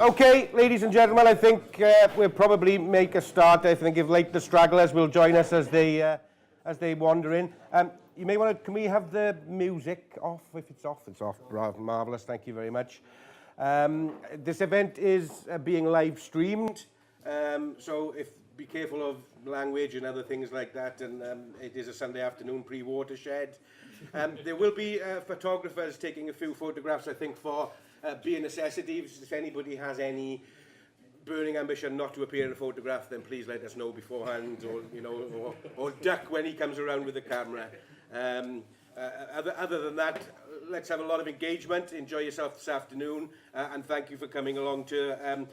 Okay, ladies and gentlemen, I think we'll probably make a start. I think if the stragglers will join us as they wander in. You may want to, can we have the music off? If it's off, it's off. Marvellous, thank you very much. This event is being live streamed, so be careful of language and other things like that, and it is a Sunday afternoon pre-watershed. There will be photographers taking a few photographs, I think, for beer necessities. If anybody has any burning ambition not to appear in a photograph, then please let us know beforehand, or duck when he comes around with the camera. Other than that, let's have a lot of engagement. Enjoy yourself this afternoon, and thank you for coming along to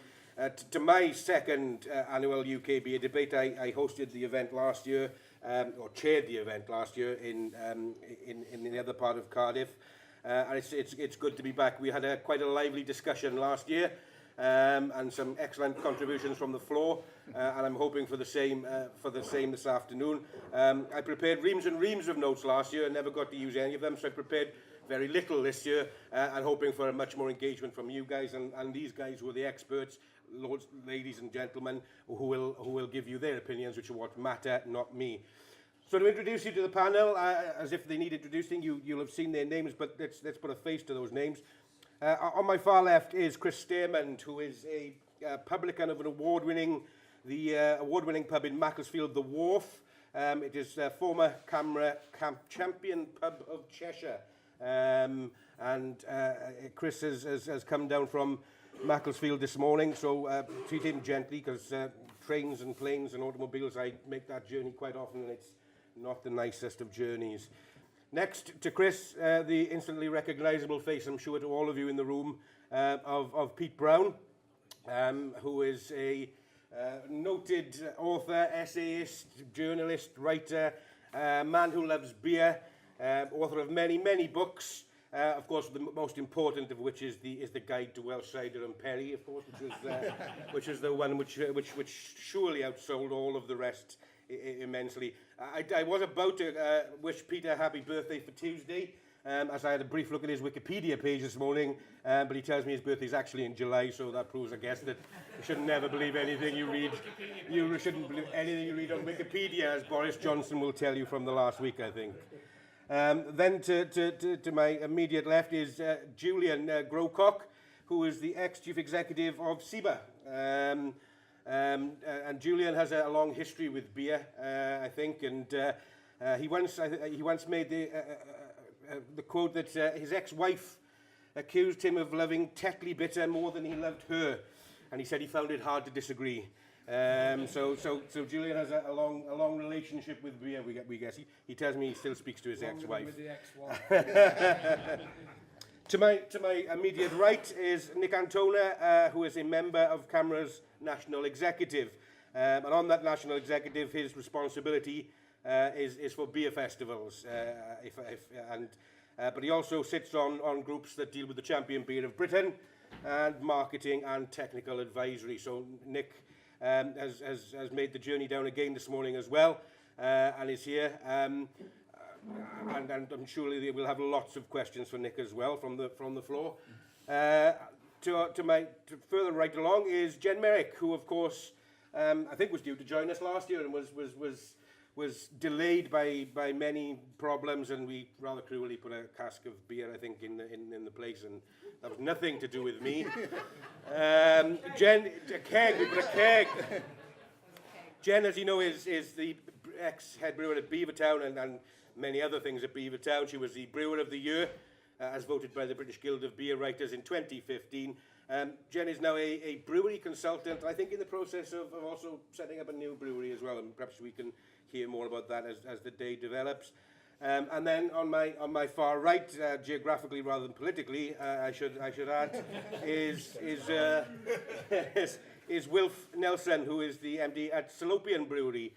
my second annual UK Beer Debate. I hosted the event last year, or chaired the event last year in the other part of Cardiff, and it's good to be back. We had quite a lively discussion last year, and some excellent contributions from the floor, and I'm hoping for the same this afternoon. I prepared reams and reams of notes last year and never got to use any of them, so I prepared very little this year, and hoping for much more engagement from you guys and these guys who are the experts, ladies and gentlemen, who will give you their opinions, which are what matter, not me. So to introduce you to the panel, as if they need introducing, you'll have seen their names, but let's put a face to those names. On my far left is Chris Stairmand, who is a publican of an award-winning pub in Macclesfield, The Wharf. It is former CAMRA champion pub of Cheshire. And Chris has come down from Macclesfield this morning, so treat him gently, because trains and planes and automobiles, I make that journey quite often, and it's not the nicest of journeys. Next to Chris, the instantly recognisable face, I'm sure to all of you in the room, of Pete Brown, who is a noted author, essayist, journalist, writer, man who loves beer, author of many, many books. Of course, the most important of which is the Guide to Welsh Cider and Perry, of course, which is the one which surely outsold all of the rest immensely. I was about to wish Peter a happy birthday for Tuesday, as I had a brief look at his Wikipedia page this morning, but he tells me his birthday is actually in July, so that proves, I guess, that you should never believe anything you read. You shouldn't believe anything you read on Wikipedia, as Boris Johnson will tell you from the last week, I think. Then to my immediate left is Julian Grocock, who is the ex-chief executive of CIBA. And Julian has a long history with beer, I think, and he once made the quote that his ex-wife accused him of loving Tetley bitter more than he loved her, and he said he found it hard to disagree. So Julian has a long relationship with beer, we guess. He tells me he still speaks to his ex-wife. With the ex-wife. To my immediate right is Nik Antona, who is a member of CAMRA's National Executive. And on that National Executive, his responsibility is for beer festivals. But he also sits on groups that deal with the champion beer of Britain, and marketing and technical advisory. So Nik has made the journey down again this morning as well, and is here. And I'm sure we'll have lots of questions for Nik as well from the floor. To further right along is Jenn Merrick, who of course I think was due to join us last year and was delayed by many problems, and we rather cruelly put a cask of beer, I think, in the place, and that was nothing to do with me. Jenn, we put a keg. Jenn, as you know, is the ex-head brewer at Beavertown and many other things at Beavertown. She was the Brewer of the Year, as voted by the British Guild of Beer Writers in 2015. Jenn is now a brewery consultant, I think in the process of also setting up a new brewery as well, and perhaps we can hear more about that as the day develops. And then on my far right, geographically rather than politically, I should add, is Wilf Nelson, who is the MD at Salopian Brewery,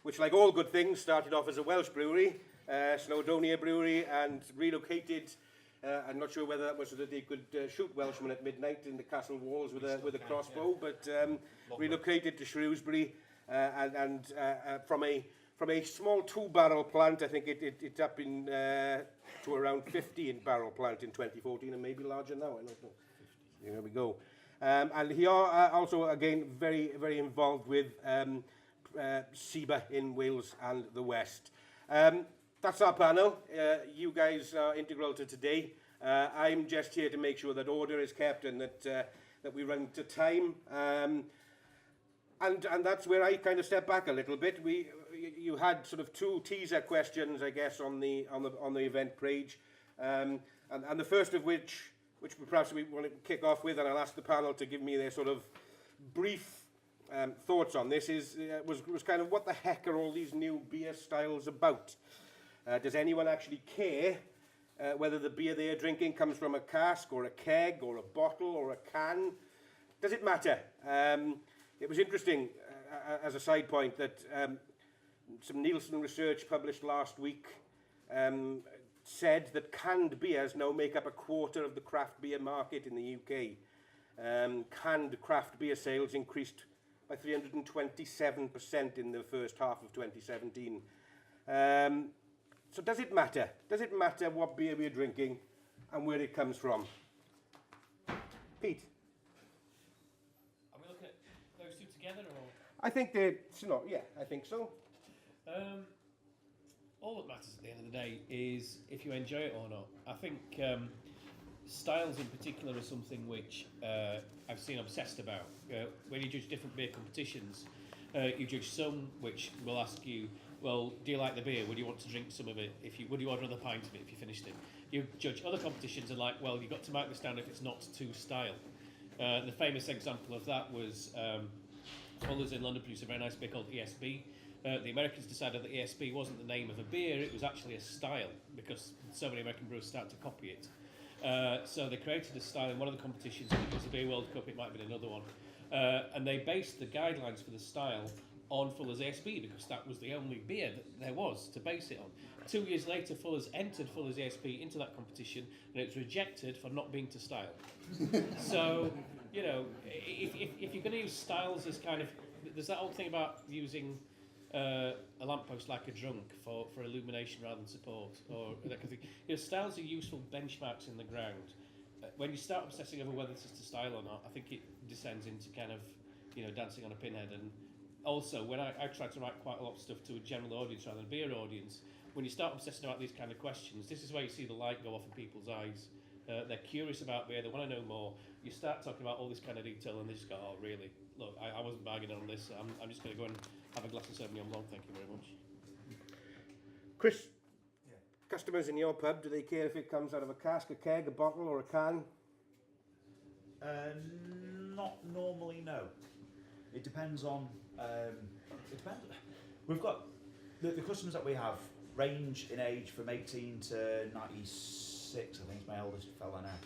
which, like all good things, started off as a Welsh brewery, Snowdonia Brewery, and relocated. I'm not sure whether that was so that they could shoot Welshmen at midnight in the castle walls with a crossbow, but relocated to Shrewsbury, and from a small 2-barrel plant, I think it's up to around 50 barrel plant in 2014, and maybe larger now. I don't know. There we go. And he also, again, very, very involved with SEBA in Wales and the West. That's our panel. You guys are integral to today. I'm just here to make sure that order is kept and that we run to time. And that's where I kind of step back a little bit. You had sort of 2 teaser questions, I guess, on the event page, and the first of which perhaps we want to kick off with, and I'll ask the panel to give me their sort of brief thoughts on this, was kind of what the heck are all these new beer styles about? Does anyone actually care whether the beer they're drinking comes from a cask or a keg or a bottle or a can? Does it matter? It was interesting, as a side point, that some Nielsen research published last week said that canned beers now make up a quarter of the craft beer market in the UK. Canned craft beer sales increased by 327% in the first half of 2017. So does it matter? Does it matter what beer we're drinking and where it comes from? Pete? Are we looking at those two together, or? I think they're, yeah, I think so. All that matters at the end of the day is if you enjoy it or not. I think styles in particular are something which I've seen obsessed about. When you judge different beer competitions, you judge some which will ask you, well, do you like the beer? Would you want to drink some of it? Would you order another pint of it if you finished it? You judge other competitions and like, well, you've got to mark this down if it's not to style. The famous example of that was Fuller's in London produced a very nice beer called ESB. The Americans decided that ESB wasn't the name of a beer, it was actually a style, because so many American brewers started to copy it. So they created a style in one of the competitions. I think it was the Beer World Cup, it might have been another one. And they based the guidelines for the style on Fuller's ESB, because that was the only beer that there was to base it on. 2 years later, Fuller's entered Fuller's ESB into that competition, and it was rejected for not being to style. So, you know, if you're going to use styles as kind of... There's that old thing about using a lamppost like a drunk for illumination rather than support, or that kind of thing. You know, styles are useful benchmarks in the ground. When you start obsessing over whether this is to style or not, I think it descends into kind of, you know, dancing on a pinhead. And also, when I try to write quite a lot of stuff to a general audience rather than a beer audience, when you start obsessing about these kind of questions, this is where you see the light go off in people's eyes. They're curious about beer, they want to know more. You start talking about all this kind of detail and they just go, oh really? Look, I wasn't bargaining on this, I'm just going to go and have a glass of Sauvignon Blanc, thank you very much. Chris, yeah. Customers in your pub, do they care if it comes out of a cask, a keg, a bottle or a can? Not normally, no. It depends on... it depends. We've got... The customers that we have range in age from 18 to 96, I think is my eldest fella now.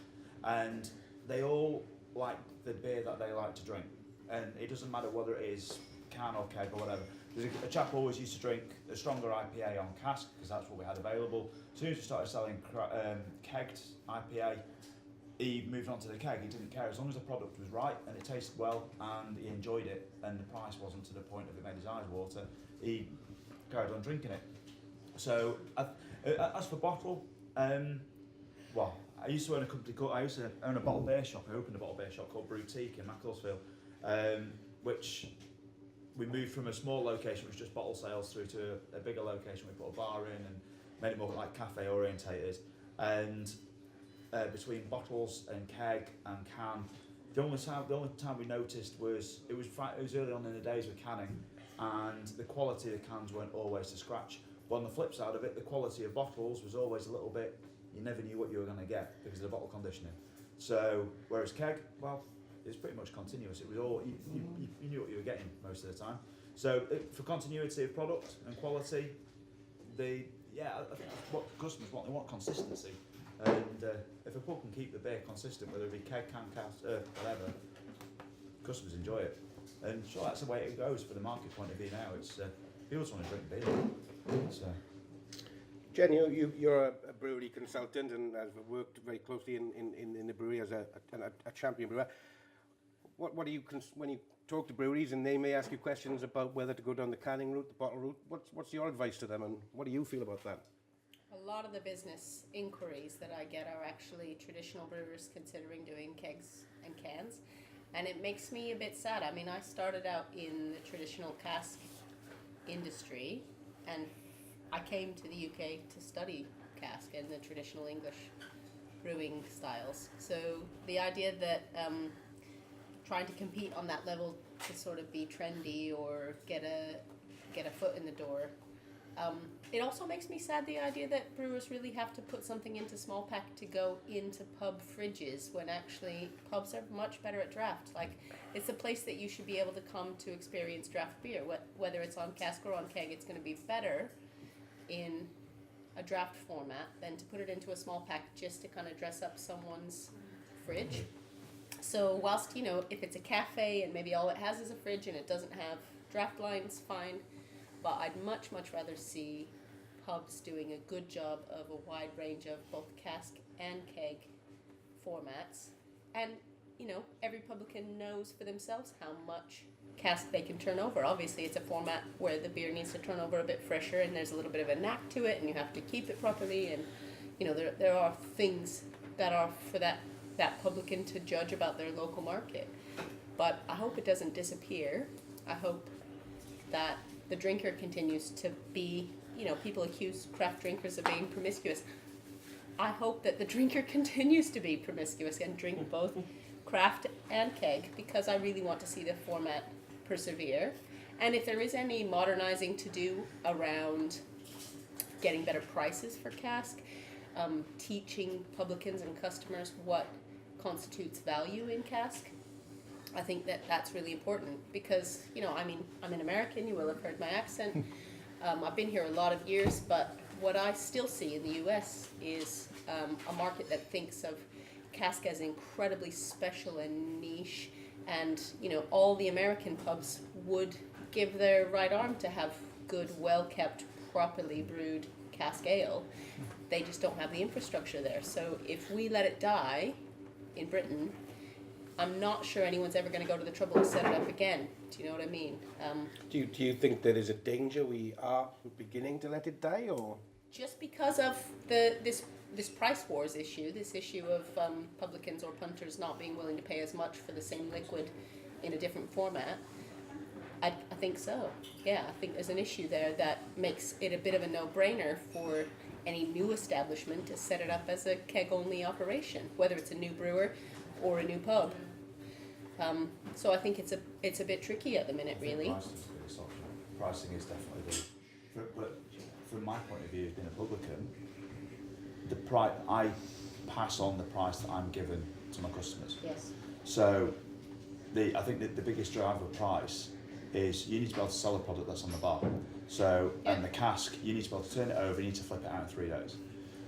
And they all like the beer that they like to drink. And it doesn't matter whether it is can or keg or whatever. There's a chap who always used to drink a stronger IPA on cask, because that's what we had available. As soon as we started selling kegged IPA, he moved on to the keg. He didn't care, as long as the product was right and it tasted well and he enjoyed it and the price wasn't to the point of it made his eyes water, he carried on drinking it. So as for bottle, well, I used to own a bottle beer shop. I opened a bottle beer shop called Brewtique in Macclesfield, which we moved from a small location which was just bottle sales through to a bigger location. We put a bar in and made it more like cafe orientated. And between bottles and keg and can, the only time we noticed was it was early on in the days with canning, and the quality of the cans weren't always to scratch. But on the flip side of it, the quality of bottles was always a little bit, you never knew what you were going to get because of the bottle conditioning. So whereas keg, well, it was pretty much continuous. It was all you knew what you were getting most of the time. So for continuity of product and quality, I think that's what customers want. They want consistency. And if a pub can keep the beer consistent, whether it be keg, can, cast, whatever, customers enjoy it. And sure, that's the way it goes for the market point of view now. It's people just want to drink beer. So. Jenn, you're a brewery consultant and have worked very closely in the brewery as a champion brewer. What do you, when you talk to breweries and they may ask you questions about whether to go down the canning route, the bottle route, what's your advice to them and what do you feel about that? A lot of the business inquiries that I get are actually traditional brewers considering doing kegs and cans. And it makes me a bit sad. I mean, I started out in the traditional cask industry, and I came to the UK to study cask and the traditional English brewing styles. So the idea that trying to compete on that level to sort of be trendy or get a foot in the door, it also makes me sad, the idea that brewers really have to put something into small pack to go into pub fridges, when actually pubs are much better at draft. Like, it's a place that you should be able to come to experience draft beer. Whether it's on cask or on keg, it's going to be better in a draft format than to put it into a small pack just to kind of dress up someone's fridge. So whilst, you know, if it's a cafe and maybe all it has is a fridge and it doesn't have draft lines, fine. But I'd much, much rather see pubs doing a good job of a wide range of both cask and keg formats. And, you know, every publican knows for themselves how much cask they can turn over. Obviously, it's a format where the beer needs to turn over a bit fresher, and there's a little bit of a knack to it, and you have to keep it properly. And, you know, there are things that are for that publican to judge about their local market. But I hope it doesn't disappear. I hope that the drinker continues to be, you know, people accuse craft drinkers of being promiscuous. I hope that the drinker continues to be promiscuous and drink both craft and keg, because I really want to see the format persevere. And if there is any modernizing to do around getting better prices for cask, teaching publicans and customers what constitutes value in cask, I think that that's really important, because, you know, I mean, I'm an American, you will have heard my accent. I've been here a lot of years, but what I still see in the US is a market that thinks of cask as incredibly special and niche, and, you know, all the American pubs would give their right arm to have good, well-kept, properly brewed cask ale. They just don't have the infrastructure there. So if we let it die in Britain, I'm not sure anyone's ever going to go to the trouble to set it up again. Do you know what I mean? Do you think there is a danger we are beginning to let it die, or? Just because of this price wars issue, this issue of publicans or punters not being willing to pay as much for the same liquid in a different format, I think so. Yeah, I think there's an issue there that makes it a bit of a no-brainer for any new establishment to set it up as a keg-only operation, whether it's a new brewer or a new pub. So I think it's a bit tricky at the minute, really. Pricing is definitely but from my point of view, as being a publican, I pass on the price that I'm given to my customers. Yes. So I think that the biggest driver of price is you need to be able to sell a product that's on the bar. So, Yeah. and the cask, you need to be able to turn it over, you need to flip it out in 3 days.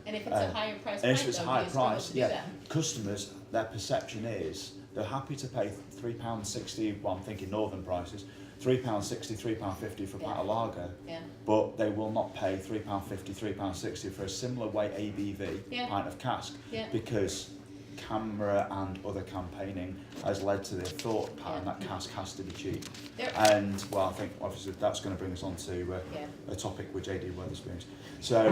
And if it's a higher price And point, if it's a though, higher you struggle price, to do yeah, that. customers, their perception is they're happy to pay £3.60, well, I'm thinking northern prices, £3.60, £3.50 for a pint of lager, Yeah. but they will not pay £3.50, £3.60 for a similar weight ABV Yeah. pint of cask, Yeah. because CAMRA and other campaigning has led to the thought pattern Yeah. that cask has to be cheap. There- And, well, I think obviously that's going to bring us on to Yeah. a topic with JD Wetherspoons. So,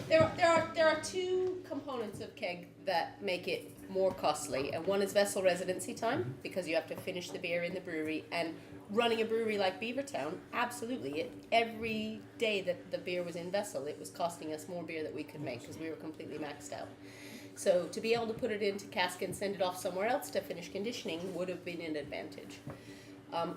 There are two components of keg that make it more costly, and one is vessel residency time, because you have to finish the beer in the brewery, and running a brewery like Beavertown, absolutely, every day that the beer was in vessel, it was costing us more beer that we could make, because we were completely maxed out. So to be able to put it into cask and send it off somewhere else to finish conditioning would have been an advantage.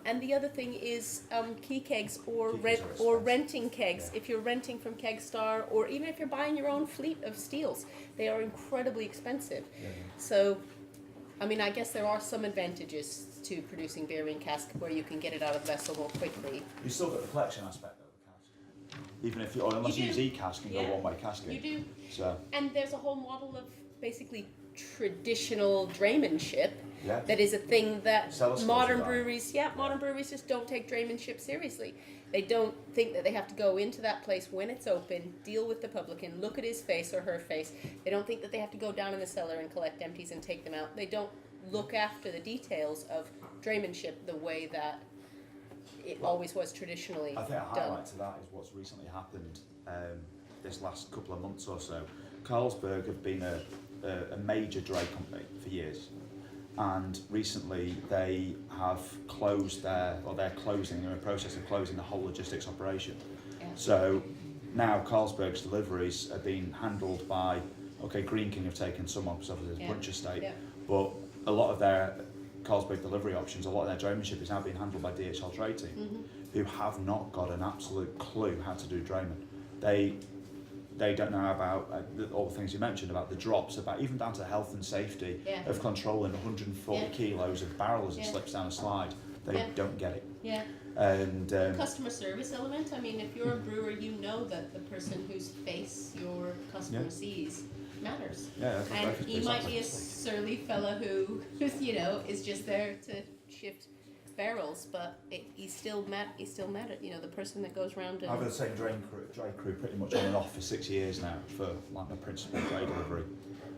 And the other thing is key kegs or Key kegs rent are or expensive. renting kegs. Yeah. If you're renting from Kegstar, or even if you're buying your own fleet of steels, they are incredibly expensive. Yeah. So, I mean, I guess there are some advantages to producing beer in cask where you can get it out of vessel more quickly. You still got the collection aspect though, the cask. Even if or unless You you do. use e-cask and Yeah. go one-way casking. You do. So And there's a whole model of basically traditional draymanship yeah. that is a thing that Sell us modern those, right? breweries, modern breweries just don't take draymanship seriously. They don't think that they have to go into that place when it's open, deal with the publican, look at his face or her face. They don't think that they have to go down in the cellar and collect empties and take them out. They don't look after the details of draymanship the way that it always was traditionally I think a done. highlight to that is what's recently happened. this last couple of months or so. Carlsberg have been a major dray company for years, and recently they have closed they're closing, they're in the process of closing the whole logistics operation. Yeah. So now Carlsberg's deliveries are being handled by, Green King have taken some on, because obviously there's a bunch estate, but a lot of their Carlsberg delivery options, a lot of their draymanship is now being handled by DHL Trade Team, who have not got an absolute clue how to do drayman. They don't know about all the things you mentioned about the drops, about even down to health and safety of controlling 140 kilos of barrel as it slips down a slide. They don't get it. Yeah. And Customer service element. I mean, if you're a brewer, you know that the person whose face your customer sees matters. Yeah, and he might be a surly fella who, is just there to shift barrels, but he's still mad. The person that goes around. I've had the same dray crew pretty much on and off for 6 years now for like my principal dray delivery.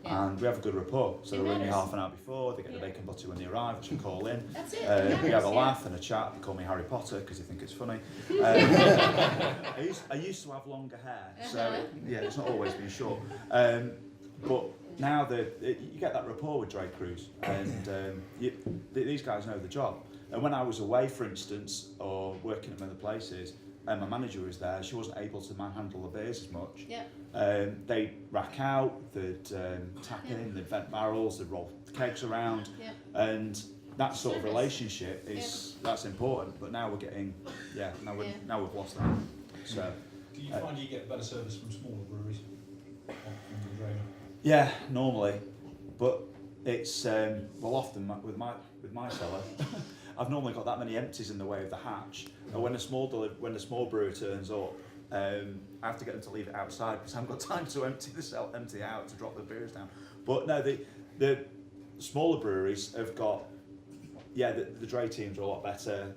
And we have a good rapport. So they ring me half an hour before, they get the bacon butty when they arrive, I can call in. That's it. We have a laugh and a chat, they call me Harry Potter because they think it's funny. I used to have longer hair, so it's not always been short. But now you get that rapport with dray crews, and these guys know the job. And when I was away, for instance, or working at other places, and my manager was there, she wasn't able to handle the beers as much. They'd rack out, they'd tap in, they'd vent barrels, they'd roll kegs around, and that sort of relationship that's important. But now we're getting, now we've lost that. So, do you find you get better service from smaller breweries on the drayman? Yeah, normally, but it's often with my cellar. I've normally got that many empties in the way of the hatch, and when a small brewer turns up, I have to get them to leave it outside because I haven't got time to empty it out to drop the beers down. But no, the smaller breweries have got, the dray teams are a lot better.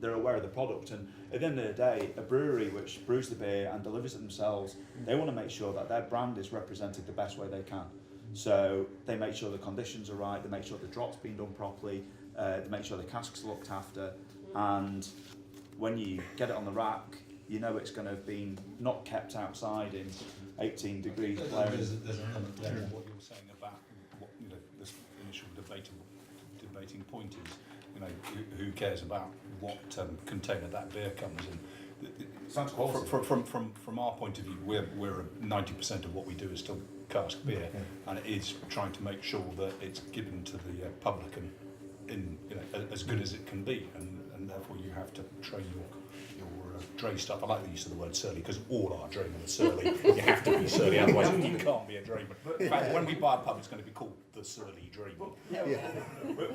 They're aware of the product, and at the end of the day, a brewery which brews the beer and delivers it themselves, they want to make sure that their brand is represented the best way they can. So they make sure the conditions are right, they make sure the drop's been done properly, they make sure the cask's looked after, and when you get it on the rack, you know it's going to have been not kept outside in 18 degrees. There's an element there in what you're saying about what this initial debating point is. Who cares about what container that beer comes in? Sounds quality. From our point of view, we're 90% of what we do is still cask beer, and it is trying to make sure that it's given to the public and in as good as it can be, and therefore you have to train your dray staff. I like the use of the word surly because all our draymen are surly. You have to be surly, otherwise you can't be a drayman. In fact, when we buy a pub, it's going to be called the Surly Drayman.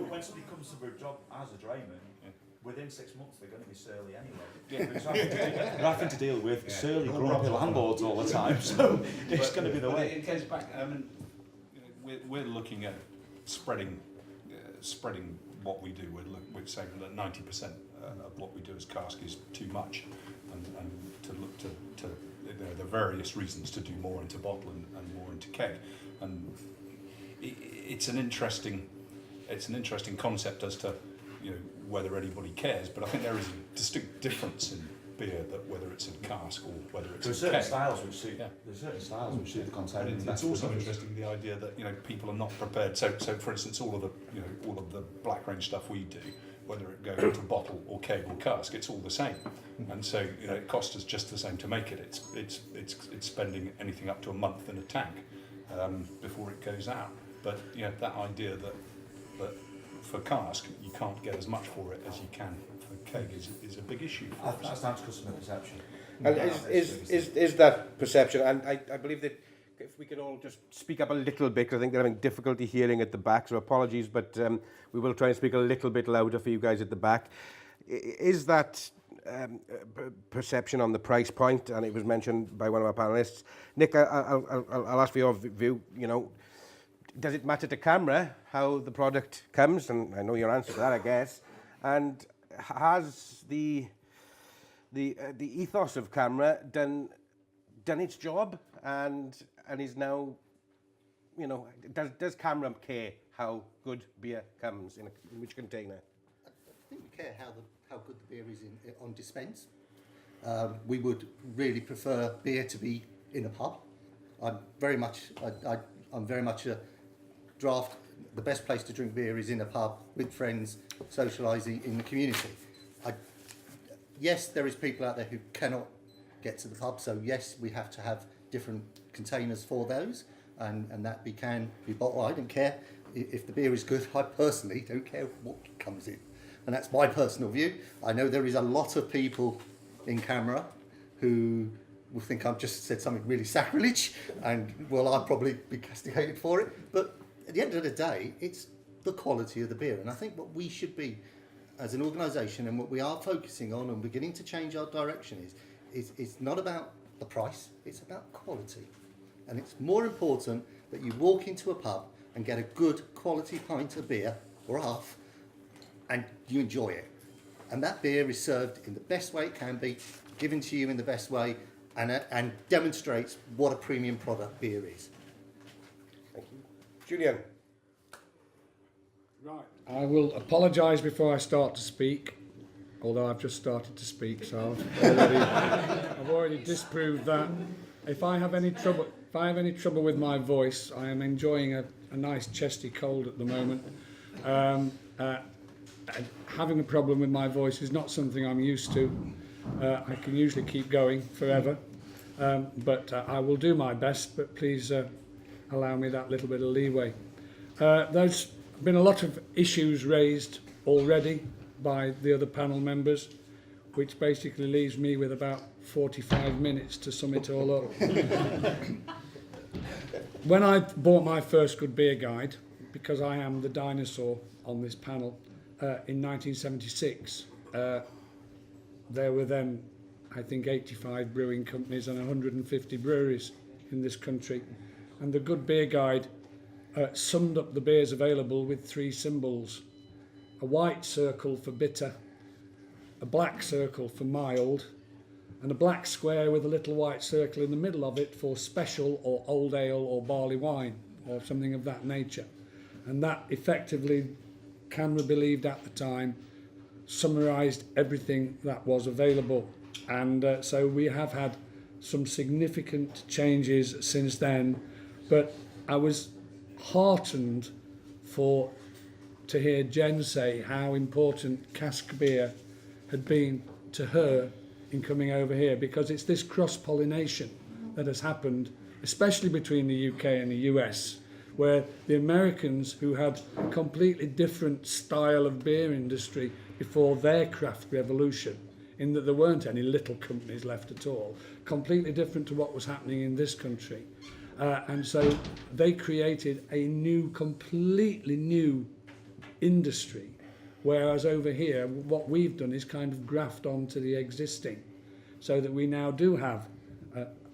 When somebody comes to a job as a drayman, within 6 months they're going to be surly anyway. They're having to deal with surly, grumpy landlords all the time, so it's going to be the way. It goes back. We're looking at spreading what we do. We're saying that 90% of what we do as cask is too much, and to look to there are the various reasons to do more into bottle and more into keg, and it's an interesting concept as to whether anybody cares, but I think there is a distinct difference in beer, that whether it's in cask or whether it's in certain keg. styles which suit. There's certain styles which suit the container. And it's also interesting the idea that people are not prepared. So for instance, all of the black range stuff we do, whether it goes into bottle or keg or cask, it's all the same. And so it costs us just the same to make it. It's spending anything up to a month in a tank before it goes out. But that idea that for cask you can't get as much for it as you can for keg is a big issue. That's down to customer perception. And is that perception? And I believe that if we can all just speak up a little bit, because I think they're having difficulty hearing at the back, so apologies, but we will try and speak a little bit louder for you guys at the back. Is that perception on the price point? And it was mentioned by one of our panellists. Nik, I'll ask for your view. Does it matter to CAMRA how the product comes? And I know your answer to that, I guess. And has the ethos of CAMRA done its job, and is now, does CAMRA care how good beer comes in which container? I think we care how good the beer is on dispense. We would really prefer beer to be in a pub. I'm very much a draft. The best place to drink beer is in a pub with friends, socialising in the community. Yes, there is people out there who cannot get to the pub, so yes, we have to have different containers for those, and that can be bottled. I don't care if the beer is good. I personally don't care what comes in, and that's my personal view. I know there is a lot of people in CAMRA who will think I've just said something really sacrilege, and well, I'll probably be castigated for it. But at the end of the day, it's the quality of the beer, and I think what we should be as an organisation, and what we are focusing on and beginning to change our direction is it's not about the price, it's about quality. And it's more important that you walk into a pub and get a good quality pint of beer, or half, and you enjoy it. And that beer is served in the best way it can be, given to you in the best way, and demonstrates what a premium product beer is. Thank you. Julian. Right. I will apologise before I start to speak, although I've just started to speak, so I've already disproved that. If I have any trouble with my voice, I am enjoying a nice chesty cold at the moment. Having a problem with my voice is not something I'm used to. I can usually keep going forever, but I will do my best, but please allow me that little bit of leeway. There's been a lot of issues raised already by the other panel members, which basically leaves me with about 45 minutes to sum it all up. When I bought my first good beer guide, because I am the dinosaur on this panel, in 1976, there were then, I think, 85 brewing companies and 150 breweries in this country. And the Good Beer Guide summed up the beers available with 3 symbols: a white circle for bitter, a black circle for mild, and a black square with a little white circle in the middle of it for special or old ale or barley wine or something of that nature. And that effectively, CAMRA believed at the time, summarised everything that was available. And so we have had some significant changes since then, but I was heartened to hear Jenn say how important cask beer had been to her in coming over here, because it's this cross-pollination that has happened, especially between the UK and the US, where the Americans, who had a completely different style of beer industry before their craft revolution, in that there weren't any little companies left at all, completely different to what was happening in this country. And so they created a completely new industry, whereas over here, what we've done is kind of graft onto the existing, so that we now do have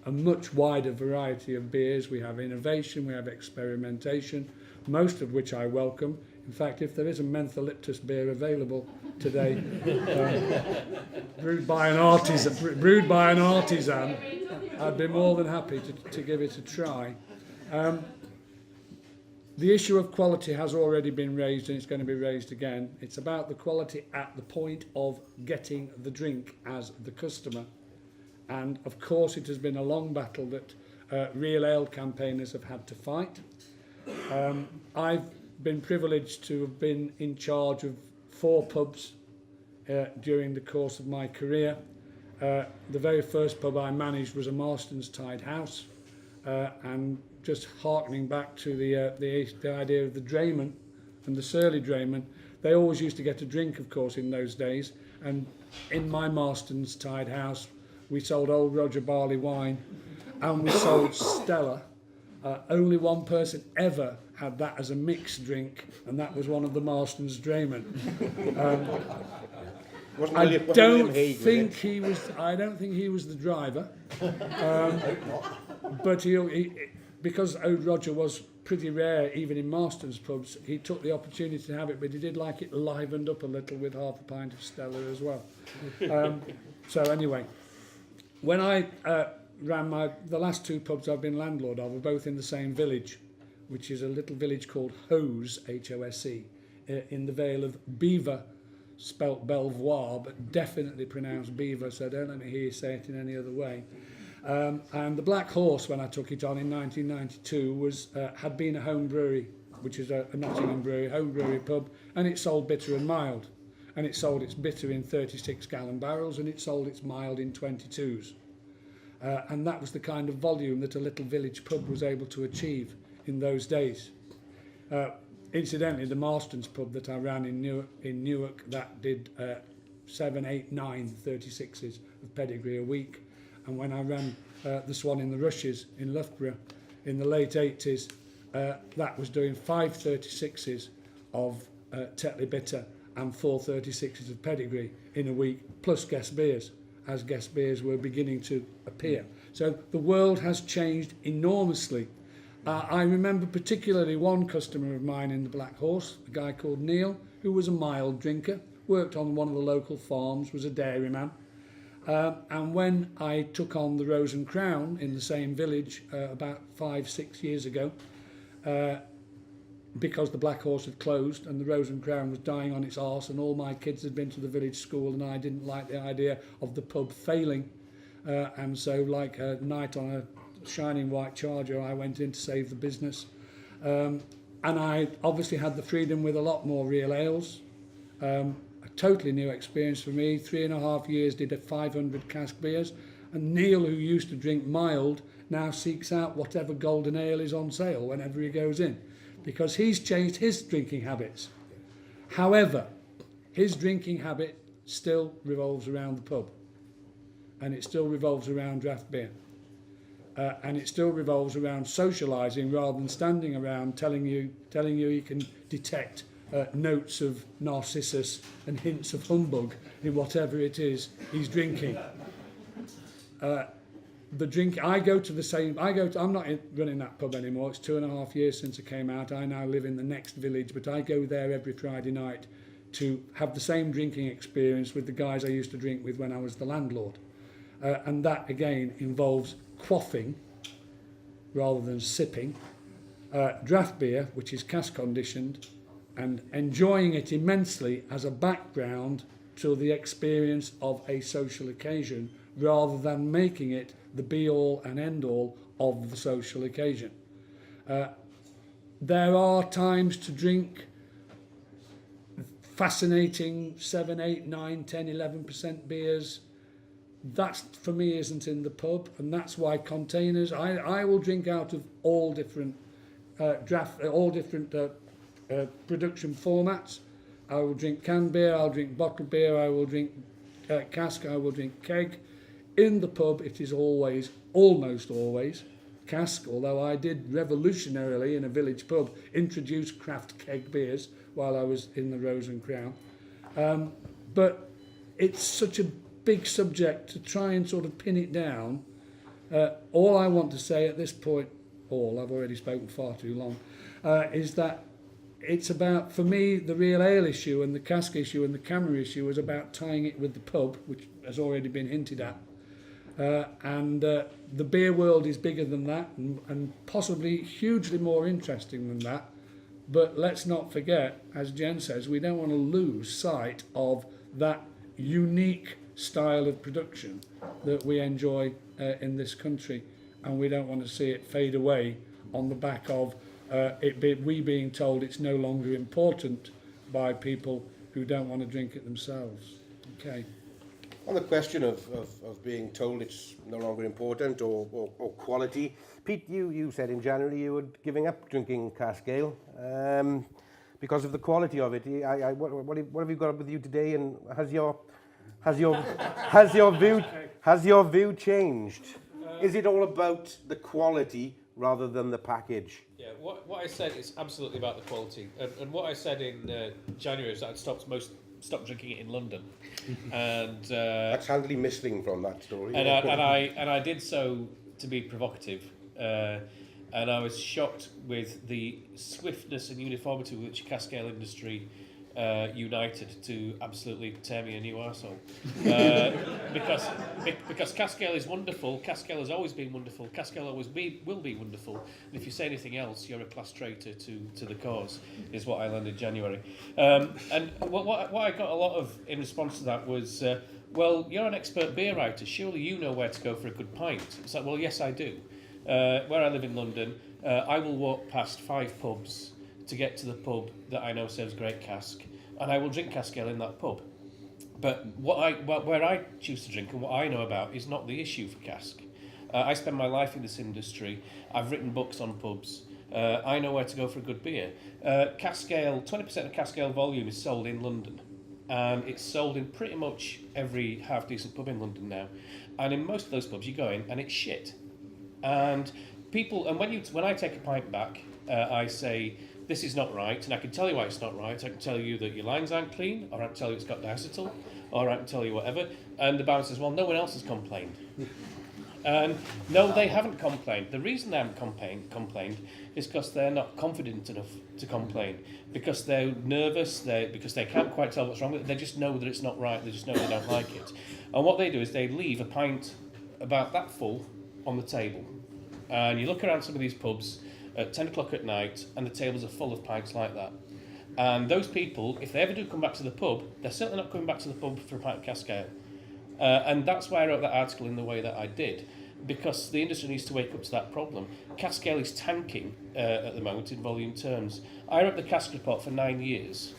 a much wider variety of beers. We have innovation, we have experimentation, most of which I welcome. In fact, if there is a mentholyptus beer available today, brewed by an artisan, I'd be more than happy to give it a try. The issue of quality has already been raised, and it's going to be raised again. It's about the quality at the point of getting the drink as the customer. And of course, it has been a long battle that real ale campaigners have had to fight. I've been privileged to have been in charge of 4 pubs during the course of my career. The very first pub I managed was a Marston's Tied House, and just harkening back to the idea of the drayman and the surly drayman, they always used to get a drink, of course, in those days. And in my Marston's Tied House, we sold Old Roger barley wine, and we sold Stella. Only one person ever had that as a mixed drink, and that was one of the Marston's draymen. I don't think he was the driver, but because Old Roger was pretty rare even in Marston's pubs, he took the opportunity to have it, but he did like it livened up a little with half a pint of Stella as well. So anyway, when I ran the last 2 pubs I've been landlord of were both in the same village, which is a little village called Hose, H-O-S-E, in the Vale of Beaver, spelt Belvoir, but definitely pronounced Beaver, so don't let me hear you say it in any other way. And the Black Horse, when I took it on in 1992, had been a home brewery, which is a Nottingham brewery, home brewery pub, and it sold bitter and mild. And it sold its bitter in 36-gallon barrels, and it sold its mild in 22s. And that was the kind of volume that a little village pub was able to achieve in those days. Incidentally, the Marston's pub that I ran in Newark, that did 7, 8, 9 36s of pedigree a week. And when I ran the Swan in the Rushes in Loughborough in the late 80s, that was doing 5 36s of Tetley Bitter and 4 36s of pedigree in a week, plus guest beers, as guest beers were beginning to appear. So the world has changed enormously. I remember particularly one customer of mine in the Black Horse, a guy called Neil, who was a mild drinker, worked on one of the local farms, was a dairyman. And when I took on the Rose and Crown in the same village about 5-6 years ago, because the Black Horse had closed and the Rose and Crown was dying on its arse and all my kids had been to the village school and I didn't like the idea of the pub failing. And so like a knight on a shining white charger, I went in to save the business. And I obviously had the freedom with a lot more real ales. A totally new experience for me. 3.5 years did a 500 cask beers. And Neil, who used to drink mild, now seeks out whatever golden ale is on sale whenever he goes in, because he's changed his drinking habits. However, his drinking habit still revolves around the pub, and it still revolves around draft beer, and it still revolves around socialising rather than standing around telling you he can detect notes of Narcissus and hints of humbug in whatever it is he's drinking. I'm not running that pub anymore. It's 2.5 years since I came out. I now live in the next village, but I go there every Friday night to have the same drinking experience with the guys I used to drink with when I was the landlord. And that, again, involves quaffing rather than sipping, draft beer, which is cask conditioned, and enjoying it immensely as a background to the experience of a social occasion, rather than making it the be-all and end-all of the social occasion. There are times to drink fascinating 7, 8, 9, 10, 11% beers. That, for me, isn't in the pub, and that's why containers, I will drink out of all different production formats. I will drink canned beer, I'll drink bottled beer, I will drink cask, I will drink keg. In the pub, it is almost always, cask, although I did revolutionarily in a village pub introduce craft keg beers while I was in the Rose and Crown. But it's such a big subject to try and sort of pin it down. All I want to say at this point, I've already spoken far too long, is that it's about, for me, the real ale issue and the cask issue and the CAMRA issue is about tying it with the pub, which has already been hinted at. And the beer world is bigger than that and possibly hugely more interesting than that. But let's not forget, as Jen says, we don't want to lose sight of that unique style of production that we enjoy in this country, and we don't want to see it fade away on the back of we being told it's no longer important by people who don't want to drink it themselves. Okay. On the question of being told it's no longer important or quality, Pete, you said in January you were giving up drinking cask ale because of the quality of it. What have you got with you today, and has your view changed? Is it all about the quality rather than the package? Yeah, what I said is absolutely about the quality, and what I said in January is that I'd stopped drinking it in London, and that's handily missing from that story. And I did so to be provocative, and I was shocked with the swiftness and uniformity with which the cask ale industry united to absolutely tear me a new arsehole. Because cask ale is wonderful, cask ale has always been wonderful, cask ale will be wonderful, and if you say anything else, you're a class traitor to the cause, is what I learned in January. And what I got a lot of in response to that was, well, you're an expert beer writer, surely you know where to go for a good pint. It's like, well, yes, I do. Where I live in London, I will walk past 5 pubs to get to the pub that I know serves great cask, and I will drink cask ale in that pub. But where I choose to drink and what I know about is not the issue for cask. I spend my life in this industry. I've written books on pubs. I know where to go for a good beer. Cask ale, 20% of cask ale volume is sold in London, and it's sold in pretty much every half-decent pub in London now. And in most of those pubs, you go in and it's shit. And people, and when I take a pint back, I say, this is not right, and I can tell you why it's not right. I can tell you that your lines aren't clean, or I can tell you it's got diacetyl, or I can tell you whatever. And the barman says, well, no one else has complained. And no, they haven't complained. The reason they haven't complained is because they're not confident enough to complain, because they're nervous, because they can't quite tell what's wrong with it. They just know that it's not right. They just know they don't like it. And what they do is they leave a pint about that full on the table. And you look around some of these pubs at 10 o'clock at night, and the tables are full of pints like that. And those people, if they ever do come back to the pub, they're certainly not coming back to the pub for a pint of cask ale. And that's why I wrote that article in the way that I did, because the industry needs to wake up to that problem. Cask ale is tanking at the moment in volume terms. I wrote the cask report for 9 years,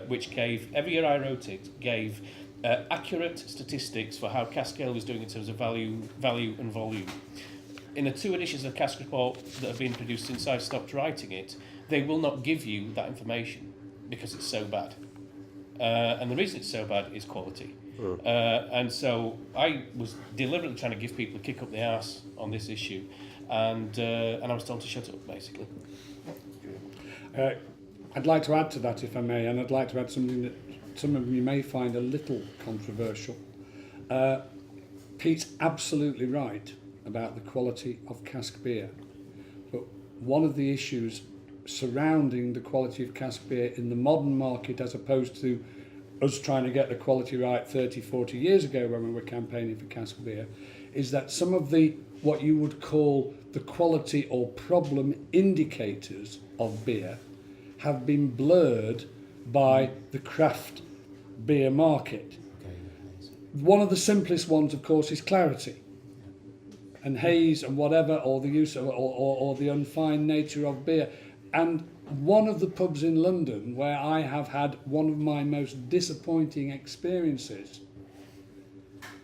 which gave, every year I wrote it, gave accurate statistics for how cask ale was doing in terms of value and volume. In the 2 editions of the cask report that have been produced since I stopped writing it, they will not give you that information because it's so bad. And the reason it's so bad is quality. And so I was deliberately trying to give people a kick up the arse on this issue, and I was told to shut up, basically. I'd like to add to that, if I may, and I'd like to add something that some of you may find a little controversial. Pete's absolutely right about the quality of cask beer, but one of the issues surrounding the quality of cask beer in the modern market, as opposed to us trying to get the quality right 30, 40 years ago when we were campaigning for cask beer, is that some of the, what you would call the quality or problem indicators of beer have been blurred by the craft beer market. One of the simplest ones, of course, is clarity and haze and whatever, or the use of, or the unfined nature of beer. And one of the pubs in London where I have had one of my most disappointing experiences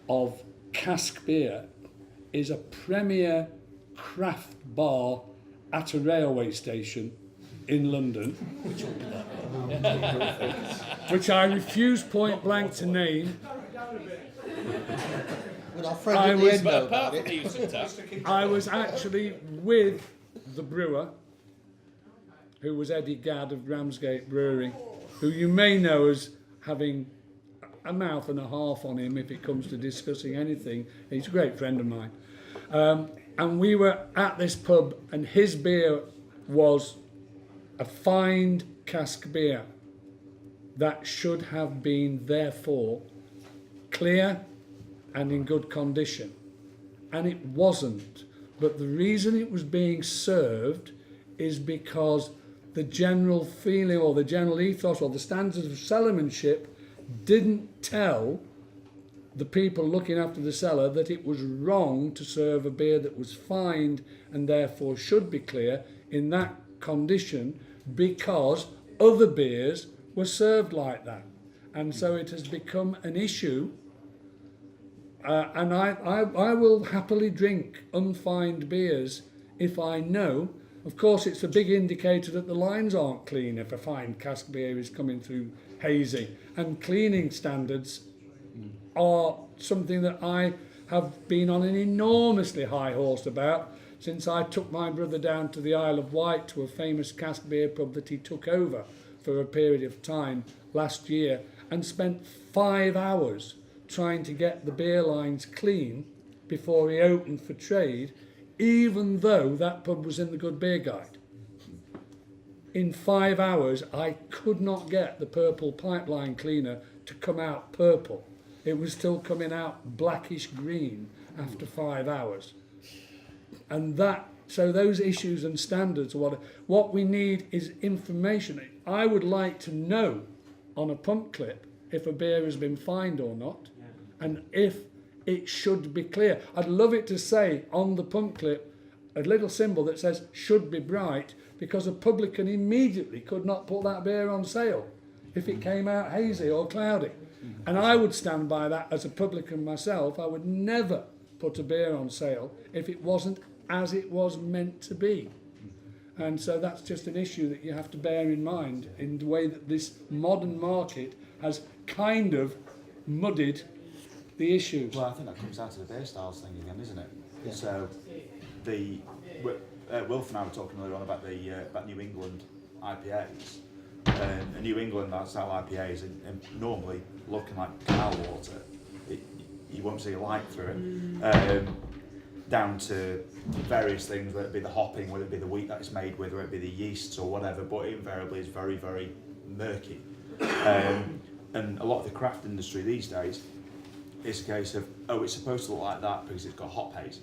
of cask beer is a premier craft bar at a railway station in London, which I refuse point blank to name. I was actually with the brewer, who was Eddie Gadd of Ramsgate Brewery, who you may know as having a mouth and a half on him if it comes to discussing anything. He's a great friend of mine. And we were at this pub, and his beer was a fined cask beer that should have been, therefore, clear and in good condition. And it wasn't. But the reason it was being served is because the general feeling or the general ethos or the standards of cellarmanship didn't tell the people looking after the cellar that it was wrong to serve a beer that was fined and therefore should be clear in that condition, because other beers were served like that. And so it has become an issue. And I will happily drink unfined beers if I know. Of course, it's a big indicator that the lines aren't clean if a fine cask beer is coming through hazy. And cleaning standards are something that I have been on an enormously high horse about since I took my brother down to the Isle of Wight to a famous cask beer pub that he took over for a period of time last year and spent 5 hours trying to get the beer lines clean before he opened for trade, even though that pub was in the Good Beer Guide. in 5 hours, I could not get the purple pipeline cleaner to come out purple. It was still coming out blackish green after 5 hours. And so those issues and standards, what we need is information. I would like to know on a pump clip if a beer has been fined or not, and if it should be clear. I'd love it to say on the pump clip a little symbol that says should be bright, because a publican immediately could not put that beer on sale if it came out hazy or cloudy. And I would stand by that as a publican myself. I would never put a beer on sale if it wasn't as it was meant to be. And so that's just an issue that you have to bear in mind in the way that this modern market has kind of muddied the issues. Well, I think that comes out to the beer styles thing again, isn't it? Yeah. So, Wilf and I were talking earlier on about about New England IPAs. And New England style IPAs and normally looking like canal water. You won't see a light through it. Down to various things, whether it be the hopping, whether it be the wheat that it's made with, whether it be the yeasts or whatever, but it invariably is very, very murky. And a lot of the craft industry these days, it's a case of, oh, it's supposed to look like that because it's got hop haze,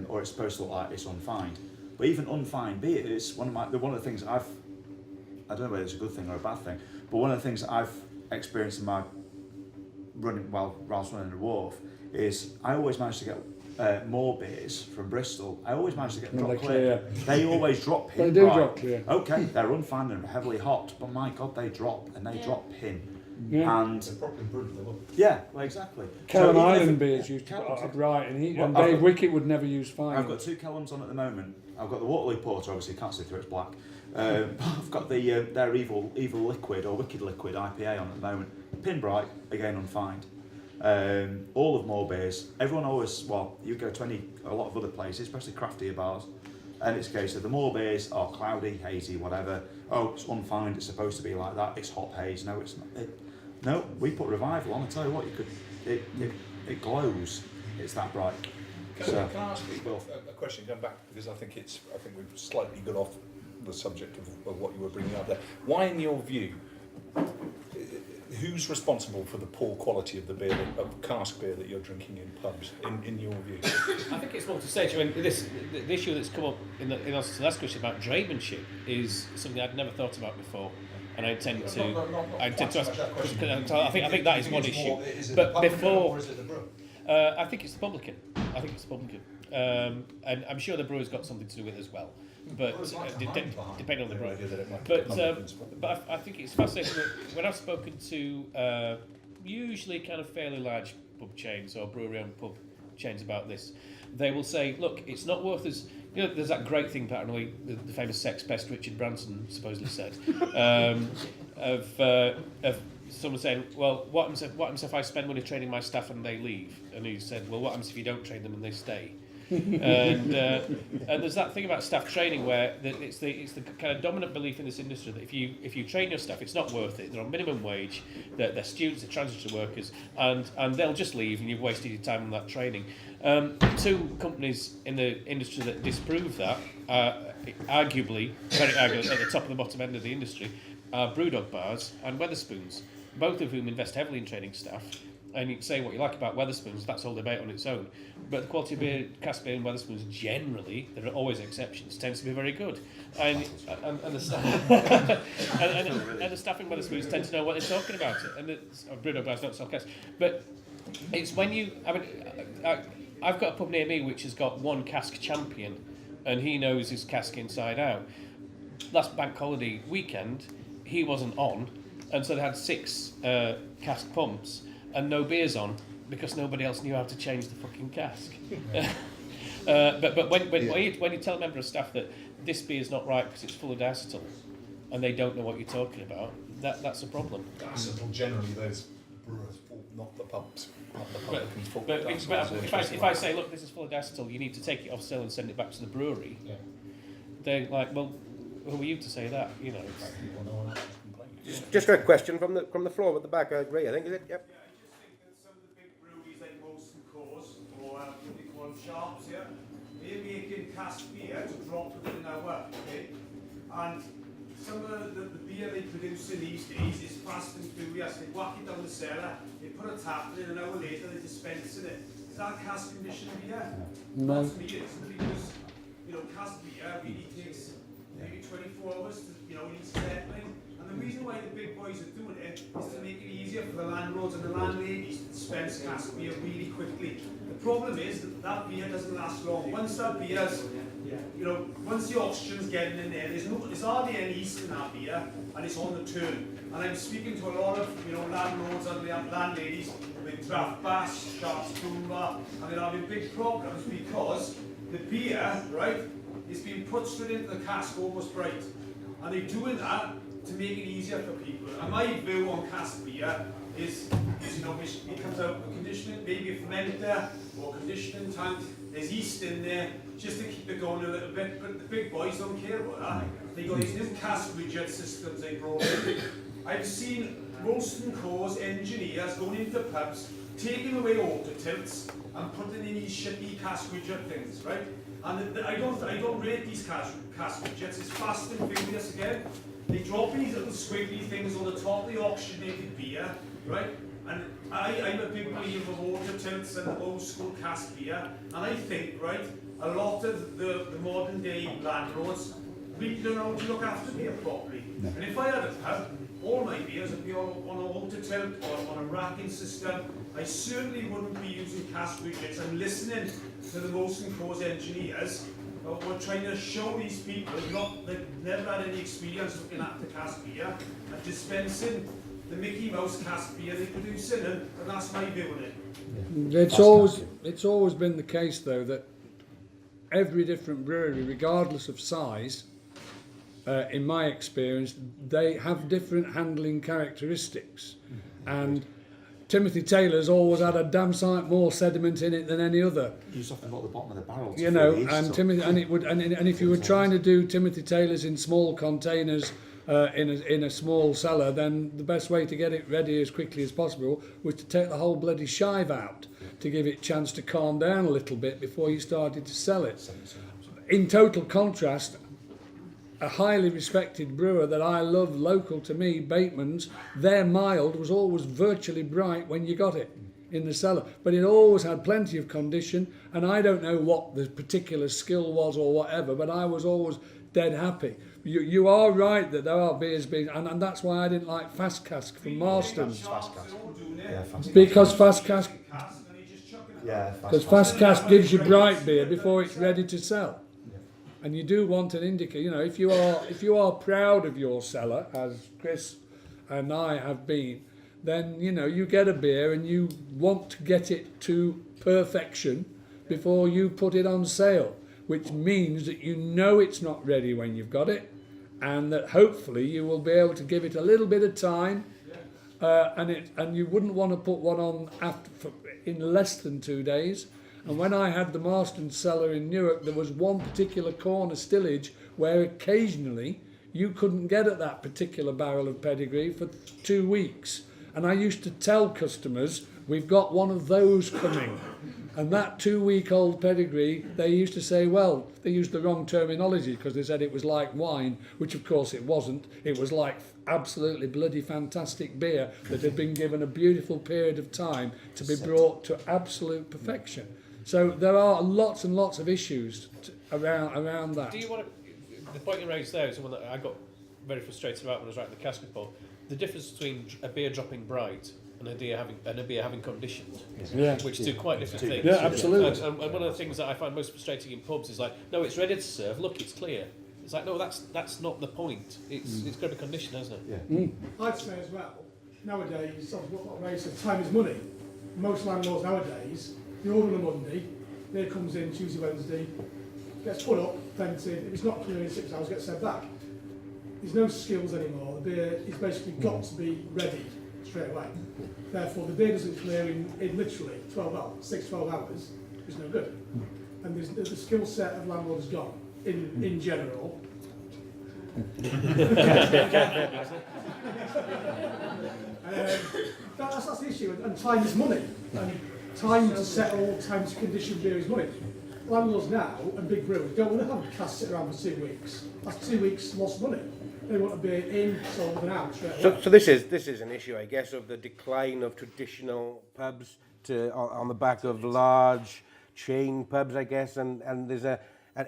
or it's supposed to look like it's unfined. But even unfined beers, one of the things I don't know whether it's a good thing or a bad thing, but one of the things I've experienced in my whilst running the wharf is I always manage to get more beers from Bristol. I always manage to get drop clear. They always drop pin. They do right. drop clear. Okay, they're unfined and heavily hopped, but my God, they drop and they drop pin. Yeah. And They're probably brewed, they will. yeah, well, exactly. Kelham So even Island if- beers used to Kelham- put right, and Well, Dave Wickett would never use fine. I've got 2 Kelhams on at the moment. I've got the Waterloo Porter, obviously you can't see through, it's black. I've got their Evil Liquid or Wicked Liquid IPA on at the moment. Pin bright, again unfined. All of more beers. Everyone always, you go to a lot of other places, especially craftier bars, and it's a case of the more beers are cloudy, hazy, whatever. Oh, it's unfined, it's supposed to be like that, it's hop haze. No, it's not. No, we put Revival on, I tell you what, it glows, it's that bright. Can I ask you, Wilf, a question going back, because I think we've slightly got off the subject of what you were bringing up there. Why, in your view, who's responsible for the poor quality of the beer, of cask beer that you're drinking in pubs, in your view? I think it's multi-stage. I mean, the issue that's come up in answer to the last question about drapemanship is something I'd never thought about before, and I intend to. I intend to ask. I think that is one issue. But before, I think it's the publican. And I'm sure the brewer's got something to do with it as well. But depending on the brewer. But I think it's fascinating that when I've spoken to usually kind of fairly large pub chains or brewery-owned pub chains about this, they will say, look, it's not worth us. You know, there's that great thing, apparently, the famous sex pest Richard Branson supposedly said, of someone saying, well, what happens if I spend money training my staff and they leave? And he said, well, what happens if you don't train them and they stay? And there's that thing about staff training where it's the kind of dominant belief in this industry that if you train your staff, it's not worth it. They're on minimum wage, they're students, they're transitory workers, and they'll just leave, and you've wasted your time on that training. 2 companies in the industry that disprove that, arguably, very arguably at the top of the bottom end of the industry, are Brewdog bars and Wetherspoons, both of whom invest heavily in training staff. And you can say what you like about Wetherspoons, that's all debate on its own. But the quality of beer, cask beer in Wetherspoons, generally, there are always exceptions, tends to be very good. And the staff and the staff in Wetherspoons tend to know what they're talking about. And Brewdog bars don't sell cask. But it's when you, I've got a pub near me which has got one cask champion, and he knows his cask inside out. Last bank holiday weekend, he wasn't on, and so they had 6 cask pumps and no beers on because nobody else knew how to change the fucking cask. But when you tell a member of staff that this beer's not right because it's full of diacetyl and they don't know what you're talking about, that's a problem. Diacetyl, generally those brewers' fault, not the pubs. But if I say, look, this is full of diacetyl, you need to take it off sale and send it back to the brewery, they're like, well, who are you to say that? You know. Just a question from the floor at the back. Ray, I think, is it? Yep. Yeah, I just think that some of the big breweries like Molson Coors or what they call Sharps, they're making cask beer to drop within an hour, okay? And some of the beer they produce in these days is fast and furious. They whack it down the cellar, they put a tap in, and an hour later they dispense in it. Is that cask conditioned beer? No. Not to me, it isn't, because, you know, cask beer really takes maybe 24 hours to, you know, need settling. And the reason why the big boys are doing it is to make it easier for the landlords and the landladies to dispense cask beer really quickly. The problem is that that beer doesn't last long. Once that beer's, you know, once the oxygen's getting in there, there's hardly any yeast in that beer, and it's on the turn. And I'm speaking to a lot of, you know, landlords and landladies with draft bass, sharps, boomba, and they're having big problems because the beer, right, is being put straight into the cask almost bright. And they're doing that to make it easier for people. And my view on cask beer is you know, it comes out with conditioning, maybe a fermenter or conditioning tank. There's yeast in there just to keep it going a little bit. But the big boys don't care about that. They got these new cask rigid systems they brought in. I've seen Molson Coors engineers going into pubs, taking away auto tilts and putting in these shitty cask rigid things, right? And I don't rate these cask rigids. It's fast and furious again. They drop these little squiggly things on the top of the oxygenated beer, right? And I'm a big believer of auto tilts and old school cask beer. And I think, right, a lot of the modern day landlords really don't know how to look after beer properly. No. And if I had a pub, all my beers would be on an auto tilt or on a racking system. I certainly wouldn't be using cask rigids and listening to the Molson Coors engineers. We're trying to show these people they've never had any experience looking after cask beer and dispensing the Mickey Mouse cask beer they produce in, and that's my view on it. It's always been the case though that every different brewery, regardless of size, in my experience, they have different handling characteristics, and Timothy Taylor's always had a damn sight more sediment in it than any other. You just have to look at the bottom of the barrel. You know, and if you were trying to do Timothy Taylor's in small containers in a small cellar, then the best way to get it ready as quickly as possible was to take the whole bloody shive out to give it a chance to calm down a little bit before you started to sell it. In total contrast, a highly respected brewer that I love local to me, Bateman's, their mild was always virtually bright when you got it in the cellar, but it always had plenty of condition, and I don't know what the particular skill was or whatever, but I was always dead happy. You are right that there are beers being, and that's why I didn't like Fast Cask from Marston's. Because Fast Cask gives you bright beer before it's ready to sell. And you do want an indicator, you know, if you are proud of your cellar, as Chris and I have been, then, you know, you get a beer and you want to get it to perfection before you put it on sale, which means that you know it's not ready when you've got it, and that hopefully you will be able to give it a little bit of time, and you wouldn't want to put one on in less than 2 days. And when I had the Marston cellar in Newark, there was one particular corner stillage where occasionally you couldn't get at that particular barrel of pedigree for 2 weeks. And I used to tell customers, we've got one of those coming. And that 2-week-old pedigree, they used to say, well, they used the wrong terminology because they said it was like wine, which of course it wasn't. It was like absolutely bloody fantastic beer that had been given a beautiful period of time to be brought to absolute perfection. So there are lots and lots of issues around that. Do you want to, the point you raised there is one that I got very frustrated about when I was writing the cask report. The difference between a beer dropping bright and a beer having conditioned, which do quite different things. Yeah, absolutely. And one of the things that I find most frustrating in pubs is like, no, it's ready to serve. Look, it's clear. It's like, no, that's not the point. It's got to be conditioned, hasn't it? Yeah. I'd say as well, nowadays, what Ray said, time is money. Most landlords nowadays, they order on a Monday, beer comes in Tuesday, Wednesday, gets put up, plenty. If it's not clear in 6 hours, gets sent back. There's no skills anymore. The beer is basically got to be ready straight away. Therefore, the beer doesn't clear in literally 12 hours, is no good. And the skill set of landlords is gone in general. That's the issue, and time is money. And time to settle, time to condition beer is money. Landlords now and big brewers don't want to have casks sit around for 2 weeks. That's 2 weeks lost money. They want a beer in, sold and out straight away. So this is an issue, I guess, of the decline of traditional pubs on the back of large chain pubs, I guess, and there's an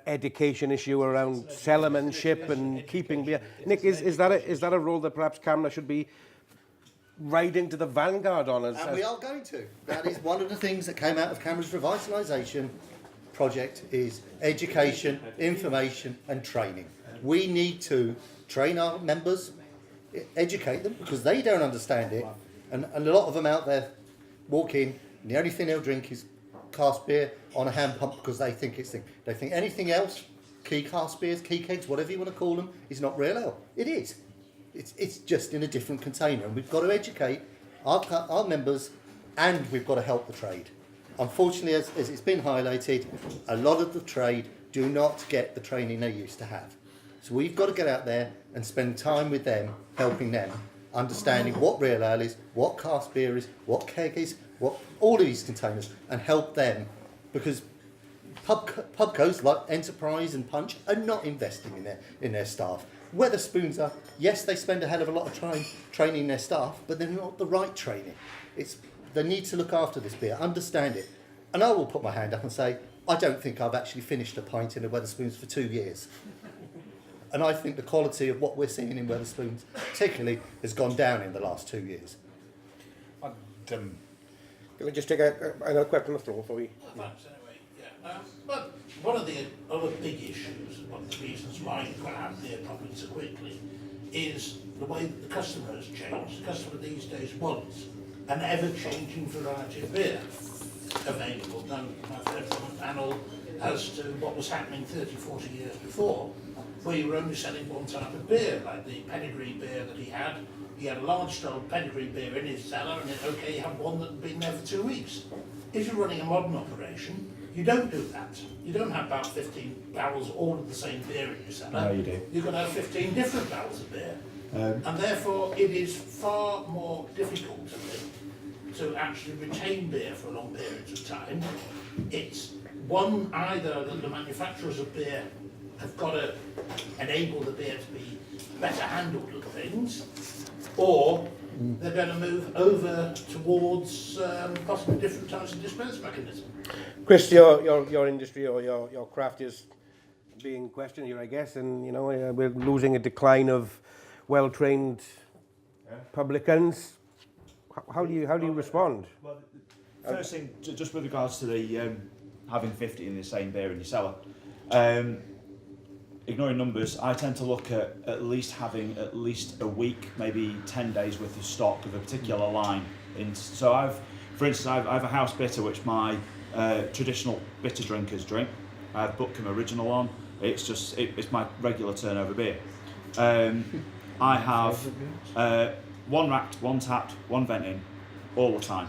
education issue around cellarmanship and keeping beer. Nick, is that a role that perhaps CAMRA should be riding to the vanguard on? And we are going to. That is one of the things that came out of CAMRA's revitalisation project is education, information and training. We need to train our members, educate them, because they don't understand it. And a lot of them out there walk in, and the only thing they'll drink is cask beer on a hand pump because they think it's thing. They think anything else, key cask beers, key kegs, whatever you want to call them, is not real ale. It is. It's just in a different container, and we've got to educate our members, and we've got to help the trade. Unfortunately, as it's been highlighted, a lot of the trade do not get the training they used to have. So we've got to get out there and spend time with them, helping them, understanding what real ale is, what cask beer is, what keg is, what all of these containers, and help them, because pubcos like Enterprise and Punch are not investing in their staff. Wetherspoons are, yes, they spend a hell of a lot of time training their staff, but they're not the right training. They need to look after this beer, understand it. And I will put my hand up and say, I don't think I've actually finished a pint in a Wetherspoons for 2 years. And I think the quality of what we're seeing in Wetherspoons, particularly, has gone down in the last 2 years. Can we just take another question on the floor before we... Thanks, anyway. Yeah. But one of the other big issues, one of the reasons why you can't have beer properly so quickly, is the way that the customer has changed. The customer these days wants an ever-changing variety of beer available. Now, I've heard from a panel as to what was happening 30, 40 years before, where you were only selling one type of beer, like the pedigree beer that he had. He had a large stone pedigree beer in his cellar, and okay, you have one that had been there for 2 weeks. If you're running a modern operation, you don't do that. You don't have about 15 barrels all of the same beer in your cellar. No, you do. You're going to have 15 different barrels of beer. And therefore, it is far more difficult, I think, to actually retain beer for long periods of time. It's one, either that the manufacturers of beer have got to enable the beer to be better handled and things, or they're going to move over towards possibly different types of dispense mechanism. Chris, your industry or your craft is being questioned here, I guess, and you know we're losing a decline of well-trained publicans. How do you respond? Well, the first thing, just with regards to the having 50 in the same beer in your cellar, ignoring numbers, I tend to look at least having at least a week, maybe 10 days worth of stock of a particular line. So for instance, I have a house bitter which my traditional bitter drinkers drink. I have Buckham Original on. It's my regular turnover beer. I have one racked, one tapped, one venting, all the time,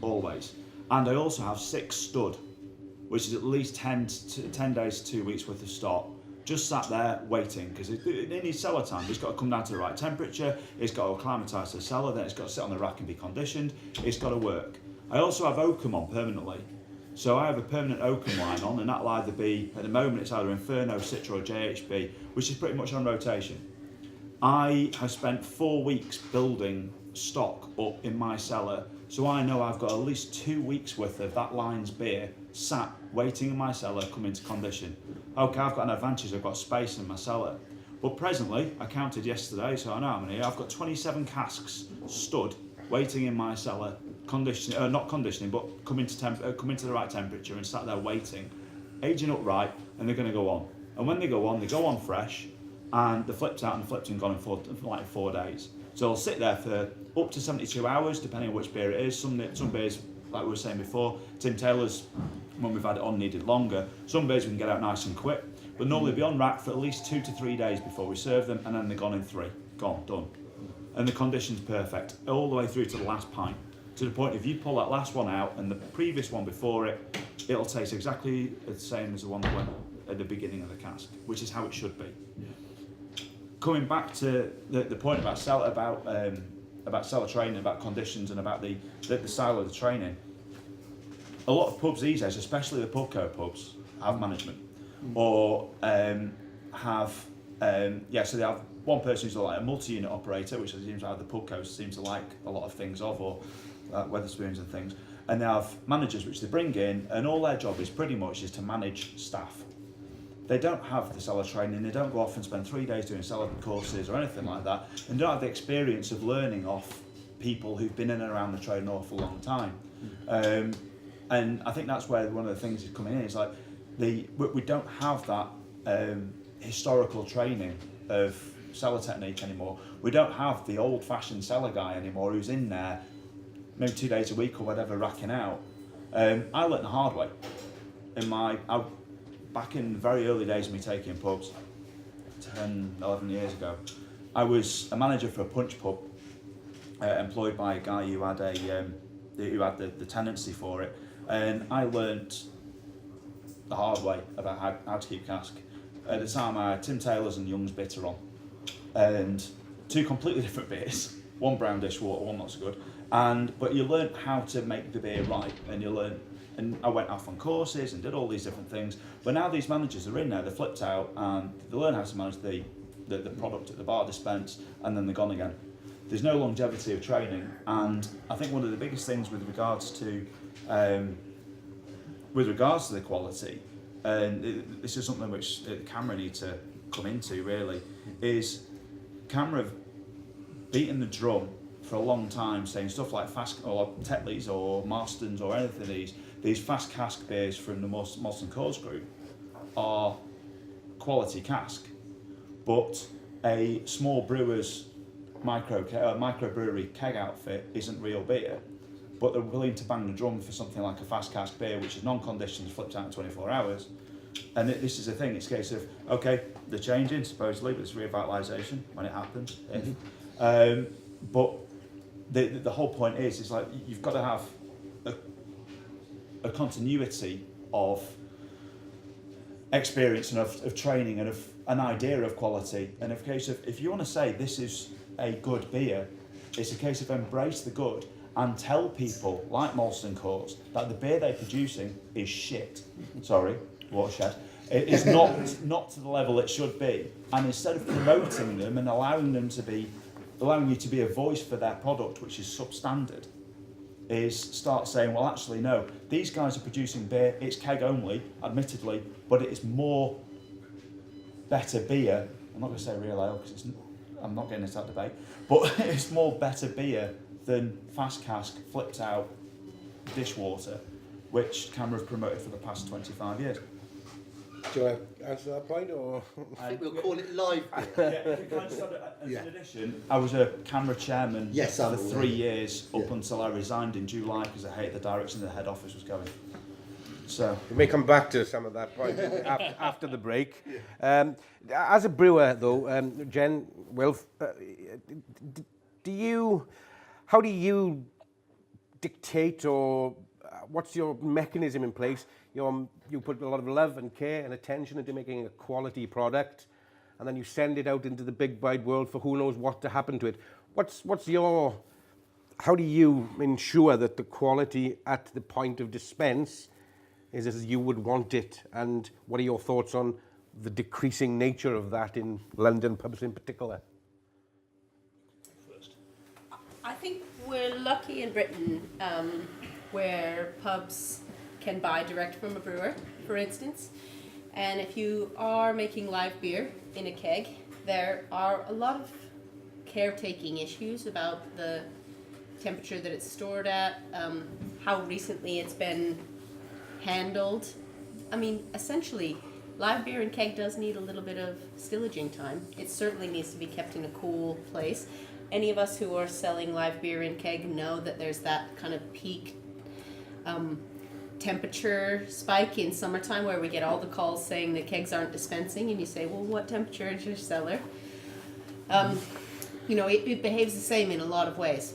always. And I also have 6 stud, which is at least 10 days to 2 weeks worth of stock. Just sat there waiting, because it needs cellar time. It's got to come down to the right temperature, it's got to acclimatise to the cellar, then it's got to sit on the rack and be conditioned, it's got to work. I also have Oakham on permanently. So I have a permanent Oakham line on, and that'll either be, at the moment it's either Inferno, Citra or JHB, which is pretty much on rotation. I have spent 4 weeks building stock up in my cellar, so I know I've got at least 2 weeks worth of that line's beer sat waiting in my cellar, coming to condition. Okay, I've got an advantage, I've got space in my cellar. But presently, I counted yesterday, so I know how many, I've got 27 casks stood, waiting in my cellar, not conditioning, but coming to the right temperature and sat there waiting, aging up right, and they're going to go on. And when they go on fresh, and the flip's out and the flip's gone in 4 days. So they'll sit there for up to 72 hours, depending on which beer it is. Some beers, like we were saying before, Tim Taylor's, when we've had it on, needed longer. Some beers we can get out nice and quick, but normally be on rack for at least 2 to 3 days before we serve them, and then they're gone in 3. Gone, done. And the condition's perfect, all the way through to the last pint. To the point, if you pull that last one out and the previous one before it, it'll taste exactly the same as the one that went at the beginning of the cask, which is how it should be. Coming back to the point about cellar training, about conditions, and about the style of the training, a lot of pubs these days, especially the pubco pubs, have management, or so they have one person who's like a multi-unit operator, which seems like the pub coast seems to like a lot of things of, or Wetherspoons and things. And they have managers which they bring in, and all their job is pretty much is to manage staff. They don't have the seller training, they don't go off and spend 3 days doing seller courses or anything like that, and don't have the experience of learning off people who've been in and around the trade an awful long time. And I think that's where one of the things is coming in, is like we don't have that historical training of seller technique anymore. We don't have the old-fashioned seller guy anymore who's in there maybe 2 days a week or whatever racking out. I learnt the hard way. Back in the very early days of me taking pubs, 10, 11 years ago, I was a manager for a punch pub, employed by a guy who had the tenancy for it, and I learnt the hard way about how to keep cask. At the time, I had Tim Taylor's and Young's bitter on, and two completely different beers. One brown dishwater, one not so good. But you learn how to make the beer right, and I went off on courses and did all these different things. But now these managers are in there, they're flipped out, and they learn how to manage the product at the bar dispense, and then they're gone again. There's no longevity of training, and I think one of the biggest things with regards to the quality, and this is something which CAMRA need to come into really, is CAMRA have beaten the drum for a long time, saying stuff like fast or Tetley's or Marston's or anything. These fast cask beers from the Molson Coors group are quality cask, but a small brewer's microbrewery keg outfit isn't real beer. But they're willing to bang the drum for something like a fast cask beer, which is non-conditioned, flipped out in 24 hours. And this is the thing, it's a case of, okay, they're changing supposedly, but it's revitalisation when it happens. But the whole point is like you've got to have a continuity of experience and of training and of an idea of quality. And if case of, if you want to say this is a good beer, it's a case of embrace the good and tell people like Molson Coors that the beer they're producing is shit. Sorry, watershed. It is not to the level it should be. And instead of promoting them and allowing you to be a voice for their product, which is substandard, is start saying, well, actually, no, these guys are producing beer, it's keg only, admittedly, but it is more better beer. I'm not going to say real ale, because I'm not getting into that debate, but it's more better beer than fast cask, flipped out dishwater, which CAMRA have promoted for the past 25 years. Do you want to answer that point, or? I think we'll call it live. In addition, I was a CAMRA chairman for 3 years up until I resigned in July because I hated the direction the head office was going. So we may come back to some of that point after the break. As a brewer, though, Jenn, Wilf, how do you dictate, or what's your mechanism in place? You put a lot of love and care and attention into making a quality product, and then you send it out into the big wide world for who knows what to happen to it. How do you ensure that the quality at the point of dispense is as you would want it, and what are your thoughts on the decreasing nature of that in London pubs in particular? I think we're lucky in Britain where pubs can buy direct from a brewer, for instance. And if you are making live beer in a keg, there are a lot of caretaking issues about the temperature that it's stored at, how recently it's been handled. I mean, essentially, live beer in keg does need a little bit of stillaging time. It certainly needs to be kept in a cool place. Any of us who are selling live beer in keg know that there's that kind of peak temperature spike in summertime where we get all the calls saying that kegs aren't dispensing, and you say, well, what temperature is your cellar? It behaves the same in a lot of ways.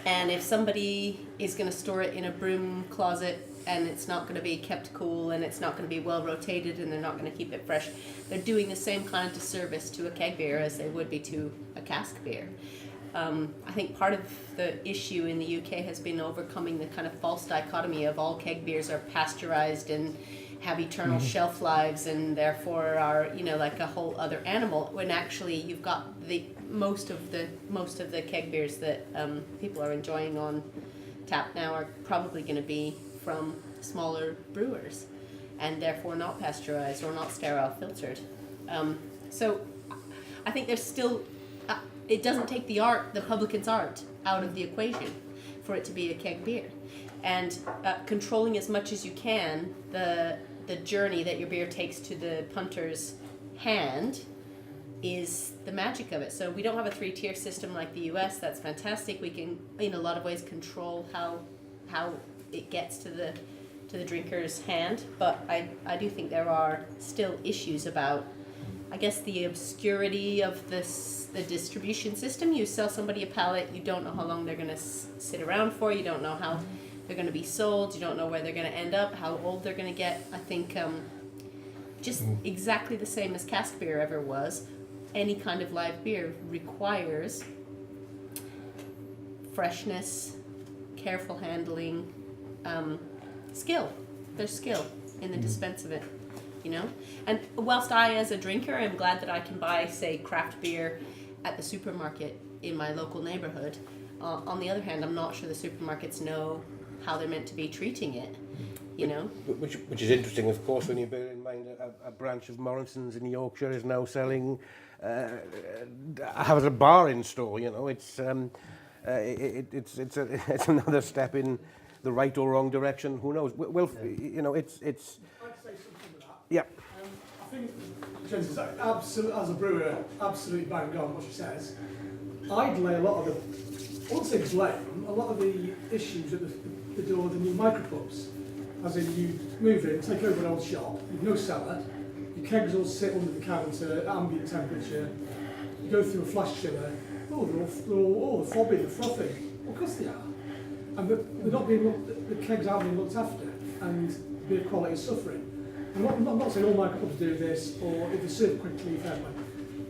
And if somebody is going to store it in a broom closet and it's not going to be kept cool and it's not going to be well rotated and they're not going to keep it fresh, they're doing the same kind of disservice to a keg beer as they would be to a cask beer. I think part of the issue in the UK has been overcoming the kind of false dichotomy of all keg beers are pasteurized and have eternal shelf lives and therefore are, you know, like a whole other animal, when actually you've got the most of the keg beers that people are enjoying on tap now are probably going to be from smaller brewers and therefore not pasteurized or not sterile filtered. So I think there's still, it doesn't take the publican's art out of the equation for it to be a keg beer. And controlling as much as you can the journey that your beer takes to the punter's hand is the magic of it. So we don't have a 3-tier system like the US. That's fantastic. We can, in a lot of ways, control how it gets to the drinker's hand. But I do think there are still issues about, I guess, the obscurity of the distribution system. You sell somebody a pallet, you don't know how long they're going to sit around for. You don't know how they're going to be sold. You don't know where they're going to end up, how old they're going to get. I think just exactly the same as cask beer ever was, any kind of live beer requires freshness, careful handling, skill. There's skill in the dispense of it, you know? And whilst I, as a drinker, am glad that I can buy, say, craft beer at the supermarket in my local neighborhood, on the other hand, I'm not sure the supermarkets know how they're meant to be treating it, you know? Which is interesting, of course, when you bear in mind a branch of Morrison's in Yorkshire is now selling, has a bar in store, you know. It's another step in the right or wrong direction. Who knows? Well, you know, it's. I'd say something with that. Yeah. I think Jen's is absolutely, as a brewer, absolutely bang on what she says. I'd lay a lot of I won't say blame, a lot of the issues at the door of the new micropubs. As in, you move in, take over an old shop, you've no cellar, your kegs all sit under the counter at ambient temperature, you go through a flash chiller, they're all fobbing, they're frothing. Well, of course they are. And they're not being the kegs aren't being looked after, and beer quality is suffering. I'm not saying all micropubs do this, or if they serve quickly, fair play.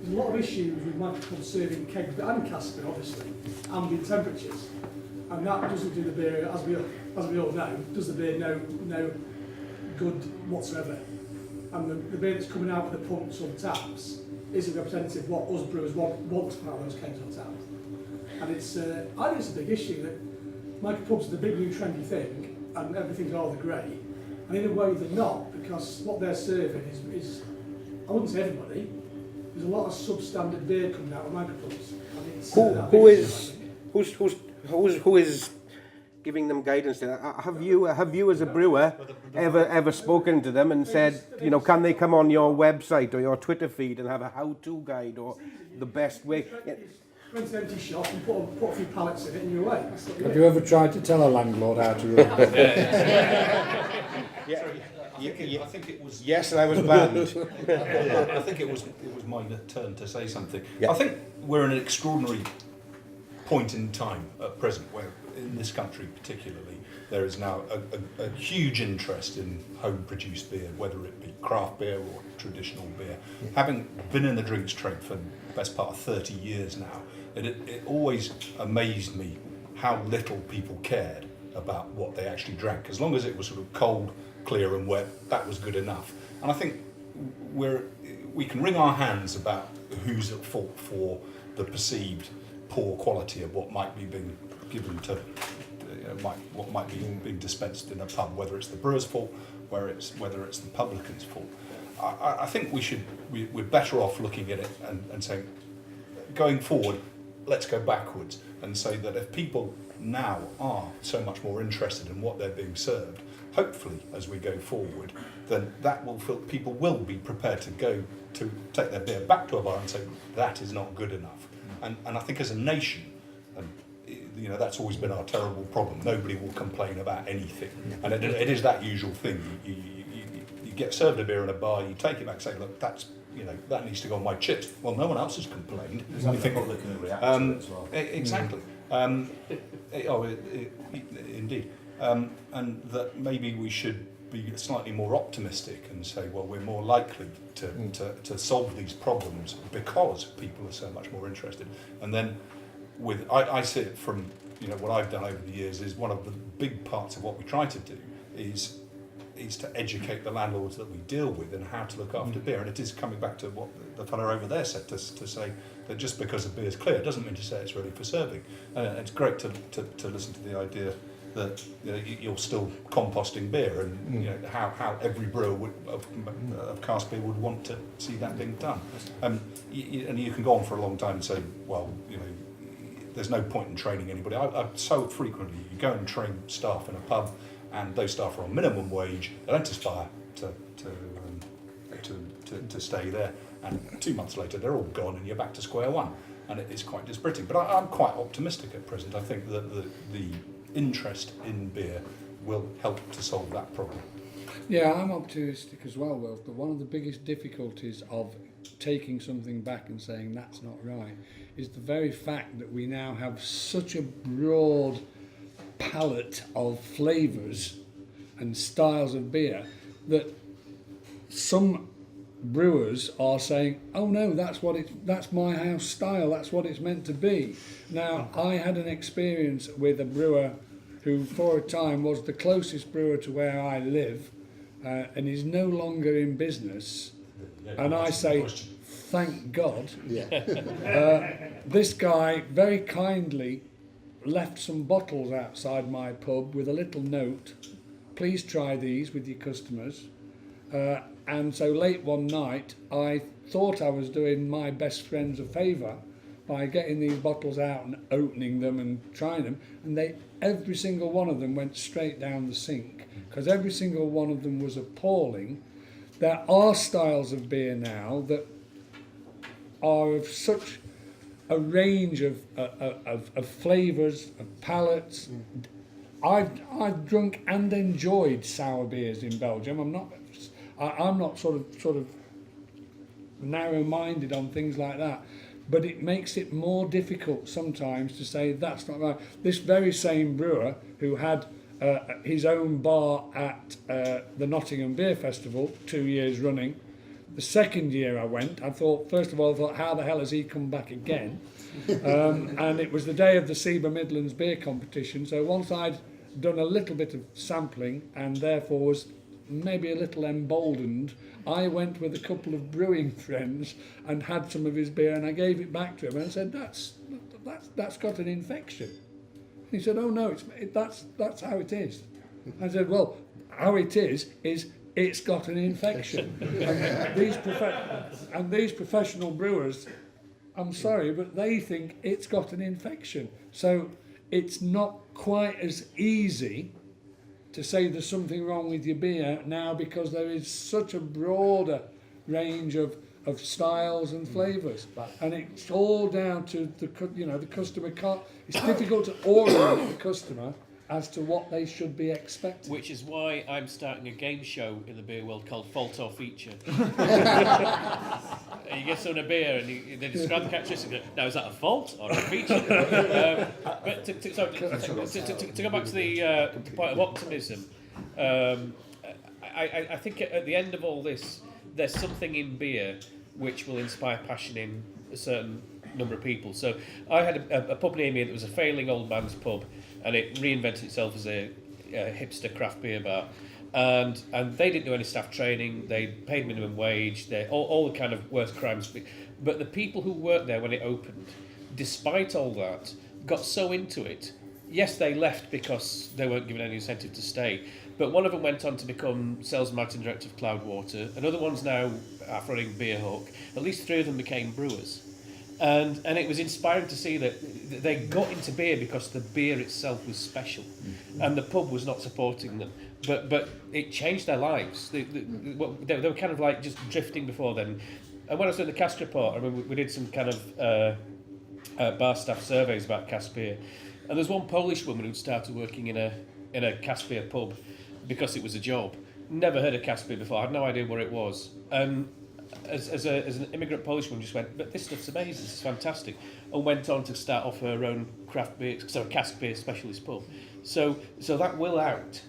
There's a lot of issues with micropubs serving kegs, and cask beer, obviously, ambient temperatures. And that doesn't do the beer, as we all know, does the beer no good whatsoever. And the beer that's coming out of the pumps or the taps isn't representative of what us brewers want to put out those kegs on tap. And it's, I think it's a big issue that micropubs are the big new trendy thing, and everything's all the grey. And in a way they're not, because what they're serving is I wouldn't say everybody, there's a lot of substandard beer coming out of micropubs. And it's, who is giving them guidance? Have you as a brewer ever spoken to them and said, you know, can they come on your website or your Twitter feed and have a how-to guide or the best way? Rent an empty shop and put a few pallets in it and you're away. Have you ever tried to tell a landlord how to run? I think it was. Yes, and I was banned. I think it was my turn to say something. Yeah. I think we're in an extraordinary point in time at present, where in this country particularly, there is now a huge interest in home-produced beer, whether it be craft beer or traditional beer. Yeah. Having been in the drinks trade for the best part of 30 years now, it always amazed me how little people cared about what they actually drank. As long as it was sort of cold, clear and wet, that was good enough. And I think we can wring our hands about who's at fault for the perceived poor quality of what might be being given to, what might be being dispensed in a pub, whether it's the brewer's fault, whether it's the publican's fault. I think we're better off looking at it and saying, going forward, let's go backwards and say that if people now are so much more interested in what they're being served, hopefully as we go forward, then that will feel people will be prepared to go to take their beer back to a bar and say that is not good enough. And I think as a nation, and you know, that's always been our terrible problem. Nobody will complain about anything, and it is that usual thing. You get served a beer in a bar, you take it back, say, look, that's, you know, that needs to go on my chips. Well, no one else has complained. You think of looking at reaction as well. Exactly. Indeed. And that maybe we should be slightly more optimistic and say, well, we're more likely to solve these problems because people are so much more interested. And then I see it from, you know, what I've done over the years is one of the big parts of what we try to do is is to educate the landlords that we deal with and how to look after beer. And it is coming back to what the fellow over there said, to say that just because a beer is clear doesn't mean to say it's ready for serving. It's great to listen to the idea that you're still composting beer, and how every brewer of cask beer would want to see that being done. And you can go on for a long time and say, well, there's no point in training anybody. I so frequently you go and train staff in a pub, and those staff are on minimum wage. They don't aspire to stay there, and 2 months later they're all gone, and you're back to square one, and it is quite dispiriting. But I'm quite optimistic at present. I think that the interest in beer will help to solve that problem. Yeah, I'm optimistic as well, Wilf, but one of the biggest difficulties of taking something back and saying that's not right is the very fact that we now have such a broad palette of flavours and styles of beer that some brewers are saying, oh no, that's my house style, that's what it's meant to be. Now, I had an experience with a brewer who for a time was the closest brewer to where I live, and is no longer in business, and I say thank God. This guy very kindly left some bottles outside my pub with a little note, please try these with your customers. And so late one night, I thought I was doing my best friends a favour by getting these bottles out and opening them and trying them, and every single one of them went straight down the sink, because every single one of them was appalling. There are styles of beer now that are of such a range of flavours, of palates. I've drunk and enjoyed sour beers in Belgium. I'm not sort of narrow-minded on things like that, but it makes it more difficult sometimes to say that's not right. This very same brewer who had his own bar at the Nottingham Beer Festival 2 years running, the second year I went, first of all, how the hell has he come back again? And it was the day of the Seba Midlands beer competition, so once I'd done a little bit of sampling and therefore was maybe a little emboldened, I went with a couple of brewing friends and had some of his beer, and I gave it back to him and said, that's got an infection. He said, oh no, that's how it is. I said, well, how it is it's got an infection. and these professional brewers, I'm sorry, but they think it's got an infection. So it's not quite as easy to say there's something wrong with your beer now, because there is such a broader range of styles and flavours, and it's all down to the customer. It's difficult to orient the customer as to what they should be expecting. Which is why I'm starting a game show in the beer world called Fault or Feature. You get someone a beer and they describe the characteristics. Now, is that a fault or a feature? But to go back to the point of optimism, I think at the end of all this, there's something in beer which will inspire passion in a certain number of people. So I had a pub near me that was a failing old man's pub, and it reinvented itself as a hipster craft beer bar. And they didn't do any staff training, they paid minimum wage, they all the kind of worst crimes. But the people who worked there when it opened, despite all that, got so into it. Yes, they left because they weren't given any incentive to stay, but one of them went on to become sales and marketing director of Cloudwater. Another one's now running Beer Hawk. At least 3 of them became brewers. And it was inspiring to see that they got into beer because the beer itself was special, and the pub was not supporting them. But it changed their lives. They were kind of like just drifting before then. And when I was doing the cask report, I mean, we did some kind of bar staff surveys about cask beer, and there's one Polish woman who started working in a cask beer pub because it was a job. Never heard of cask beer before. I had no idea what it was. As an immigrant Polish woman, just went, but this stuff's amazing, this is fantastic, and went on to start off her own cask beer specialist pub. So that will out.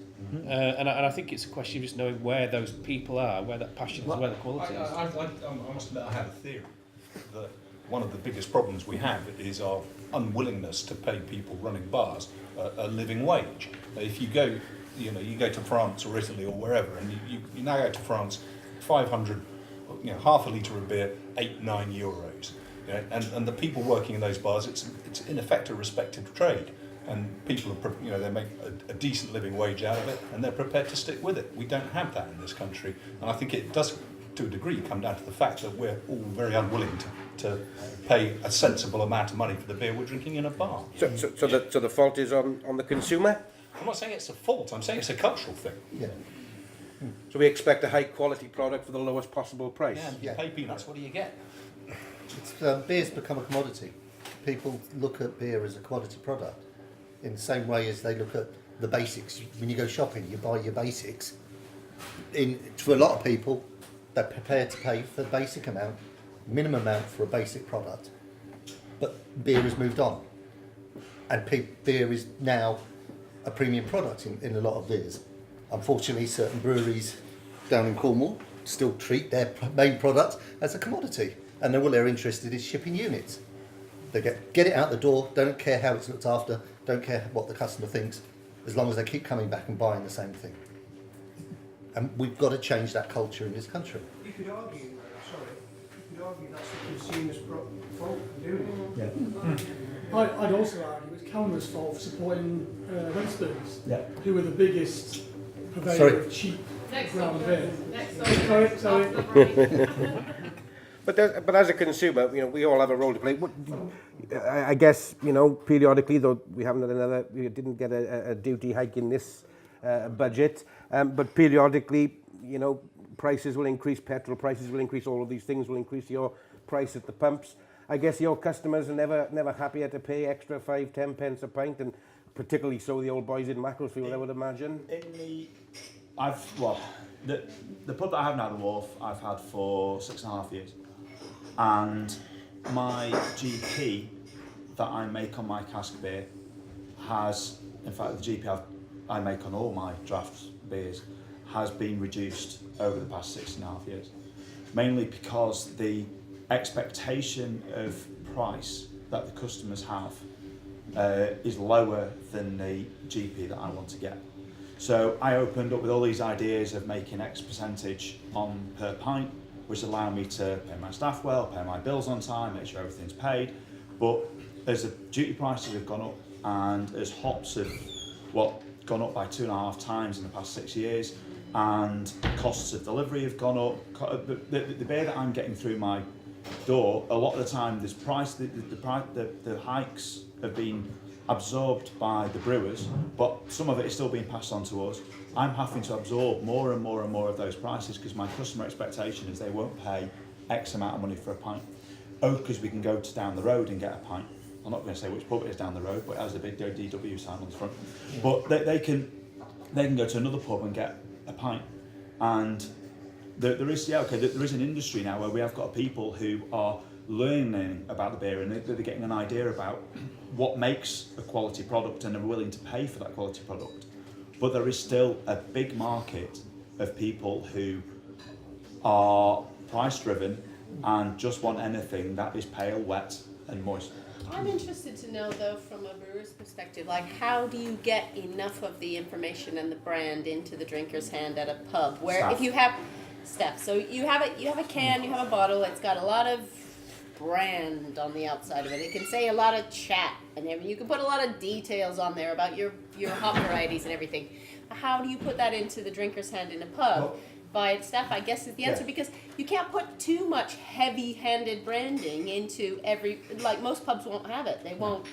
And I think it's a question of just knowing where those people are, where that passion is, where the quality is. I must admit, I have a theory that one of the biggest problems we have is our unwillingness to pay people running bars a living wage. If you go you know, you go to France or Italy or wherever, and you now go to France, 500, you know, half a litre of beer, €8-9. You know, and the people working in those bars, it's in effect a respected trade, and people are, you know, they make a decent living wage out of it, and they're prepared to stick with it. We don't have that in this country, and I think it does, to a degree, come down to the fact that we're all very unwilling to pay a sensible amount of money for the beer we're drinking in a bar. So the fault is on the consumer? I'm not saying it's a fault, I'm saying it's a cultural thing. Yeah. So we expect a high quality product for the lowest possible price? Yeah, you pay peanuts, what do you get? Beer's become a commodity. People look at beer as a commodity product in the same way as they look at the basics. When you go shopping, you buy your basics. For a lot of people, they're prepared to pay for the basic amount, minimum amount for a basic product. But beer has moved on, and beer is now a premium product in a lot of beers. Unfortunately, certain breweries down in Cornwall still treat their main product as a commodity, and all they're interested is shipping units. They get it out the door, don't care how it's looked after, don't care what the customer thinks, as long as they keep coming back and buying the same thing. And we've got to change that culture in this country. You could argue, that's the consumer's fault for doing it. I'd also argue it's CAMRA's fault for supporting Wetherspoons, who are the biggest purveyor of cheap brown beer. Sorry. But as a consumer, you know, we all have a role to play. I guess, you know, periodically, though we didn't get a duty hike in this budget, but periodically, you know, prices will increase, petrol prices will increase, all of these things will increase your price at the pumps. I guess your customers are never happier to pay extra 5-10 pence a pint, and particularly so the old boys in Macclesfield, I would imagine. The pub that I have now, the Wolf, I've had for 6.5 years, and my GP that I make on my cask beer has, in fact, the GP I make on all my draft beers has been reduced over the past 6.5 years, mainly because the expectation of price that the customers have is lower than the GP that I want to get. So I opened up with all these ideas of making X percentage on per pint, which allow me to pay my staff well, pay my bills on time, make sure everything's paid. But as the duty prices have gone up, and as hops have gone up by 2.5 times in the past 6 years, and costs of delivery have gone up, the beer that I'm getting through my door, a lot of the time the hikes have been absorbed by the brewers, but some of it is still being passed on to us. I'm having to absorb more and more and more of those prices because my customer expectation is they won't pay X amount of money for a pint. Oh, because we can go to down the road and get a pint. I'm not going to say which pub it is down the road, but it has a big DW sign on the front. But they can go to another pub and get a pint. And there is an industry now where we have got people who are learning about the beer, and they're getting an idea about what makes a quality product and are willing to pay for that quality product. But there is still a big market of people who are price driven and just want anything that is pale, wet and moist. I'm interested to know, though, from a brewer's perspective, like, how do you get enough of the information and the brand into the drinker's hand at a pub where Staff. if you have staff, so you have a can, you have a bottle, it's got a lot of brand on the outside of it. It can say a lot of chat, and you can put a lot of details on there about your hop varieties and everything. How do you put that into the drinker's hand in a pub? By staff, I guess, is the answer, because you can't put too much heavy-handed branding into like most pubs won't have it. They won't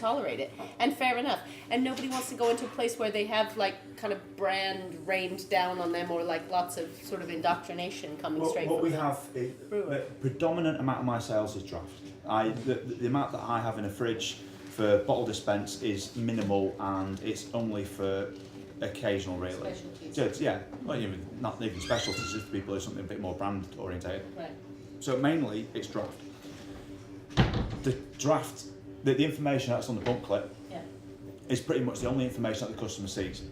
tolerate it, and fair enough. And nobody wants to go into a place where they have like kind of brand rained down on them, or like lots of sort of indoctrination coming straight from the brewer. The predominant amount of my sales is draft. The amount that I have in a fridge for bottle dispense is minimal, and it's only for occasional, really. Specialties. Yeah, well, not even specialties, just people who are something a bit more brand orientated. Right. So mainly it's draft. The draft, the information that's on the booklet is pretty much the only information that the customer sees,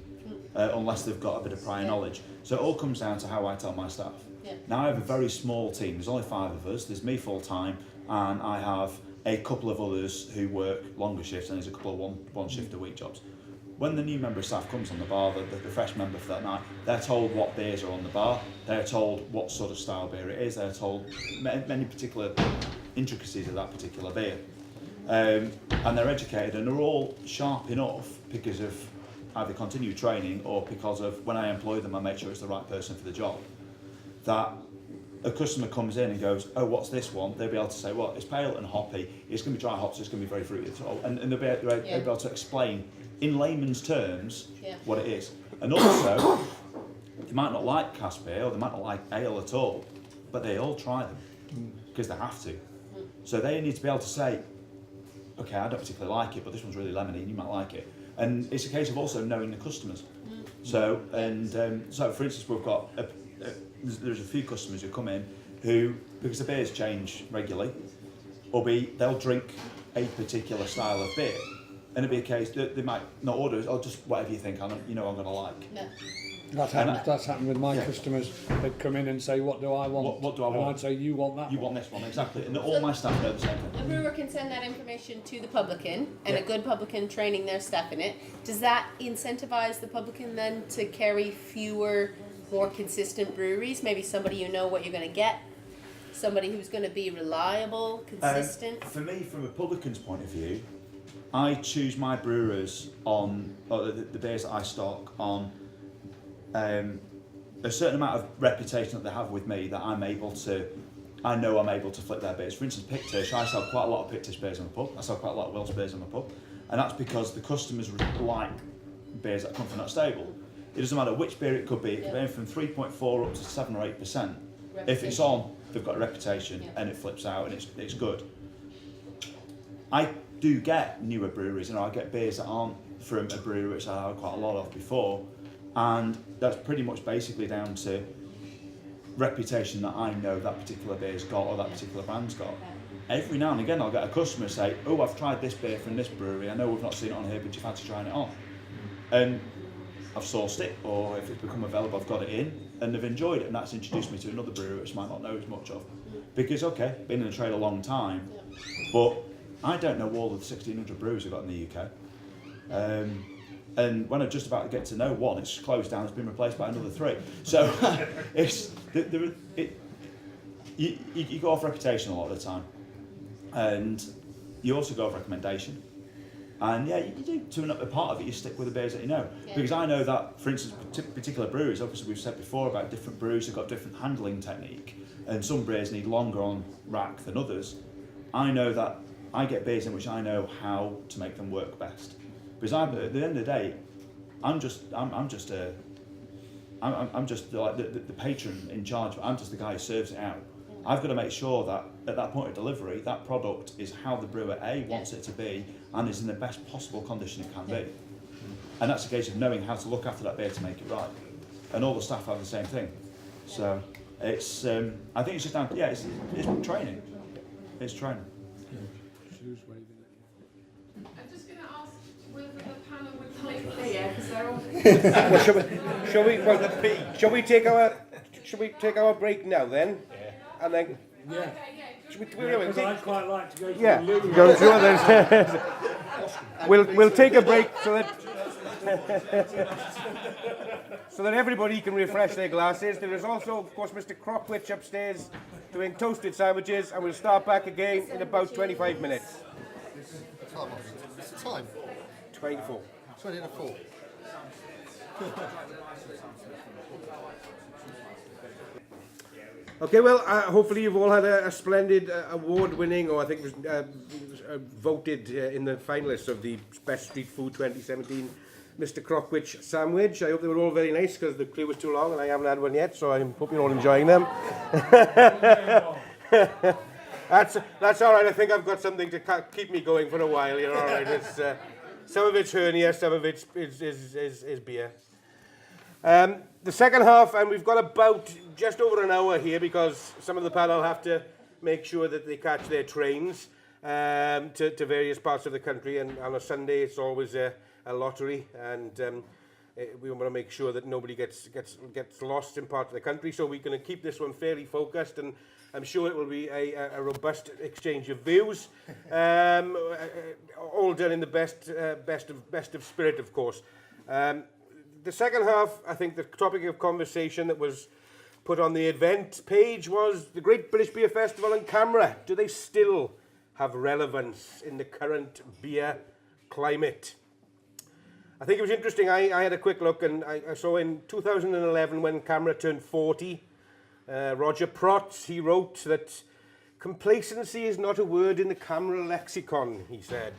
unless they've got a bit of prior knowledge. So it all comes down to how I tell my staff. Yeah. Now I have a very small team. There's only 5 of us. There's me full time, and I have a couple of others who work longer shifts, and there's a couple of one shift a week jobs. when the new member of staff comes on the bar, the fresh member for that night, they're told what beers are on the bar, they're told what sort of style beer it is, they're told many particular intricacies of that particular beer. And they're educated, and they're all sharp enough because of either continued training or because of when I employ them I make sure it's the right person for the job, that a customer comes in and goes, oh, what's this one? They'll be able to say, well, it's pale and hoppy, it's going to be dry hops, it's going to be very fruity, and they'll be able to explain in layman's terms what it is. And also, they might not like cask beer or they might not like ale at all, but they all try them because they have to. So they need to be able to say, okay, I don't particularly like it, but this one's really lemony and you might like it. And it's a case of also knowing the customers. So, so for instance, we've got there's a few customers who come in who, because the beers change regularly, they'll drink a particular style of beer, and it'll be a case that they might not order it, or just whatever you think I'm going to like. No. That's happened with my customers. They'd come in and say, what do I want? What do I want? And I'd say, you want that You one. want this one, exactly. And all my staff know the same thing. A brewer can send that information to the publican, and a good publican training their staff in it. Does that incentivize the publican then to carry fewer, more consistent breweries? Maybe somebody you know what you're going to get, somebody who's going to be reliable, consistent? For me, from a publican's point of view, I choose my brewers on, or the beers that I stock on, a certain amount of reputation that they have with me that I know I'm able to flip their beers. For instance, Pictish, I sell quite a lot of Pictish beers in the pub. I sell quite a lot of Welsh beers in the pub. And that's because the customers like beers that come from that stable. It doesn't matter which beer it could be. It could be from 3.4 up to 7 or 8%. If it's on, they've got a reputation and it flips out and it's good. I do get newer breweries, I get beers that aren't from a brewery which I had quite a lot of before, and that's pretty much basically down to reputation that I know that particular beer's got or that particular brand's got. Every now and again I'll get a customer say, oh, I've tried this beer from this brewery, I know we've not seen it on here, but you've had to try it on. And I've sourced it, or if it's become available, I've got it in, and they've enjoyed it, and that's introduced me to another brewery which I might not know as much of. Because, okay, been in the trade a long time, but I don't know all of the 1,600 breweries we've got in the UK. And when I'm just about to get to know one, it's closed down, it's been replaced by another 3. So you go off reputation a lot of the time, and you also go off recommendation. And yeah, you do, to a part of it, you stick with the beers that you know. Yeah. Because I know that, for instance, particular breweries, obviously we've said before about different breweries have got different handling technique, and some beers need longer on rack than others. I know that I get beers in which I know how to make them work best. Because at the end of the day, I'm just like the patron in charge. I'm just the guy who serves it out. I've got to make sure that at that point of delivery, that product is how the brewer wants it to be and is in the best possible condition it can be. And that's a case of knowing how to look after that beer to make it right. And all the staff have the same thing. So it's I think it's just down to, it's training. It's training. I'm just going to ask whether the panel would take because they're all. Shall we take our break now then? And then. Yeah. Because I'd quite like to go to the loo. Go through others. We'll take a break so that so that everybody can refresh their glasses. There is also, of course, Mr. Crockwych upstairs doing toasted sandwiches, and we'll start back again in about 25 minutes. What's the time? 24. 20 to 4. Okay, well, hopefully you've all had a splendid award-winning, or I think it was voted in the finalists of the Best Street Food 2017, Mr. Crockwych sandwich. I hope they were all very nice because the queue was too long and I haven't had one yet, so I hope you're all enjoying them. That's all right. I think I've got something to keep me going for a while. You're all right. It's, some of it's hernia, some of it is beer. The second half, and we've got about just over an hour here because some of the panel have to make sure that they catch their trains to various parts of the country, and on a Sunday it's always a lottery, and we want to make sure that nobody gets lost in part of the country, so we're going to keep this one fairly focused, and I'm sure it will be a robust exchange of views. All all done in the best of spirit, of course. The second half, I think the topic of conversation that was put on the event page was the Great British Beer Festival and CAMRA. Do they still have relevance in the current beer climate? I think it was interesting. I had a quick look, and I saw in 2011 when CAMRA turned 40, Roger Protz, he wrote that complacency is not a word in the CAMRA lexicon, he said.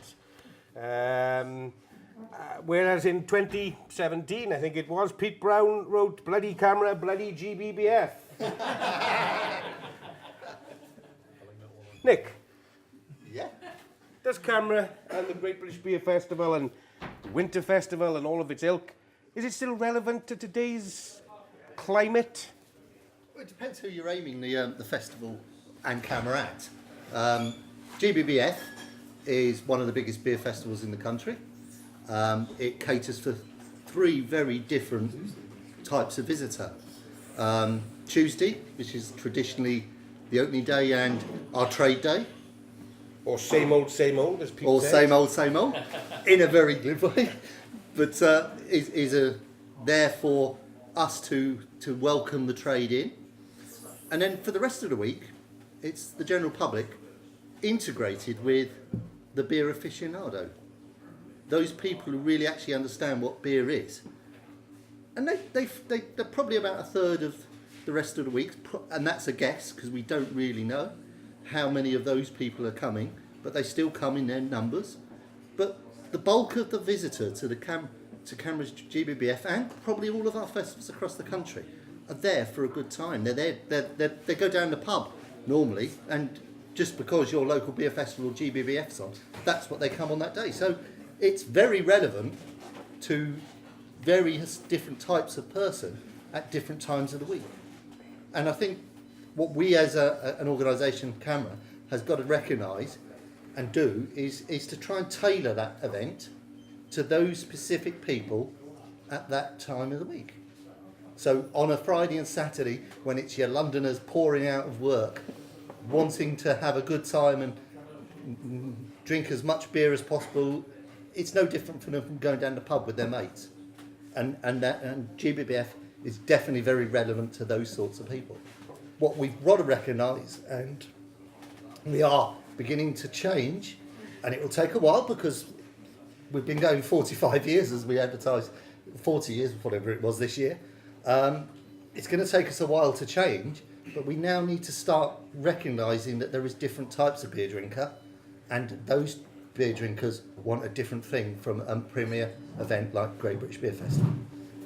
Whereas in 2017, I think it was, Pete Brown wrote, bloody CAMRA, bloody GBBF. Nick? Yeah. Does CAMRA and the Great British Beer Festival and the Winter Festival and all of its ilk, is it still relevant to today's climate? Well, it depends who you're aiming the festival and CAMRA at. GBBF is one of the biggest beer festivals in the country. It caters for 3 very different types of visitor. Tuesday, which is traditionally the opening day and our trade day. Or same old, as people Or say. same old, in a very good way. But is there for us to welcome the trade in. And then for the rest of the week, it's the general public integrated with the beer aficionado. Those people who really actually understand what beer is. And they're probably about a third of the rest of the week, and that's a guess because we don't really know how many of those people are coming, but they still come in their numbers. But the bulk of the visitor to the CAMRA's GBBF and probably all of our festivals across the country are there for a good time. They go down the pub normally, and just because your local beer festival GBBF's on, that's what they come on that day. So it's very relevant to various different types of person at different times of the week. And I think what we as an organisation, CAMRA, has got to recognise and do is to try and tailor that event to those specific people at that time of the week. So on a Friday and Saturday, when it's your Londoners pouring out of work, wanting to have a good time and drink as much beer as possible, it's no different from them going down the pub with their mates. And GBBF is definitely very relevant to those sorts of people. What we've got to recognise, and we are beginning to change, and it will take a while because we've been going 45 years as we advertised, 40 years, whatever it was this year. It's going to take us a while to change, but we now need to start recognising that there is different types of beer drinker, and those beer drinkers want a different thing from a premier event like Great British Beer Festival.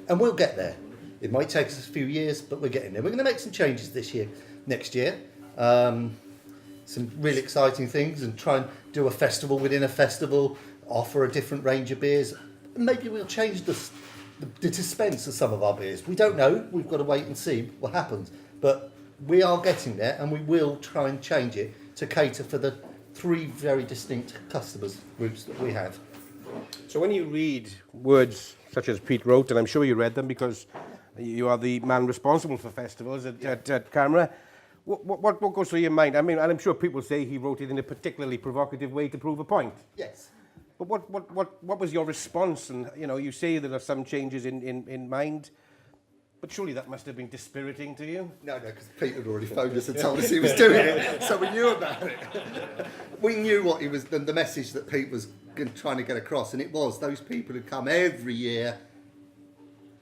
And we'll get there. It might take us a few years, but we're getting there. We're going to make some changes next year. Some really exciting things, and try and do a festival within a festival, offer a different range of beers. Maybe we'll change the dispense of some of our beers. We don't know. We've got to wait and see what happens. But we are getting there, and we will try and change it to cater for the 3 very distinct customers groups that we have. So when you read words such as Pete wrote, and I'm sure you read them because you are the man responsible for festivals at CAMRA, what goes through your mind? I mean, and I'm sure people say he wrote it in a particularly provocative way to prove a point. Yes. But what was your response? And you say there are some changes in mind, but surely that must have been dispiriting to you. No, because Pete had already phoned us and told us he was doing it, so we knew about it. We knew what he was, the message that Pete was trying to get across, and it was those people who come every year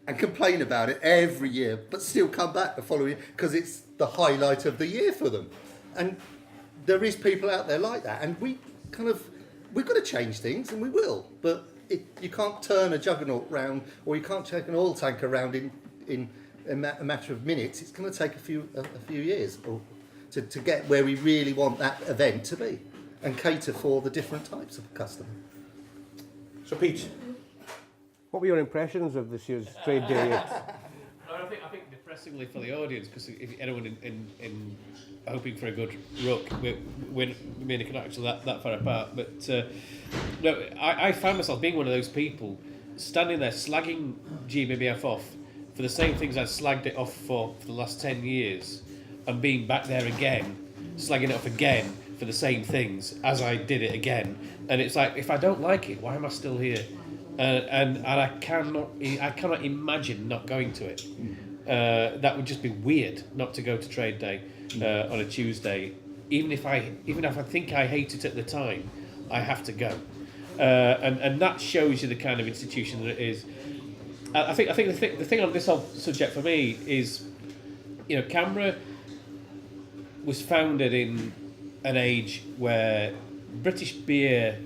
and complain about it every year, but still come back the following year because it's the highlight of the year for them. And there is people out there like that, and we've got to change things, and we will. But you can't turn a juggernaut round, or you can't take an oil tanker around in a matter of minutes. It's going to take a few years to get where we really want that event to be, and cater for the different types of customer. So Pete, what were your impressions of this year's trade day? I think depressingly for the audience, because if anyone in hoping for a good ruck, we're not actually that far apart. But no, I found myself being one of those people standing there slagging GBBF off for the same things I've slagged it off for the last 10 years, and being back there again, slagging it off again for the same things as I did it again. And it's like, if I don't like it, why am I still here? And I cannot imagine not going to it. That would just be weird not to go to trade day on a Tuesday. Even if I think I hate it at the time, I have to go. And that shows you the kind of institution that it is. I think the thing on this whole subject for me is, CAMRA was founded in an age where British beer,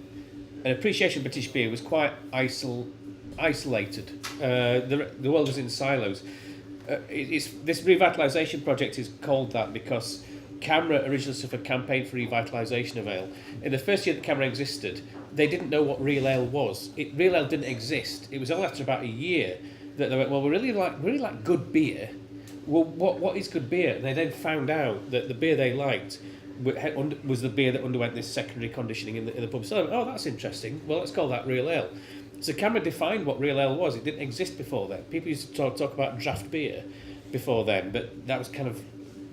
an appreciation of British beer was quite isolated. The world was in silos. This revitalisation project is called that because CAMRA originally stood for Campaign for Revitalisation of Ale. In the first year that CAMRA existed, they didn't know what real ale was. Real ale didn't exist. It was only after about a year that they went, well, we really like good beer. Well, what is good beer? And they then found out that the beer they liked was the beer that underwent this secondary conditioning in the pub. So, oh, that's interesting. Well, let's call that real ale. So CAMRA defined what real ale was. It didn't exist before then. People used to talk about draft beer before then, but that was kind of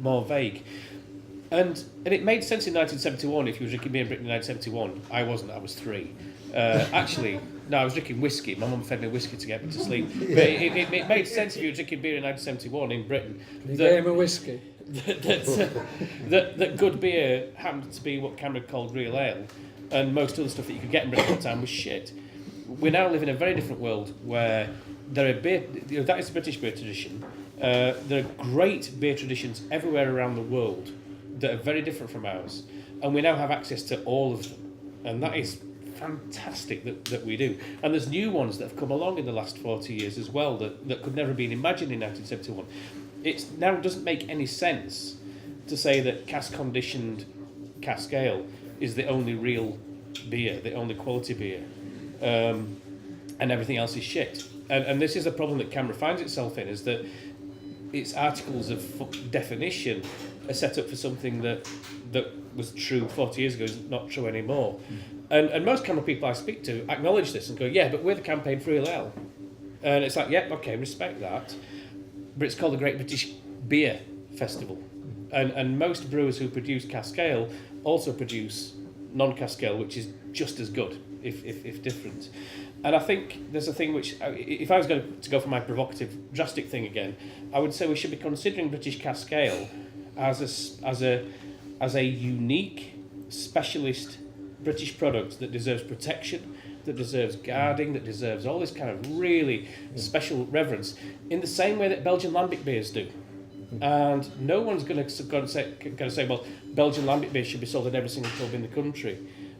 more vague. And it made sense in 1971 if you were drinking beer in Britain in 1971. I wasn't, I was 3. Actually, no, I was drinking whiskey. My mum fed me whiskey to get me to sleep. But it made sense if you were drinking beer in 1971 in Britain. You gave him a whiskey. That good beer happened to be what CAMRA called real ale, and most other stuff that you could get in Britain at the time was shit. We now live in a very different world where there are beer, that is the British beer tradition. There are great beer traditions everywhere around the world that are very different from ours, and we now have access to all of them, and that is fantastic that we do. And there's new ones that have come along in the last 40 years as well that could never have been imagined in 1971. It now doesn't make any sense to say that cask conditioned cask ale is the only real beer, the only quality beer, and everything else is shit. And this is a problem that CAMRA finds itself in, is that its articles of definition are set up for something that was true 40 years ago is not true anymore. And most CAMRA people I speak to acknowledge this and go, yeah, but we're the Campaign for Real Ale. And it's like, yep, okay, respect that. But it's called the Great British Beer Festival. And most brewers who produce cask ale also produce non-cask ale, which is just as good, if different. And I think there's a thing which, if I was going to go for my provocative, drastic thing again, I would say we should be considering British cask ale as a unique, specialist British product that deserves protection, that deserves guarding, that deserves all this kind of really special reverence, in the same way that Belgian lambic beers do. And no one's going to say, well, Belgian lambic beer should be sold in every single pub in the country.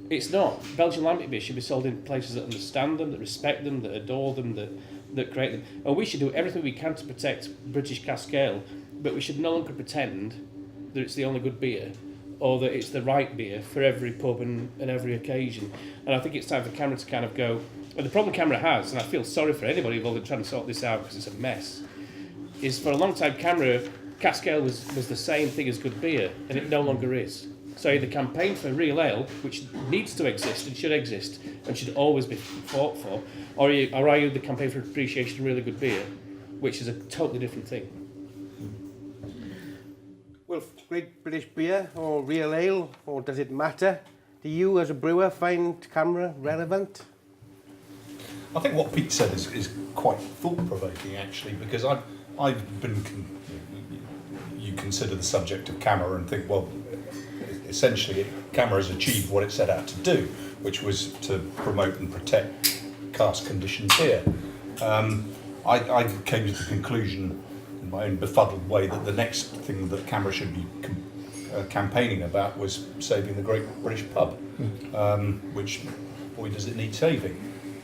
It's not. Belgian lambic beer should be sold in places that understand them, that respect them, that adore them, that create them. And we should do everything we can to protect British cask ale, but we should no longer pretend that it's the only good beer, or that it's the right beer for every pub and every occasion. And I think it's time for CAMRA to kind of go, and the problem CAMRA has, and I feel sorry for anybody involved in trying to sort this out because it's a mess, is for a long time CAMRA, cask ale was the same thing as good beer, and it no longer is. So the Campaign for Real Ale, which needs to exist and should exist and should always be fought for, or are you the Campaign for Appreciation of Really Good Beer, which is a totally different thing. Well, Great British Beer or real ale, or does it matter? Do you, as a brewer, find CAMRA relevant? I think what Pete said is quite thought-provoking, actually, because I've been... You consider the subject of CAMRA and think, well, essentially, CAMRA has achieved what it set out to do, which was to promote and protect cask-conditioned beer. I came to the conclusion, in my own befuddled way, that the next thing that CAMRA should be campaigning about was saving the Great British Pub, which, boy, does it need saving.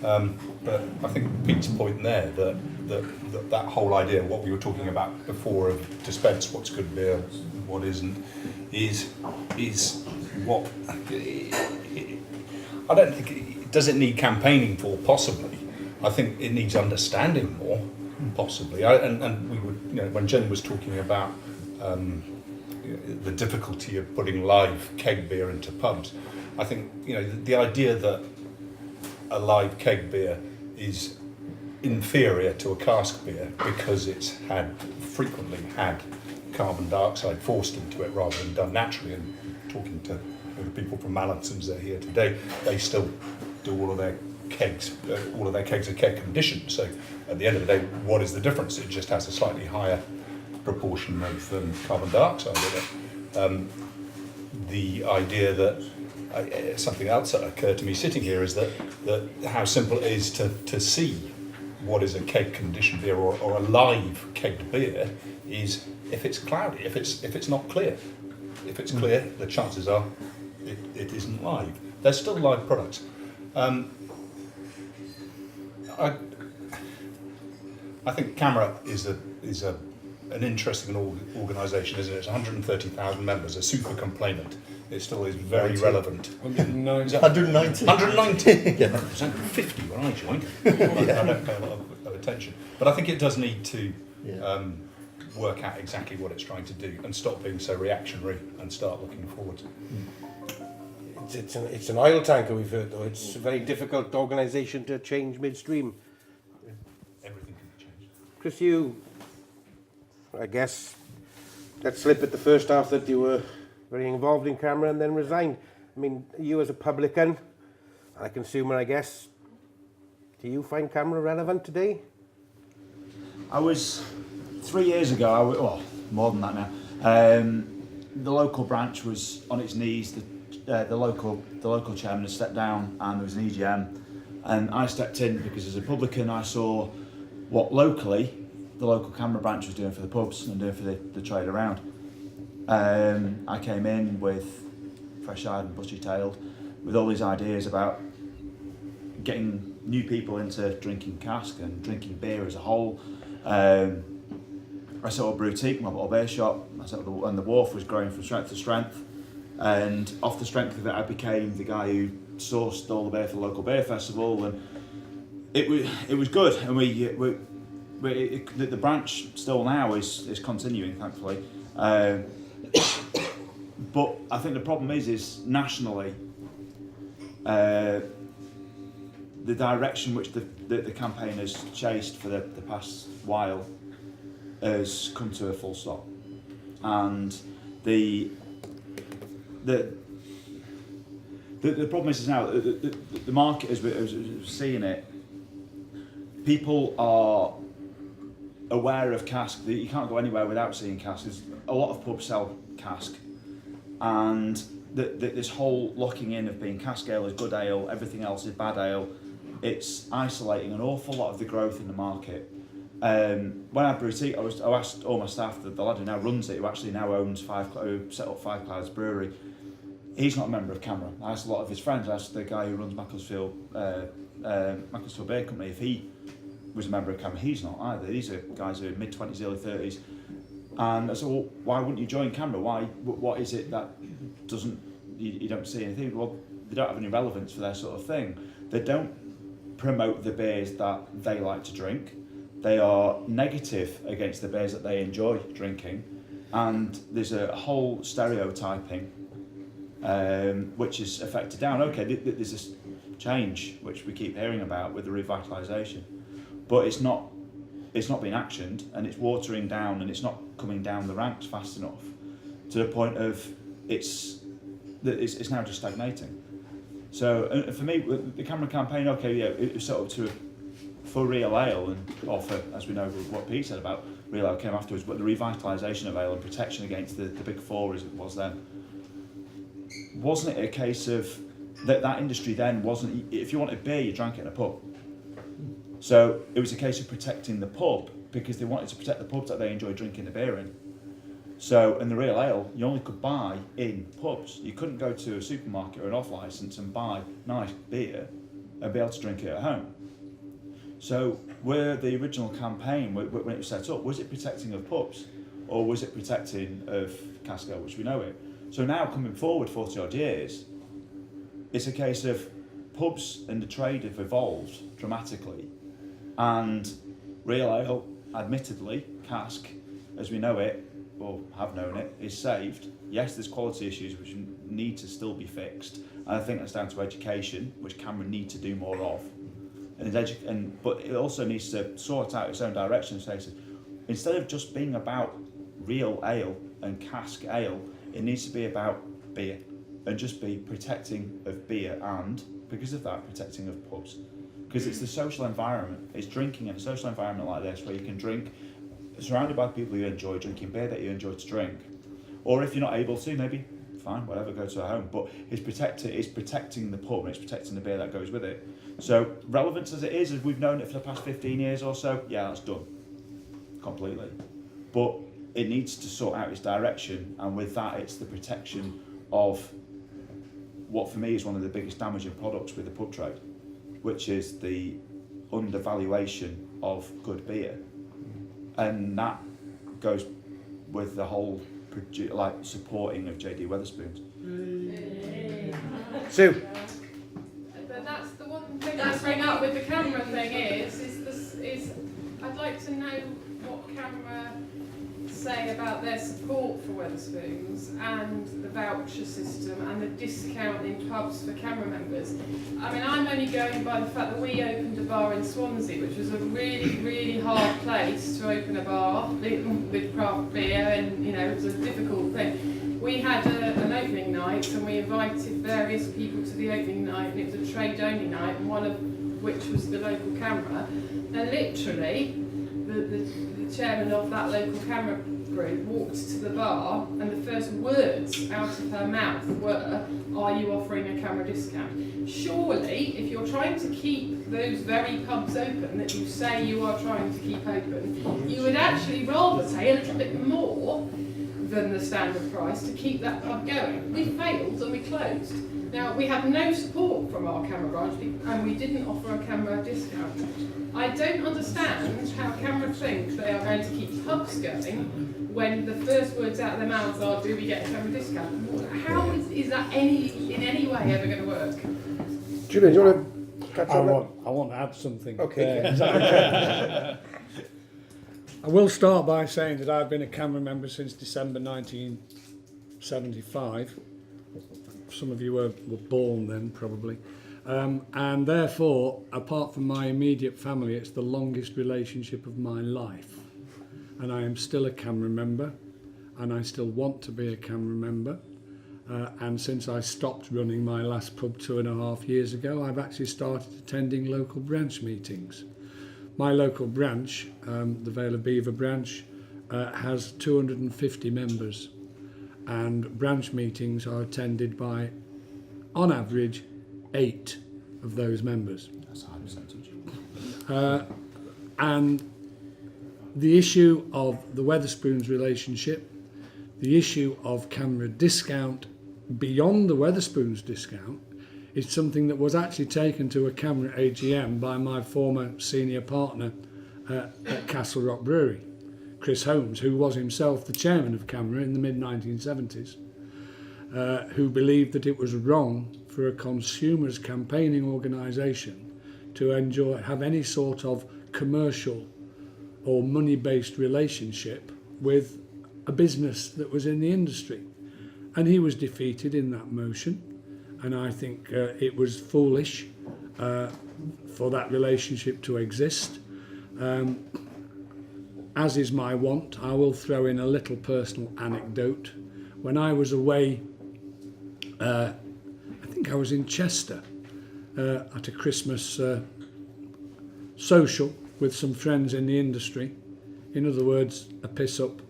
But I think Pete's point there, that whole idea, what we were talking about before of dispense, what's good beer, what isn't, is what I don't think does it need campaigning for, possibly. I think it needs understanding more, possibly. And we would, when Jenn was talking about the difficulty of putting live keg beer into pubs, I think the idea that a live keg beer is inferior to a cask beer because it's frequently had carbon dioxide forced into it rather than done naturally. And talking to the people from Mallinson's that are here today, they still do all of their kegs. All of their kegs are keg conditioned. So at the end of the day, what is the difference? It just has a slightly higher proportion of carbon dioxide in it. The idea that something else that occurred to me sitting here is that how simple it is to see what is a keg conditioned beer or a live kegged beer is if it's cloudy, if it's not clear. If it's clear, the chances are it isn't live. They're still live products. I think CAMRA is an interesting organisation, isn't it? It's 130,000 members, a super complainant. It still is very relevant. 190. 190? Yeah. 50 when I joined. I don't pay a lot of attention. But I think it does need to work out exactly what it's trying to do and stop being so reactionary and start looking forward. It's an oil tanker, we've heard, though. It's a very difficult organisation to change midstream. Everything can be changed. Chris, you, I guess, let slip at the first half that you were very involved in CAMRA and then resigned. I mean, you as a publican and a consumer, I guess, do you find CAMRA relevant today? I was 3 years ago, well, more than that now. The local branch was on its knees. The local chairman had stepped down, and there was an EGM, and I stepped in because as a publican I saw what locally the local CAMRA branch was doing for the pubs and doing for the trade around. I came in with fresh-eyed and bushy-tailed with all these ideas about getting new people into drinking cask and drinking beer as a whole. I set up a boutique, my little beer shop, and the wharf was growing from strength to strength. And off the strength of it, I became the guy who sourced all the beer for the local beer festival, and it was good. And the branch still now is continuing, thankfully. But I think the problem is nationally, the direction which the campaign has chased for the past while has come to a full stop, and the problem is now the market as we're seeing it, people are aware of cask. You can't go anywhere without seeing cask. A lot of pubs sell cask, and this whole locking in of being cask ale is good ale, everything else is bad ale, it's isolating an awful lot of the growth in the market. When I had boutique, I asked all my staff, the lad who now runs it, who actually now owns who set up Five Clouds Brewery, he's not a member of CAMRA. I asked a lot of his friends, I asked the guy who runs Macclesfield Beer Company if he was a member of CAMRA. He's not either. These are guys who are mid-20s, early 30s. And I said, well, why wouldn't you join CAMRA? What is it that you don't see anything? Well, they don't have any relevance for their sort of thing. They don't promote the beers that they like to drink. They are negative against the beers that they enjoy drinking. And there's a whole stereotyping which is affected down. Okay, there's this change which we keep hearing about with the revitalisation, but it's not being actioned, and it's watering down, and it's not coming down the ranks fast enough to the point of it's now just stagnating. So for me, the CAMRA campaign, okay, yeah, it was set up for real ale, and or for, as we know what Pete said about real ale came afterwards, but the revitalisation of ale and protection against the big four as it was then. Wasn't it a case of that industry then wasn't, if you wanted beer, you drank it in a pub. So it was a case of protecting the pub because they wanted to protect the pubs that they enjoyed drinking the beer in. So in the real ale, you only could buy in pubs. You couldn't go to a supermarket or an off licence and buy nice beer and be able to drink it at home. So where the original campaign, when it was set up, was it protecting of pubs or was it protecting of cask ale, which we know it? So now coming forward 40 odd years, it's a case of pubs and the trade have evolved dramatically, and real ale, admittedly, cask, as we know it, or have known it, is saved. Yes, there's quality issues which need to still be fixed, and I think that's down to education, which CAMRA need to do more of. But it also needs to sort out its own direction. So instead of just being about real ale and cask ale, it needs to be about beer. and just be protecting of beer and, because of that, protecting of pubs. Because it's the social environment, it's drinking in a social environment like this where you can drink surrounded by people you enjoy drinking beer that you enjoy to drink. Or if you're not able to, maybe, fine, whatever, go to a home. But it's protecting the pub and it's protecting the beer that goes with it. So relevant as it is, as we've known it for the past 15 years or so, yeah, that's done. Completely. But it needs to sort out its direction, and with that it's the protection of what for me is one of the biggest damaging products with the pub trade, which is the undervaluation of good beer. And that goes with the whole supporting of JD Wetherspoons. Sue. But that's the one thing I bring up with the CAMRA thing is I'd like to know what CAMRA say about their support for Wetherspoons and the voucher system and the discount in pubs for CAMRA members. I mean, I'm only going by the fact that we opened a bar in Swansea, which was a really, really hard place to open a bar with craft beer, and it was a difficult thing. We had an opening night and we invited various people to the opening night, and it was a trade-only night, one of which was the local CAMRA. And literally, the chairman of that local CAMRA group walked to the bar, and the first words out of her mouth were, "Are you offering a CAMRA discount?" Surely, if you're trying to keep those very pubs open that you say you are trying to keep open, you would actually rather pay a little bit more than the standard price to keep that pub going. We failed and we closed. Now, we have no support from our CAMRA branch, and we didn't offer a CAMRA discount. I don't understand how CAMRA think they are going to keep pubs going when the first words out of their mouths are, "Do we get a CAMRA discount?" How is that in any way ever going to work? Julian, do you want to catch on that? I want to add something. Okay. I will start by saying that I've been a CAMRA member since December 1975. Some of you were born then, probably. And therefore, apart from my immediate family, it's the longest relationship of my life. And I am still a CAMRA member, and I still want to be a CAMRA member. And since I stopped running my last pub 2.5 years ago, I've actually started attending local branch meetings. My local branch, the Vale of Belvoir branch, has 250 members, and branch meetings are attended by, on average, 8 of those members. That's a high percentage. And the issue of the Wetherspoons relationship, the issue of CAMRA discount beyond the Wetherspoons discount, is something that was actually taken to a CAMRA AGM by my former senior partner at Castle Rock Brewery, Chris Holmes, who was himself the chairman of CAMRA in the mid-1970s, who believed that it was wrong for a consumers campaigning organisation to have any sort of commercial or money-based relationship with a business that was in the industry. And he was defeated in that motion. And I think it was foolish for that relationship to exist. As is my wont, I will throw in a little personal anecdote. When I was away, I think I was in Chester at a Christmas social with some friends in the industry. In other words, a piss-up.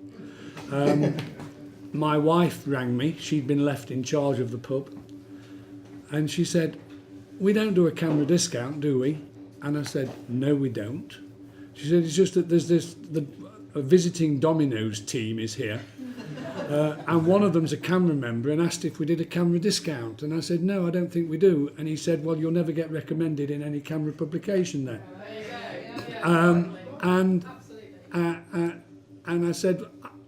My wife rang me. She'd been left in charge of the pub. And she said, "We don't do a CAMRA discount, do we?" And I said, "No, we don't." She said, "It's just that there's a visiting Domino's team is here, and one of them's a CAMRA member and asked if we did a CAMRA discount." And I said, "No, I don't think we do." And he said, "Well, you'll never get recommended in any CAMRA publication then." And I said,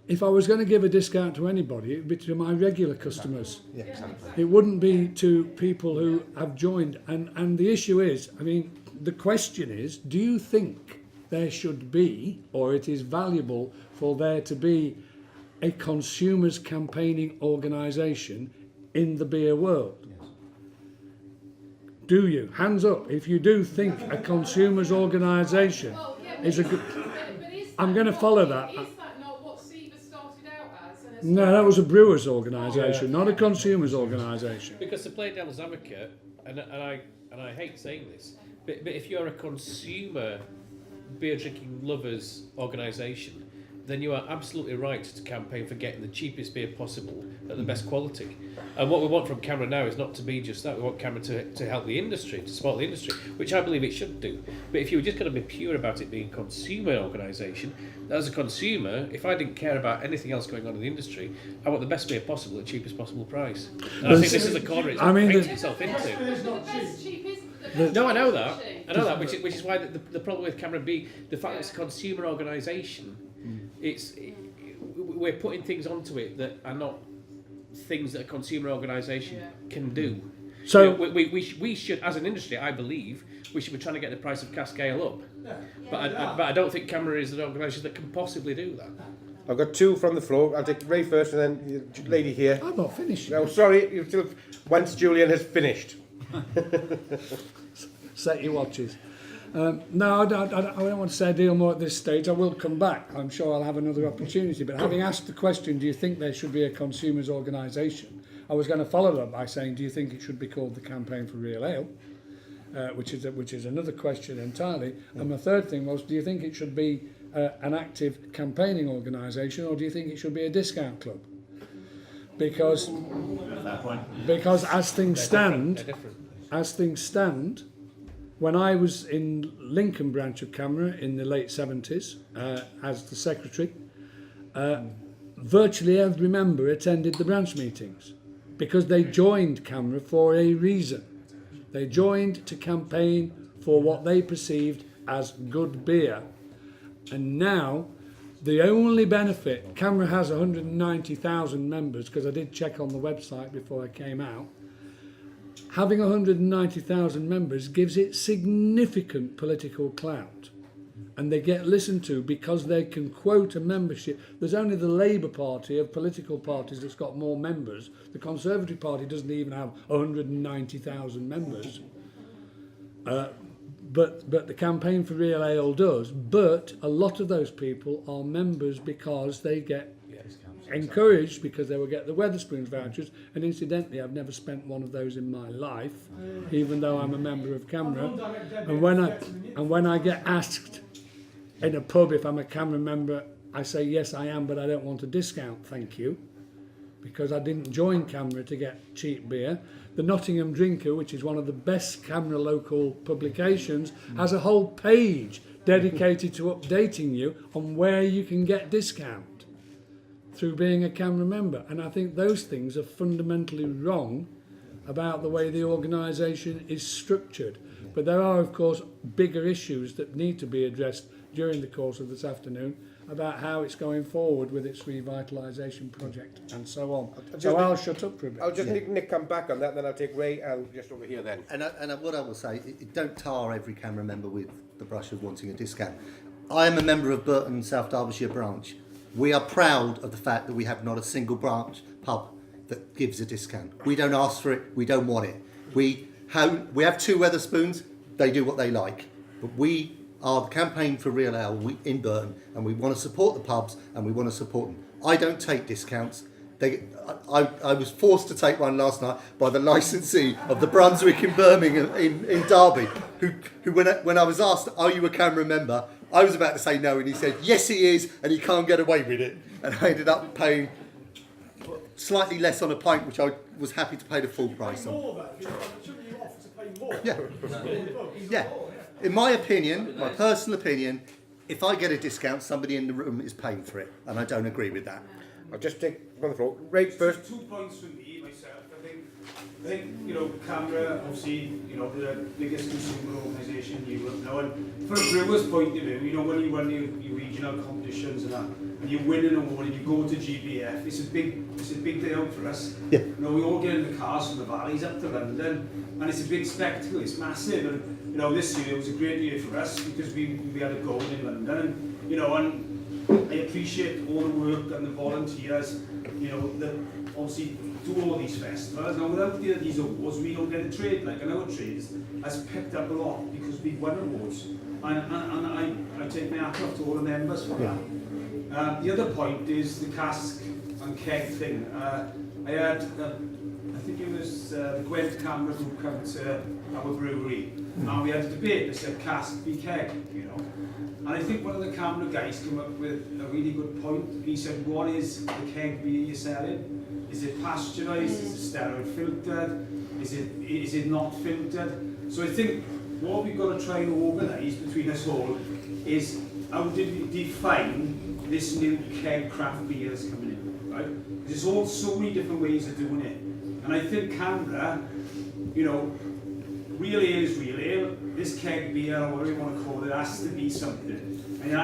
if I was going to give a discount to anybody, it would be to my regular customers. Yeah, exactly. It wouldn't be to people who have joined. And the issue is, the question is, do you think there should be, or it is valuable for there to be, a consumers campaigning organisation in the beer world? Yes. Do you? Hands up if you do think a consumers organisation is a good... I'm going to follow that. Is that not what SEVA started out as, and No, that was a brewers' organisation, not a consumers' organisation. Because to play devil's advocate, and I hate saying this, but if you're a consumer beer drinking lovers organisation, then you are absolutely right to campaign for getting the cheapest beer possible at the best quality. And what we want from CAMRA now is not to be just that. We want CAMRA to help the industry, to support the industry, which I believe it should do. But if you were just going to be pure about it being a consumer organisation, as a consumer, if I didn't care about anything else going on in the industry, I want the best beer possible at the cheapest possible price. And I think this is the corner it's painted itself into. No, I know that, which is why the problem with CAMRA B, the fact that it's a consumer organisation, we're putting things onto it that are not things that a consumer organisation can do. So we should, as an industry, I believe, we should be trying to get the price of cask ale up. But I don't think CAMRA is an organisation that can possibly do that. I've got two from the floor. I'll take Ray first and then the lady here. I'm not finished. No, sorry, you still, once Julian has finished. Set your watches. No, I don't want to say a deal more at this stage. I will come back. I'm sure I'll have another opportunity. But having asked the question, do you think there should be a consumers' organisation? I was going to follow that by saying, do you think it should be called the Campaign for Real Ale? Which is another question entirely. And the third thing was, do you think it should be an active campaigning organisation, or do you think it should be a discount club? Because as things stand, when I was in Lincoln branch of CAMRA in the late 70s as the secretary, virtually every member attended the branch meetings because they joined CAMRA for a reason. They joined to campaign for what they perceived as good beer. And now, the only benefit, CAMRA has 190,000 members, because I did check on the website before I came out. Having 190,000 members gives it significant political clout. And they get listened to because they can quote a membership. There's only the Labour Party of political parties that's got more members. The Conservative Party doesn't even have 190,000 members. But the Campaign for Real Ale does. But a lot of those people are members because they get encouraged, because they will get the Wetherspoons vouchers. And incidentally, I've never spent one of those in my life, even though I'm a member of CAMRA. And when I get asked in a pub if I'm a CAMRA member, I say yes I am, but I don't want a discount, thank you, because I didn't join CAMRA to get cheap beer. The Nottingham Drinker, which is one of the best CAMRA local publications, has a whole page dedicated to updating you on where you can get discount through being a CAMRA member. And I think those things are fundamentally wrong about the way the organisation is structured. But there are, of course, bigger issues that need to be addressed during the course of this afternoon about how it's going forward with its revitalisation project and so on. I'll shut up for a bit. I'll just Nick come back on that, then I'll take Ray and just over here then. And what I will say, don't tar every CAMRA member with the brush of wanting a discount. I am a member of Burton South Derbyshire branch. We are proud of the fact that we have not a single branch pub that gives a discount. We don't ask for it, we don't want it. We have two Wetherspoons, they do what they like. But we are the Campaign for Real Ale in Burton, and we want to support the pubs and we want to support them. I don't take discounts. I was forced to take one last night by the licensee of the Brunswick in Birmingham in Derby, who when I was asked, are you a CAMRA member? I was about to say no, and he said, yes he is, and he can't get away with it. And I ended up paying slightly less on a pint, which I was happy to pay the full price on. Shouldn't you offer to pay more? Yeah. In my opinion, my personal opinion, if I get a discount, somebody in the room is paying for it, and I don't agree with that. I'll just take on the floor. Ray first. 2 points from me, myself. I think, you know, CAMRA, obviously, you know, the biggest consumer organisation in Europe now, and from a brewer's point of view, you know, when you run your regional competitions and that, and you win an award and you go to GBF, it's a big day out for us. Yeah. You know, we all get in the cars from the valleys up to London, and it's a big spectacle, it's massive, and, you know, this year was a great year for us because we had a goal in London, and, you know, and I appreciate all the work and the volunteers, you know, that obviously do all these festivals. Now, without these awards, we don't get a trade. Like, and our trade has picked up a lot because we've won awards. And I take my hat off to all the members for that. The other point is the cask and keg thing. I had, I think it was the Gwent CAMRA who come to our brewery, and we had a debate that said cask be keg, you know. And I think one of the CAMRA guys came up with a really good point. He said, what is the keg beer you're selling? Is it pasteurised? Is it sterile filtered? Is it not filtered? So I think what we've got to try and organise between us all is how did we define this new keg craft beer that's coming in, right? There's all so many different ways of doing it. And I think CAMRA, you know, real ale is real ale. This keg beer, or whatever you want to call it, has to be something. And you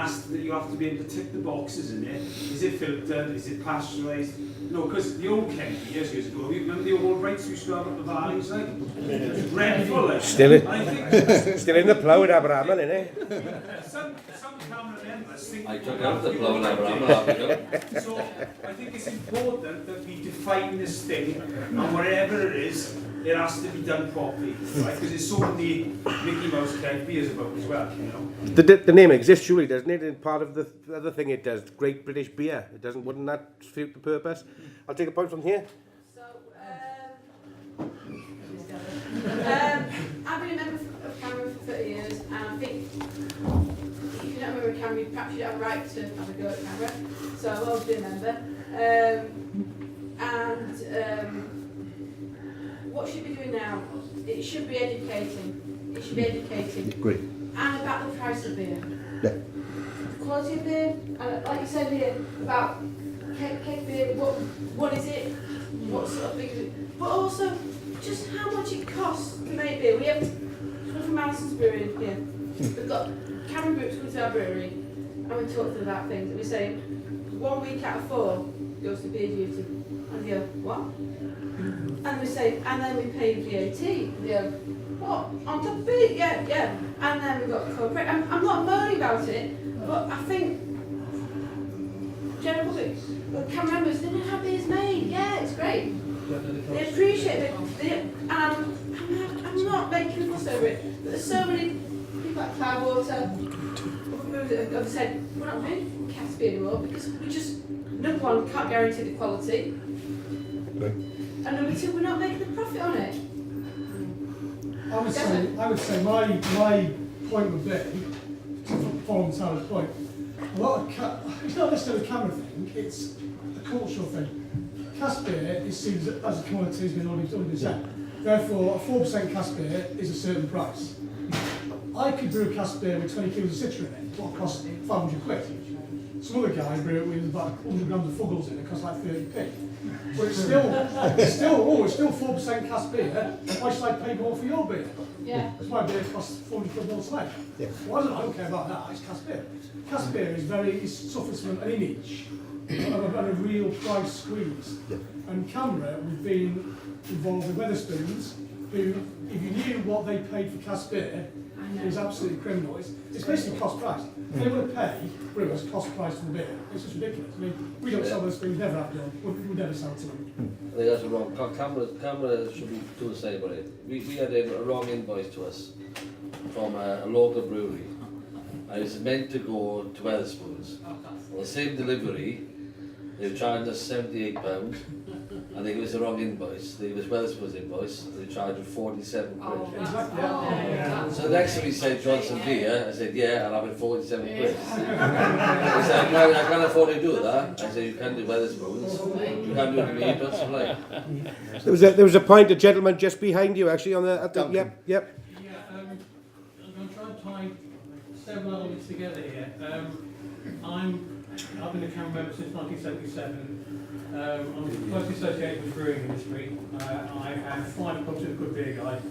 have to be able to tick the boxes in it. Is it filtered? Is it pasteurised? No, because the old keg beers years ago, you remember the old rights we used to have up the valleys, like? It was dreadful, like. Still in the plough at Aberhaman, innit? Some CAMRA members think... I took out the plough in Aberhaman. So I think it's important that we define this thing, and whatever it is, it has to be done properly, right? Because there's so many Mickey Mouse keg beers about as well, you know. The name exists, surely, doesn't it? And part of the other thing it does, Great British Beer. It doesn't. Wouldn't that suit the purpose? I'll take a point from here. So, I've been a member of CAMRA for 30 years, and I think if you're not a member of CAMRA, perhaps you have a right to have a go at CAMRA. So I've always been a member. What should we do now? It should be educating. It should be educating. Agree. And about the price of beer. Yeah. The quality of beer, and like you said here, about keg beer, what is it? What sort of thing is it? But also, just how much it costs to make beer. We have, we're from Madison's Brewery here. We've got CAMRA groups come to our brewery, and we talk to them about things. And we're saying, 1 week out of 4 goes to beer duty. And they go, what? And we say, and then we pay VAT. They go, what? On top of it? Yeah. And then we've got corporate. I'm not moaning about it, but I think general public, CAMRA members, they know how beer's made. Yeah, it's great. They appreciate it. I'm not making a fuss over it, but there's so many people like Cloudwater who have said, we're not doing cask beer anymore because we just, number one, can't guarantee the quality. And number two, we're not making a profit on it. I would say my point would be, to follow Tyler's point, a lot of it's not necessarily a CAMRA thing, it's a cultural thing. Cask beer is seen as a commodity, has been already said. Therefore, a 4% cask beer is a certain price. I could brew a cask beer with 20 kilos of citra in it, what costs 500 quid. Some other guy brew it with about 100 grams of fuggles in it, costs like 30p. But it's still 4% cask beer. Why should I pay more for your beer? Yeah. Because my beer costs 400 quid more to make. Yeah. Well, I don't care about that. It's cask beer. Cask beer is suffers from an image and a real price squeeze. Yeah. And CAMRA, we've been involved with Wetherspoons, who, if you knew what they paid for cask beer, it was absolutely criminal. It's basically cost price. They want to pay brewers cost price for the beer. It's just ridiculous. I mean, we don't sell those things, never have done. We never sell to them. I think that's wrong. CAMRA should be do the same about it. We had a wrong invoice to us from a local brewery. And it was meant to go to Wetherspoons. On the same delivery, they were charging us £78. And they gave us the wrong invoice. They gave us Wetherspoons invoice. They charged us 47 quid. So next time he said Johnson beer, I said, yeah, I'll have it 47 quid. He said, I can't afford to do that. I said, you can't do Wetherspoons. You can't do it to me, don't supply. There was a point, a gentleman just behind you, actually, on the yep. Yeah, I'm going to try and tie several elements together here. I've been a CAMRA member since 1977. I'm closely associated with the brewing industry. I have 5 pubs with a good beer guide,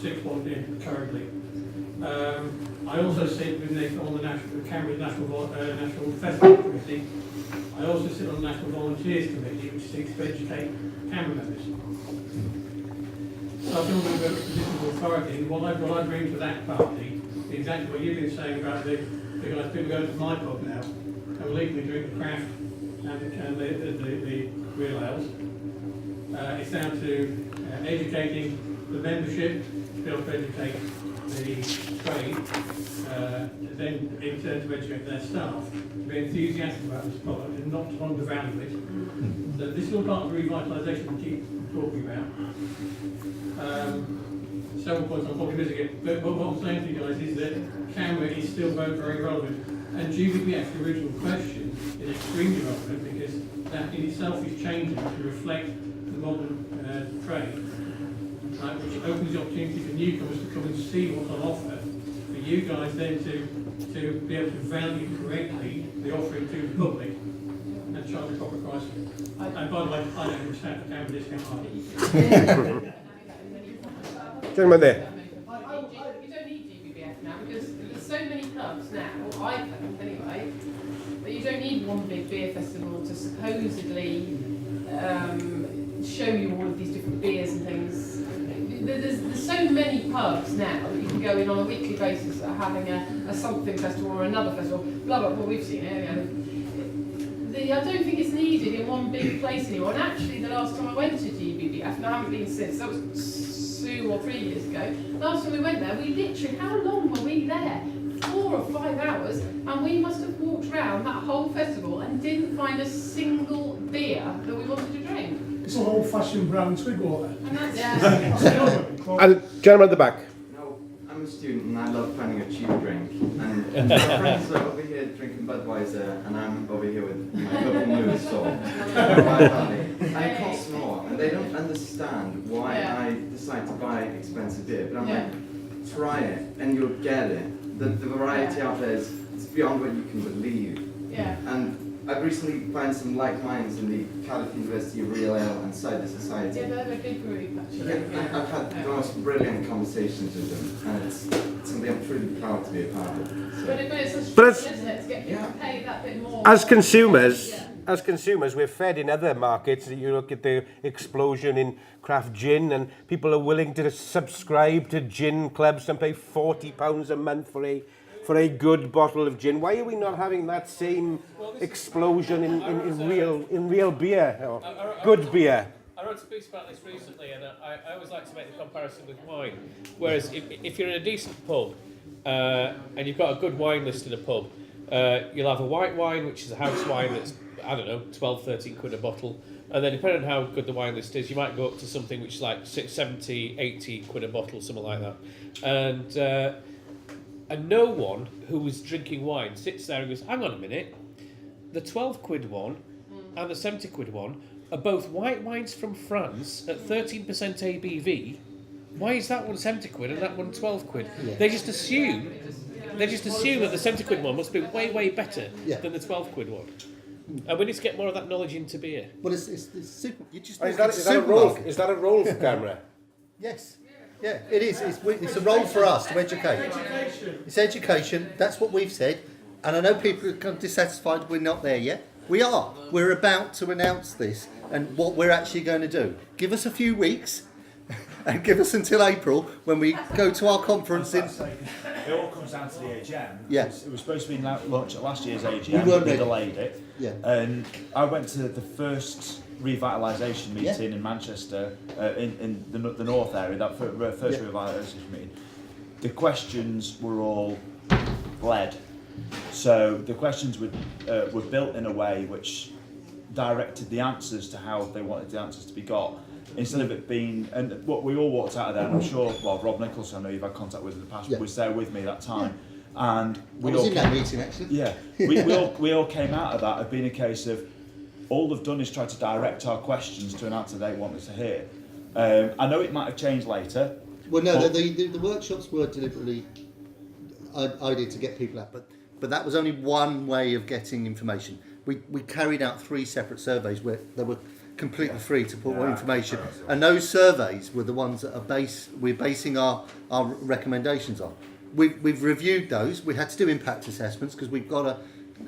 6 ones in currently. I also sit with Nik on the CAMRA's National Festival Committee. I also sit on the National Volunteers Committee, which seeks to educate CAMRA members. So I feel we've got a position of authority, and what I bring to that party is exactly what you've been saying about the guys. People go to my pub now and legally drink the craft and the real ales. It's down to educating the membership, to be able to educate the trade, then in turn to educate their staff to be enthusiastic about this product and not to undervalue it. So this is all part of the revitalisation we keep talking about. Several points I'm probably missing it, but what I'm saying to you guys is that CAMRA is still very, very relevant. And GBBF's original question is extremely relevant because that in itself is changing to reflect the modern trade, which opens the opportunity for newcomers to come and see what's on offer, for you guys then to be able to value correctly the offering to the public and charge a proper price. And by the way, I don't understand the CAMRA discount either. Gentleman there. You don't need GBBF now because there's so many clubs now, I found anyway, that you don't need one big beer festival to supposedly show you all of these different beers and things. There's so many pubs now that you can go in on a weekly basis that are having a something festival or another festival, blah blah blah, we've seen it. I don't think it's needed in one big place anymore. And actually the last time I went to GBBF, and I haven't been since, that was 2 or 3 years ago, last time we went there, we literally, how long were we there? 4 or 5 hours, and we must have walked around that whole festival and didn't find a single beer that we wanted to drink. It's all old-fashioned brown twig water. And that's And gentleman at the back. No, I'm a student and I love finding a cheap drink. And my friends are over here drinking Budweiser, and I'm over here with my double moose salt. And it costs more, and they don't understand why I decide to buy expensive beer. But I'm like, try it, and you'll get it. The variety out there is beyond what you can believe. Yeah. And I've recently found some like minds in the Cardiff University Real Ale and Cider Society. Yeah, they're a good group actually. Yeah, I've had the most brilliant conversations with them, and it's something I'm truly proud to be a part of. So. But it's a But struggle, isn't it, to get people to pay that bit more. As consumers, we're fed in other markets. You look at the explosion in craft gin, and people are willing to subscribe to gin clubs and pay £40 a month for a good bottle of gin. Why are we not having that same explosion in real beer, or good beer? I wrote a piece about this recently, and I always like to make the comparison with wine. Whereas if you're in a decent pub and you've got a good wine list in a pub, you'll have a white wine, which is a house wine that's, I don't know, 12, 13 quid a bottle. And then depending on how good the wine list is, you might go up to something which is like 70, 80 quid a bottle, something like that. And no one who was drinking wine sits there and goes, hang on a minute, the 12 quid one and the 70 quid one are both white wines from France at 13% ABV. Why is that one 70 quid and that one 12 quid? Yeah. They just assume that the 70 quid one must be way, way better than the 12 quid one. And we need to get more of that knowledge into beer. Well, it's super. You just Is that a role for CAMRA? Yes. Yeah, it is. It's a role for us to educate. It's education. That's what we've said. And I know people are kind of dissatisfied we're not there yet. We are. We're about to announce this and what we're actually going to do. Give us a few weeks and give us until April when we go to our conference in... It all comes down to the AGM. Yeah. It was supposed to be launched at last year's AGM, but they delayed it. Yeah. And I went to the first revitalisation meeting in Manchester, in the north area, that first revitalisation meeting. The questions were all lead. So the questions were built in a way which directed the answers to how they wanted the answers to be got. Instead of it being, and what we all walked out of there, and I'm sure, well, Rob Nicholson, I know you've had contact with in the past, was there with me that time. And we I was in that meeting actually. Yeah, we all came out of that. It being a case of all they've done is try to direct our questions to an answer they want us to hear. I know it might have changed later. Well, no, the workshops were deliberately I did to get people out, but that was only one way of getting information. We carried out 3 separate surveys where they were completely free to put more information, and those surveys were the ones that we're basing our recommendations on. We've reviewed those. We had to do impact assessments because we've got to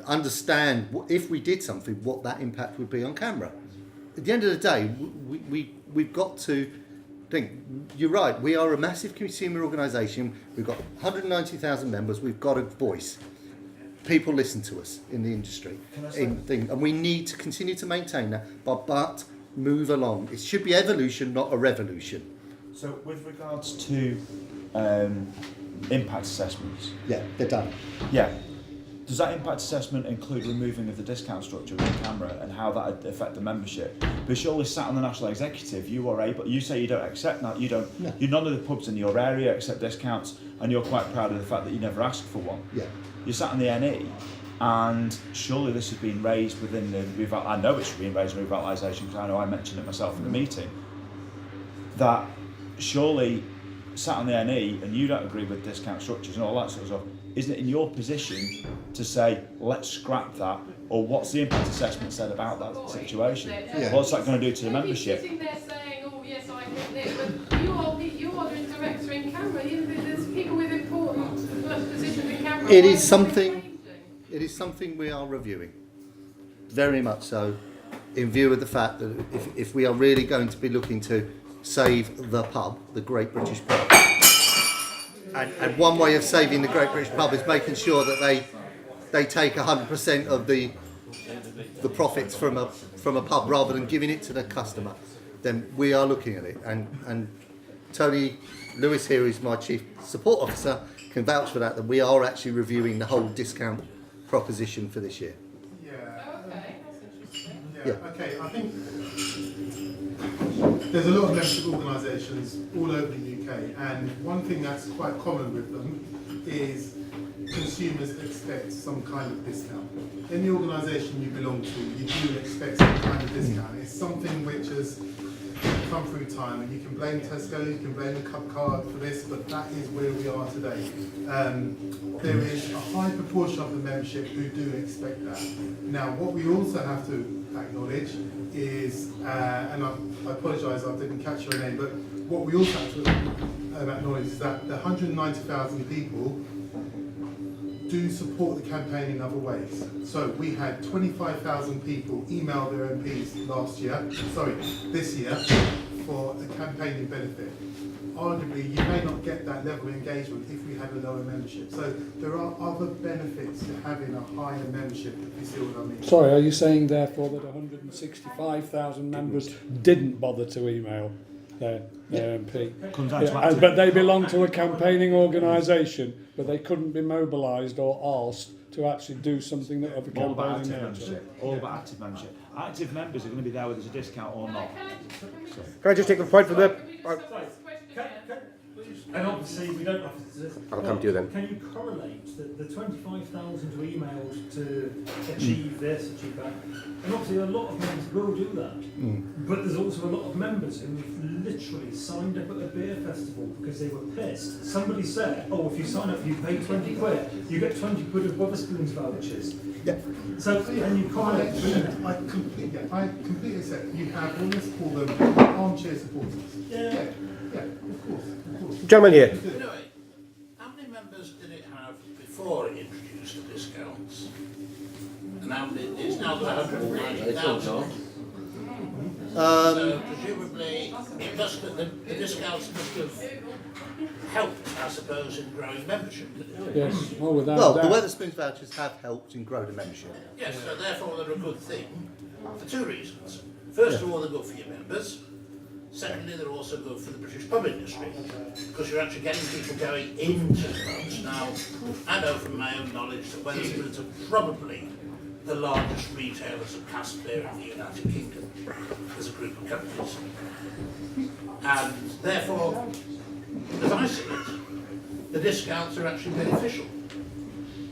understand if we did something, what that impact would be on CAMRA. At the end of the day, we've got to think. You're right. We are a massive consumer organisation. We've got 190,000 members. We've got a voice. People listen to us in the industry, and we need to continue to maintain that, but move along. It should be evolution, not a revolution. So, with regards to impact assessments. Yeah, they're done. Yeah. Does that impact assessment include removing of the discount structure with the CAMRA and how that would affect the membership? But surely sat on the national executive, you are able. You say you don't accept that. You don't. No. None of the pubs in your area accept discounts, and you're quite proud of the fact that you never asked for one. Yeah. You sat on the NE, and surely this has been raised within the. I know it's been raised in revitalisation because I know I mentioned it myself in the meeting. That surely sat on the NE and you don't agree with discount structures and all that sort of stuff. Isn't it in your position to say, let's scrap that, or what's the impact assessment said about that situation? Yeah. What's that going to do to the membership? Sitting there saying, oh yes, I think this, but you are the director in CAMRA. There's people with important positions in CAMRA. It is something we are reviewing, very much so, in view of the fact that if we are really going to be looking to save the pub, the Great British Pub, and one way of saving the Great British Pub is making sure that they take 100% of the profits from a pub rather than giving it to the customer, then we are looking at it. And Tony Lewis here, who's my chief support officer, can vouch for that we are actually reviewing the whole discount proposition for this year. Yeah. Okay, that's interesting. Yeah. Okay, I think there's a lot of membership organisations all over the UK, and one thing that's quite common with them is consumers expect some kind of discount. In the organisation you belong to, you do expect some kind of discount. It's something which has come through time, and you can blame Tesco, you can blame the Cup Card for this, but that is where we are today. There is a high proportion of the membership who do expect that. Now, what we also have to acknowledge is, and I apologise, I didn't catch your name, but what we also have to acknowledge is that the 190,000 people do support the campaign in other ways. So we had 25,000 people email their MPs this year, for a campaigning benefit. Arguably, you may not get that level of engagement if we had a lower membership. So there are other benefits to having a higher membership, if you see what I mean. Sorry, are you saying therefore that 165,000 members didn't bother to email their MP? But they belong to a campaigning organisation, but they couldn't be mobilised or asked to actually do something that of a All about campaigning active nature. membership. All about active membership. Active members are going to be there whether there's a discount or not. Can I just take a point from the... And obviously we don't have to... I'll come to you then. Can you correlate the 25,000 who emailed to achieve this, achieve that? And obviously a lot of members will do that. But there's also a lot of members who literally signed up at a beer festival because they were pissed. Somebody said, oh, if you sign up, you pay 20 quid, you get 20 quid of Wetherspoons vouchers. Yeah. So, and you correlate I completely accept. You have, let's call them armchair supporters. Yeah, of course. Gentleman here. Anyway, how many members did it have before it introduced the discounts? And how many, it's now got 190,000. So presumably, it must have, the discounts must have helped, I suppose, in growing membership. Yes, well, without Well, doubt. the Wetherspoons vouchers have helped in growing the membership. Yes, so therefore they're a good thing for two reasons. First of all, they're good for your members. Secondly, they're also good for the British pub industry, because you're actually getting people going into pubs. Now, I know from my own knowledge that Wetherspoons are probably the largest retailers of cask beer in the United Kingdom as a group of companies. And therefore, as I see it, the discounts are actually beneficial.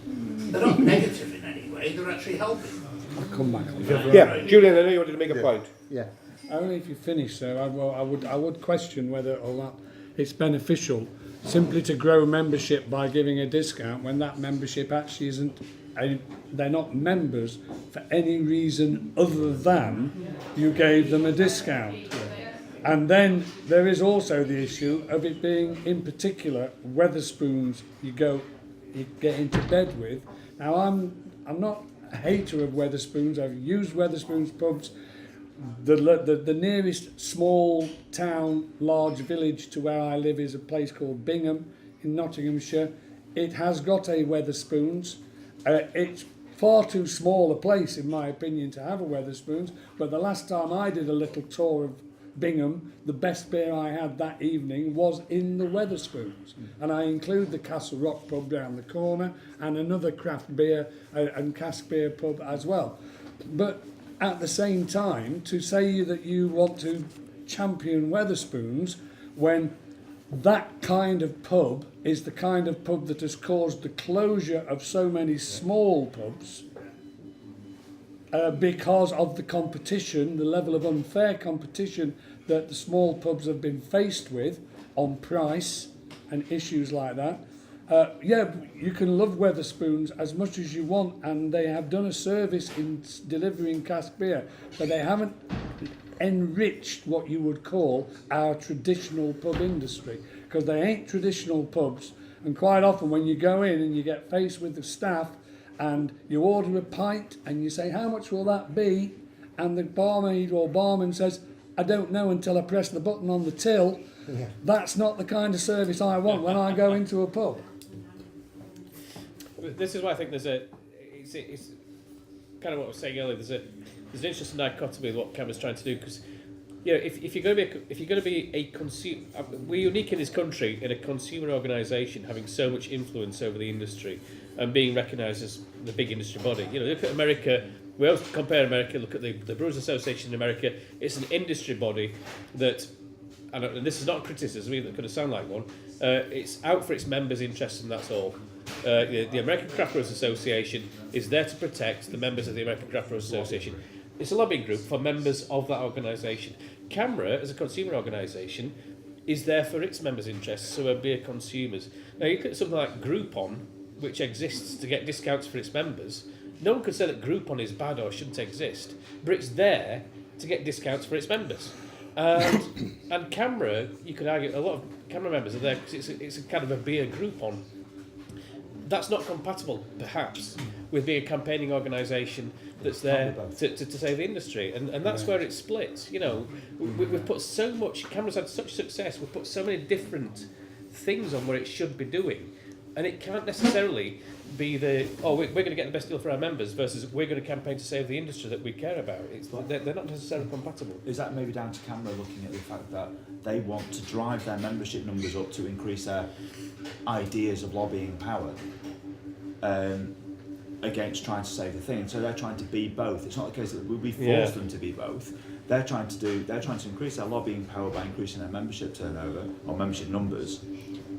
They're not negative in any way, they're actually helping. I'll come back on that. Yeah, Julian, I know you wanted to make a point. Yeah. Only if you finish, so I would question whether or not it's beneficial simply to grow membership by giving a discount when that membership actually isn't. They're not members for any reason other than you gave them a discount. And then there is also the issue of it being, in particular, Wetherspoons you get into bed with. Now I'm not a hater of Wetherspoons. I've used Wetherspoons pubs. The nearest small town, large village to where I live is a place called Bingham in Nottinghamshire. It has got a Wetherspoons. It's far too small a place, in my opinion, to have a Wetherspoons. But the last time I did a little tour Bingham, the best beer I had that evening was in the Wetherspoons. And I include the Castle Rock pub down the corner and another craft beer and cask beer pub as well. But at the same time, to say that you want to champion Wetherspoons when that kind of pub is the kind of pub that has caused the closure of so many small pubs because of the competition, the level of unfair competition that the small pubs have been faced with on price and issues like that. Yeah, you can love Wetherspoons as much as you want, and they have done a service in delivering cask beer, but they haven't enriched what you would call our traditional pub industry, because they ain't traditional pubs. And quite often when you go in and you get faced with the staff and you order a pint and you say, how much will that be? And the barmaid or barman says, I don't know until I press the button on the till. Yeah. That's not the kind of service I want when I go into a pub. This is why I think it's kind of what I was saying earlier. There's an interesting dichotomy of what CAMRA's trying to do, because if you're going to be a consumer, we're unique in this country in a consumer organisation having so much influence over the industry and being recognised as the big industry body. Look at America. We always compare America. Look at the Brewers Association in America. It's an industry body that, and this is not a criticism either, it could have sounded like one. It's out for its members' interests, and that's all. The American Craft Brewers Association is there to protect the members of the American Craft Brewers Association. It's a lobbying group for members of that organisation. CAMRA, as a consumer organisation, is there for its members' interests, so are beer consumers. Now, you look at something like Groupon, which exists to get discounts for its members. No one could say that Groupon is bad or shouldn't exist, but it's there to get discounts for its members. And CAMRA, you could argue, a lot of CAMRA members are there because it's a kind of a beer Groupon. That's not compatible, perhaps, with being a campaigning organisation that's there to save the industry, and that's where it splits. We've put so much. CAMRA's had such success. We've put so many different things on where it should be doing, and it can't necessarily be we're going to get the best deal for our members versus we're going to campaign to save the industry that we care about. They're not necessarily compatible. Is that maybe down to CAMRA looking at the fact that they want to drive their membership numbers up to increase their ideas of lobbying power against trying to save the thing? And so they're trying to be both. It's not the case that we force them to be both. They're trying to increase their lobbying power by increasing their membership turnover or membership numbers,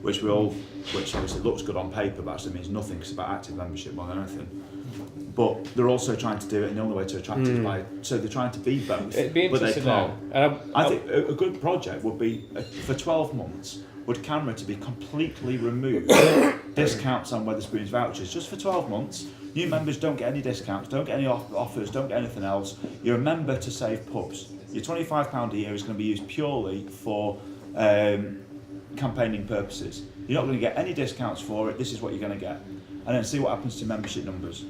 which obviously looks good on paper, but actually means nothing because it's about active membership more than anything. But they're also trying to do it in the only way to attract is by, so they're trying to be both, It'd be but they can't. I think a good project would be, for 12 months, would CAMRA to be completely removed discounts on Wetherspoons vouchers, just for 12 months. New members don't get any discounts, don't get any offers, don't get anything else. You're a member to save pubs. Your £25 a year is going to be used purely for campaigning purposes. You're not going to get any discounts for it. This is what you're going to get, and then see what happens to membership numbers,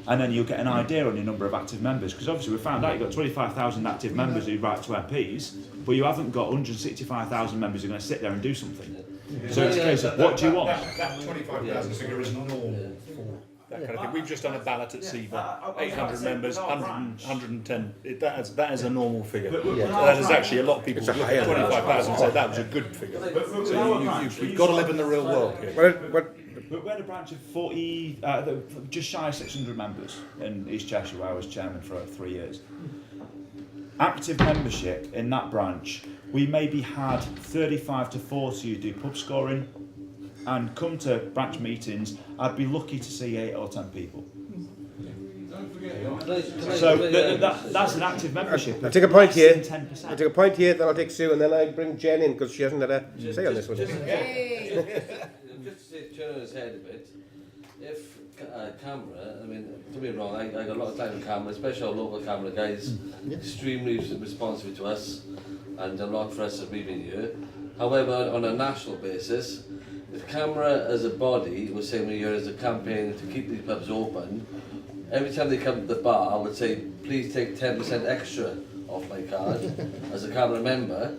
and then you'll get an idea on your number of active members, because obviously we found out you've got 25,000 active members who write to MPs, but you haven't got 165,000 members who are going to sit there and do something. So it's a case of what do you want? That 25,000 figure is normal for that kind of thing. We've just done a ballot at SEVA, 800 members, 110. That is a normal figure. That is actually a lot of people look at 25,000 and say that was a good figure. So you've got to live in the real world here. We had a branch of 40, just shy of 600 members in East Cheshire, where I was chairman for 3 years. Active membership in that branch, we maybe had 35 to 40 who do pub scoring, and come to branch meetings, I'd be lucky to see 8 or 10 people. So that's an active membership. I'll take a point here. 10%. I'll take a point here, then I'll take Sue, and then I bring Jen in because she hasn't had a say on this one. Just to turn on his head a bit, if CAMRA, I mean, don't be wrong, I got a lot of time with CAMRA, especially our local CAMRA guys, extremely responsive to us, and a lot for us as we've been here. However, on a national basis, if CAMRA as a body was saying we're here as a campaign to keep these pubs open, every time they come to the bar, I would say, please take 10% extra off my card as a CAMRA member,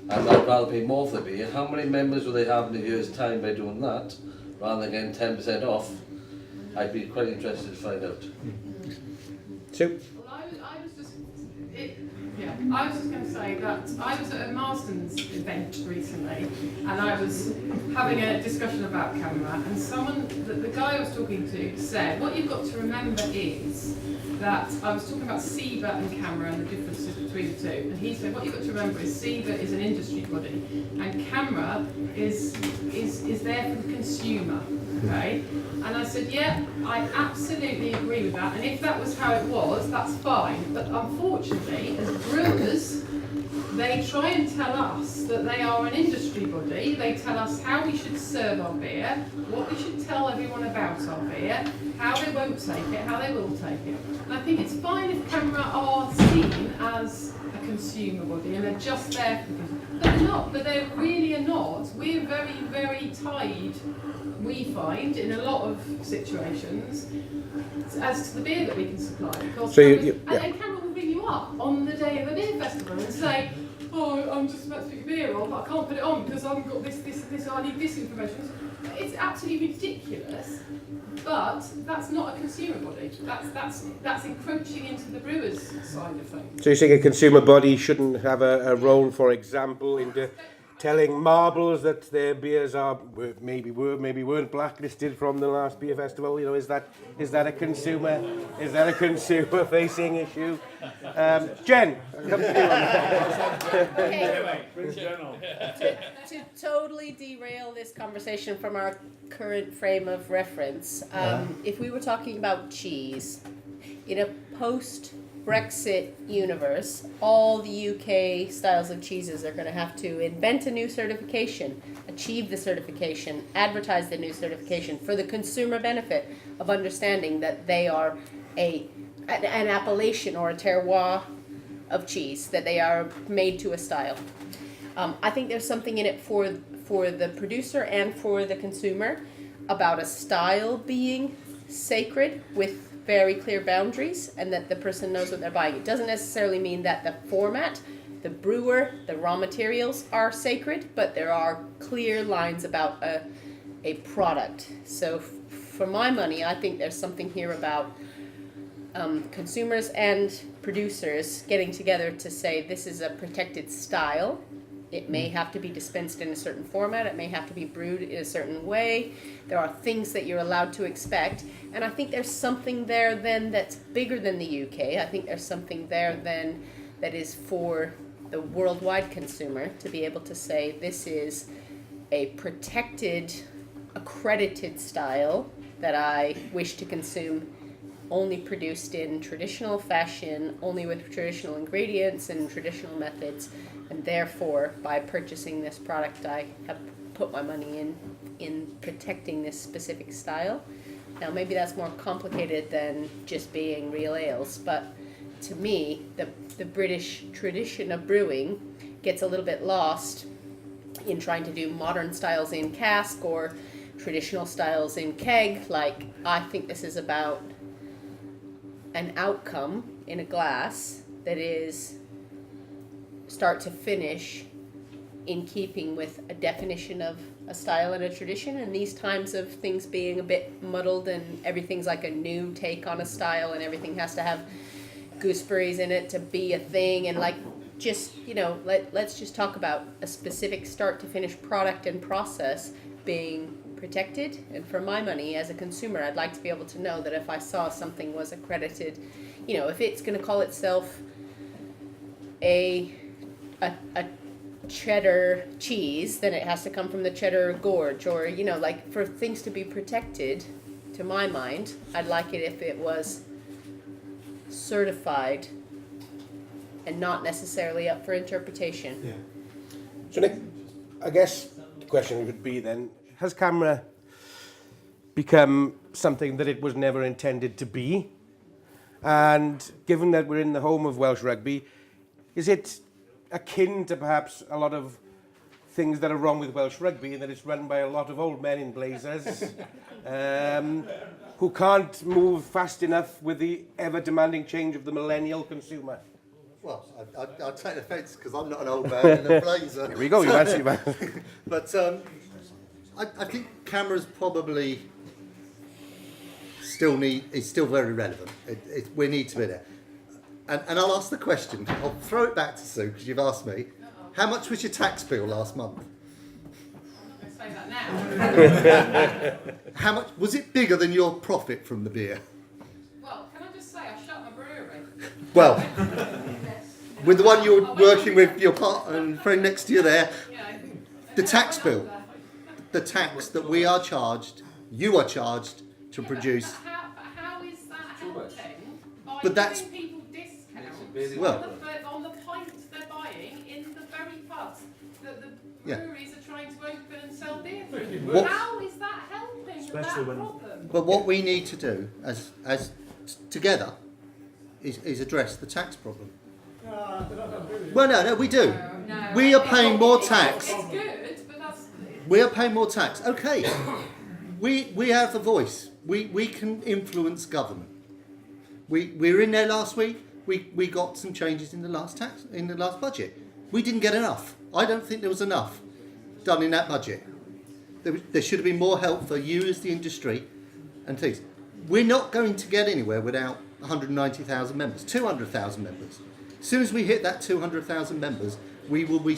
and I'd rather pay more for the beer. How many members will they have in a year's time by doing that, rather than getting 10% off? I'd be quite interested to find out. Sue? Well, I was just, Yeah, I was just going to say that I was at a Marston's event recently, and I was having a discussion about CAMRA, and the guy I was talking to said, what you've got to remember is that I was talking about CEBA and CAMRA and the differences between the two, and he said, what you've got to remember is CEBA is an industry body, and CAMRA is there for the consumer, okay? And I said, yeah, I absolutely agree with that, and if that was how it was, that's fine, but unfortunately, as brewers, they try and tell us that they are an industry body. They tell us how we should serve our beer, what we should tell everyone about our beer, how they won't take it, how they will take it. And I think it's fine if CAMRA are seen as a consumer body and they're just there for the consumer. But they're not, but they really are not. We're very, very tied, we find, in a lot of situations, as to the beer that we can supply. Because So and CAMRA will bring you up on the day of the beer festival and say, oh, I'm just about to put your beer on, but I can't put it on because I haven't got this, I need this information. It's absolutely ridiculous, but that's not a consumer body. That's encroaching into the brewer's side of things. So you're saying a consumer body shouldn't have a role, for example, into telling marbles that their beers maybe weren't blacklisted from the last beer festival? You know, is that a consumer facing issue? Jen, come to you. To totally derail this conversation from our current frame of reference, if we were talking about cheese, in a post-Brexit universe, all the UK styles of cheeses are going to have to invent a new certification, achieve the certification, advertise the new certification for the consumer benefit of understanding that they are an appellation or a terroir of cheese, that they are made to a style. I think there's something in it for the producer and for the consumer about a style being sacred with very clear boundaries and that the person knows what they're buying. It doesn't necessarily mean that the format, the brewer, the raw materials are sacred, but there are clear lines about a product. So for my money, I think there's something here about consumers and producers getting together to say this is a protected style. It may have to be dispensed in a certain format. It may have to be brewed in a certain way. There are things that you're allowed to expect. And I think there's something there then that's bigger than the UK. I think there's something there then that is for the worldwide consumer to be able to say this is a protected, accredited style that I wish to consume, only produced in traditional fashion, only with traditional ingredients and traditional methods, and therefore by purchasing this product I have put my money in protecting this specific style. Now maybe that's more complicated than just being real ales, but to me the British tradition of brewing gets a little bit lost in trying to do modern styles in cask or traditional styles in keg. Like, I think this is about an outcome in a glass that is start to finish in keeping with a definition of a style and a tradition. And these times of things being a bit muddled and everything's like a new take on a style and everything has to have gooseberries in it to be a thing, and like, just, you know, let's just talk about a specific start to finish product and process being protected. And for my money as a consumer, I'd like to be able to know that if I saw something was accredited, you know, if it's going to call itself a cheddar cheese, then it has to come from the Cheddar Gorge, or, you know, like, for things to be protected, to my mind, I'd like it if it was certified and not necessarily up for interpretation. Yeah. So Nik, I guess the question would be then, has CAMRA become something that it was never intended to be? And given that we're in the home of Welsh rugby, is it akin to perhaps a lot of things that are wrong with Welsh rugby, and that it's run by a lot of old men in blazers who can't move fast enough with the ever-demanding change of the millennial consumer? Well, I'd take offence because I'm not an old man in a blazer. Here we go, you've answered your But I think CAMRA's probably is still very relevant. We need to be there. and I'll ask the question. I'll throw it back to Sue because you've asked me. How much was your tax bill last month? Say that now. How much was it bigger than your profit from the beer? Well, can I just say I shut my brewery? Well, with the one you're working with, your partner and friend next to you there, the tax bill, the tax that we are charged, you are charged to produce. How is that helping by But that's giving people discounts well. on the pints they're buying in the very pubs that the breweries are trying to open and sell beer through? What- How is that helping with that problem? But what we need to do as together is address the tax problem. Well, no, we do. No, We are paying more tax. It's good, but that's... We are paying more tax. Okay, we have a voice. We can influence government. We were in there last week. We got some changes in the last budget. We didn't get enough. I don't think there was enough done in that budget. There should have been more help for you as the industry and things. We're not going to get anywhere without 190,000 members, 200,000 members. As soon as we hit that 200,000 members, we will be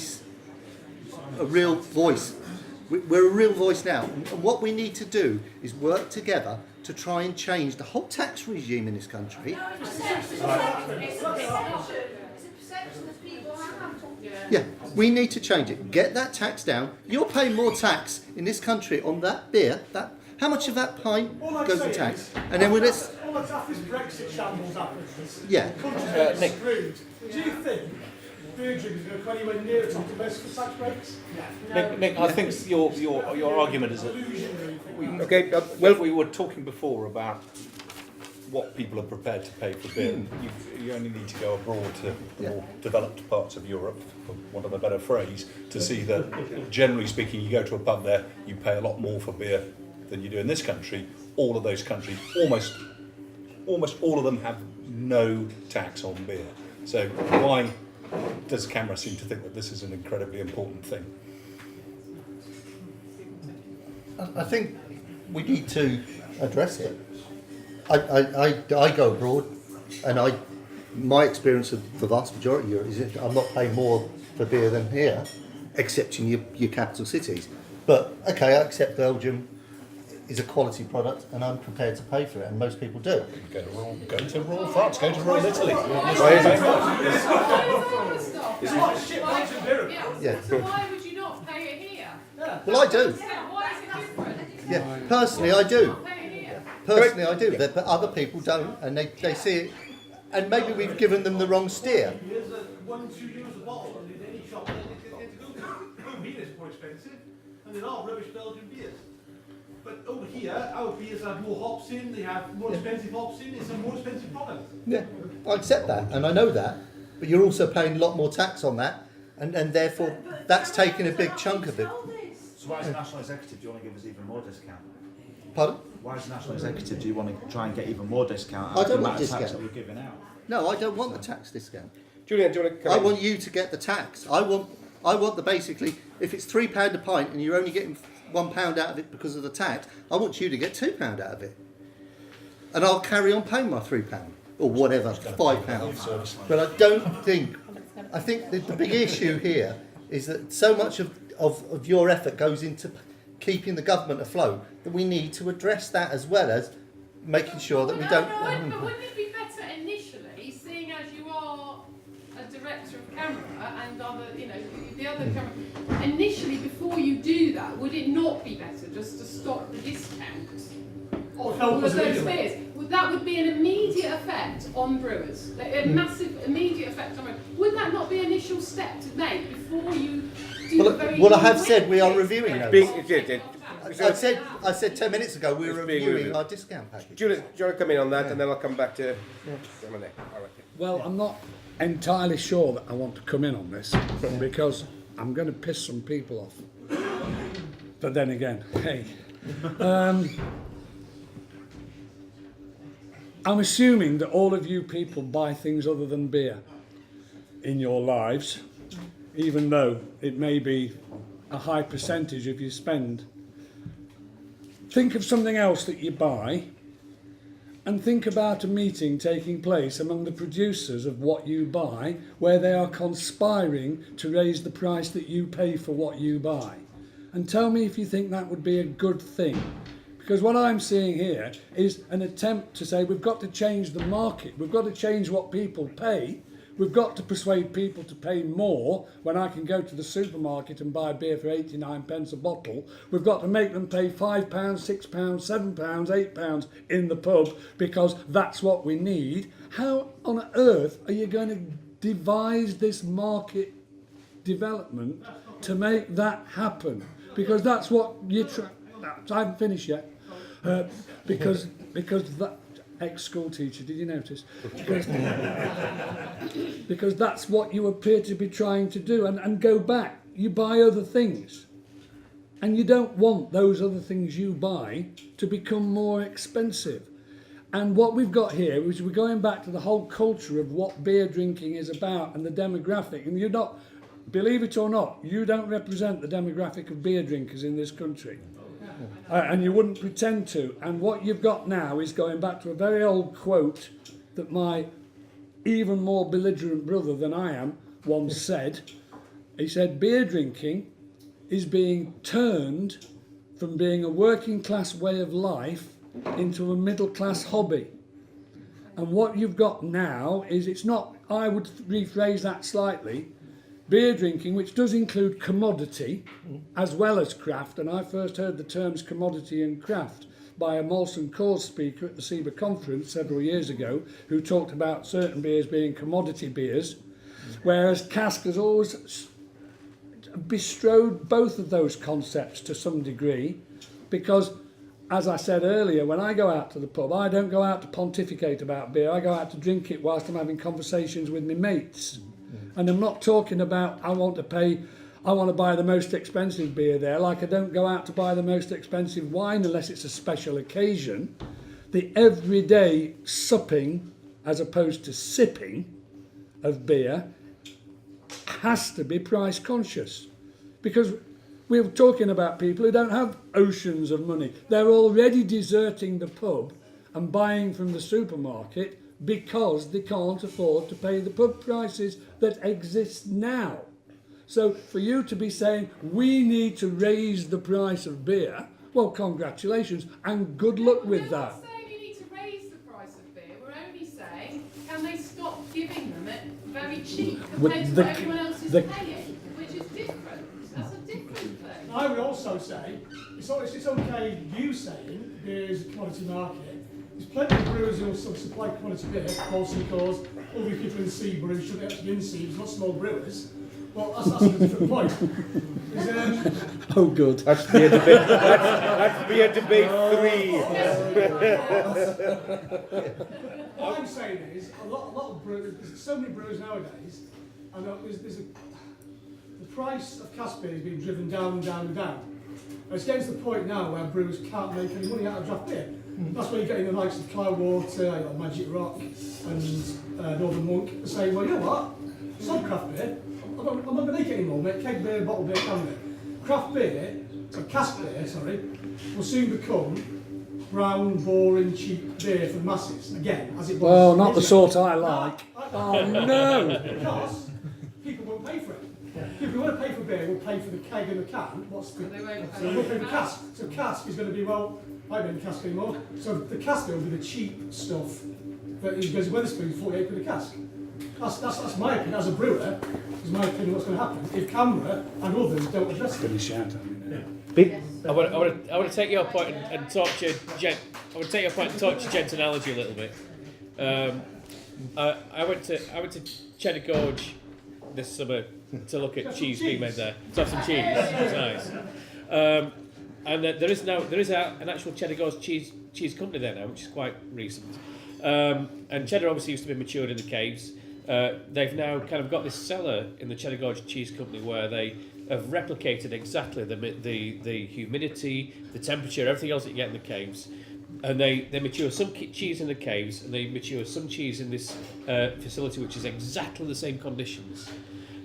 a real voice. We're a real voice now. And what we need to do is work together to try and change the whole tax regime in this country. It's a perception that people have. Yeah, we need to change it. Get that tax down. You're paying more tax in this country on that beer. How much of that pint goes to tax? And then let's. All that's after this Brexit shambles happens. Yeah. Nick. Screwed. Do you think beer drinkers are going to come anywhere near to domestic tax breaks? Nick, I think your argument is that we were talking before about what people are prepared to pay for beer. You only need to go abroad to more developed parts of Europe, for want of a better phrase, to see that generally speaking, you go to a pub there, you pay a lot more for beer than you do in this country. All of those countries, almost all of them have no tax on beer. So why does CAMRA seem to think that this is an incredibly important thing? I think we need to address it. I go abroad, and my experience of the vast majority of Europe is that I'm not paying more for beer than here, except in your capital cities. But okay, I accept Belgium is a quality product, and I'm prepared to pay for it, and most people do. Go to rural France, go to rural Italy. Yeah. So why would you not pay it here? Well, I do. Why is it different? Yeah, personally I do. Pay it here. Personally I do, but other people don't, and they see it, and maybe we've given them the wrong steer. Here's a €1-2 a bottle, and in any shop, beer is more expensive, and they're all rubbish Belgian beers. But over here, our beers have more hops in, they have more expensive hops in, it's a more expensive product. Yeah, I accept that, and I know that, but you're also paying a lot more tax on that, and therefore that's taking a big chunk of it. So why as a national executive do you want to give us even more discount? Pardon? Why as a national executive do you want to try and get even more discount I out of the don't want amount of tax discount. that we're giving out? No, I don't want the tax discount. Julian, do you want to come I in? want you to get the tax. I want the basically, if it's £3 a pint and you're only getting £1 out of it because of the tax, I want you to get £2 out of it. And I'll carry on paying my £3 or whatever, £5. But I think the big issue here is that so much of your effort goes into keeping the government afloat that we need to address that as well as making sure that we don't. But wouldn't it be better initially, seeing as you are a director of CAMRA and the other CAMRA, initially before you do that, would it not be better just to stop the discount of all of those beers? That would be an immediate effect on brewers, a massive immediate effect on brewers. Would that not be an initial step to make before you do the very... Well, I have said we are reviewing those. I said 10 minutes ago we were reviewing our discount package. Julian, do you want to come in on that, and then I'll come back to Dominic. Well, I'm not entirely sure that I want to come in on this because I'm going to piss some people off. But then again, hey. I'm assuming that all of you people buy things other than beer in your lives, even though it may be a high percentage of your spend. Think of something else that you buy and think about a meeting taking place among the producers of what you buy, where they are conspiring to raise the price that you pay for what you buy. And tell me if you think that would be a good thing. Because what I'm seeing here is an attempt to say we've got to change the market, we've got to change what people pay, we've got to persuade people to pay more when I can go to the supermarket and buy beer for 89 pence a bottle. We've got to make them pay £5, £6, £7, £8 in the pub because that's what we need. How on earth are you going to devise this market development to make that happen? Because that's what you're trying... I haven't finished yet. Because that... Ex-school teacher, did you notice? Because that's what you appear to be trying to do. And go back, you buy other things. And you don't want those other things you buy to become more expensive. And what we've got here is we're going back to the whole culture of what beer drinking is about and the demographic. And you're not, believe it or not, you don't represent the demographic of beer drinkers in this country. And you wouldn't pretend to. And what you've got now is going back to a very old quote that my even more belligerent brother than I am once said. He said, beer drinking is being turned from being a working class way of life into a middle class hobby. And what you've got now is, it's not, I would rephrase that slightly, beer drinking, which does include commodity as well as craft, and I first heard the terms commodity and craft by a Molson Coors speaker at the SEBA conference several years ago, who talked about certain beers being commodity beers, whereas cask has always bestrode both of those concepts to some degree, because, as I said earlier, when I go out to the pub, I don't go out to pontificate about beer, I go out to drink it whilst I'm having conversations with my mates. And I'm not talking about I want to buy the most expensive beer there, like I don't go out to buy the most expensive wine unless it's a special occasion. The everyday supping, as opposed to sipping, of beer has to be price conscious. Because we're talking about people who don't have oceans of money. They're already deserting the pub and buying from the supermarket because they can't afford to pay the pub prices that exist now. So for you to be saying, we need to raise the price of beer, well, congratulations, and good luck with that. We're not saying you need to raise the price of beer, we're only saying, can they stop giving them it very cheap compared to what everyone else is paying, which is different. That's a different thing. I would also say, it's okay you saying there's a commodity market. There's plenty of brewers who will supply commodity beer, Molson Coors, all the people in Seabury who shouldn't actually be in Seabury, not small brewers. Well, that's a different point. Oh, good. That's be a debate. That's be a debate 3. What I'm saying is, a lot of brewers, there's so many brewers nowadays, and the price of cask beer is being driven down and down and down. And it's getting to the point now where brewers can't make any money out of draft beer. That's where you're getting the likes of Cloudwater, Magic Rock, and Northern Monk saying, well, you know what? Some craft beer. I'm not going to make it anymore, mate. Keg beer, bottle beer, can beer. Craft beer, cask beer, will soon become brown, boring, cheap beer for the masses. Again, as it was. Well, not the sort I like. Oh, no! Because people won't pay for it. People who want to pay for beer will pay for the keg and the can. They won't pay for cask. So cask is going to be, well, I don't need cask anymore. So the cask beer will be the cheap stuff that goes to Wetherspoons, 48 quid a cask. That's my opinion. As a brewer, is my opinion what's going to happen if CAMRA and others don't address it. Finish out. I want to take your point and talk to Jen. I want to take your point and talk to Jen's analogy a little bit. I went to Cheddar Gorge this summer to look at cheese being made there. To have some cheese. It was nice. And there is an actual Cheddar Gorge cheese company there now, which is quite recent. And cheddar obviously used to be matured in the caves. They've now kind of got this cellar in the Cheddar Gorge Cheese Company where they have replicated exactly the humidity, the temperature, everything else that you get in the caves. And they mature some cheese in the caves, and they mature some cheese in this facility which is exactly the same conditions.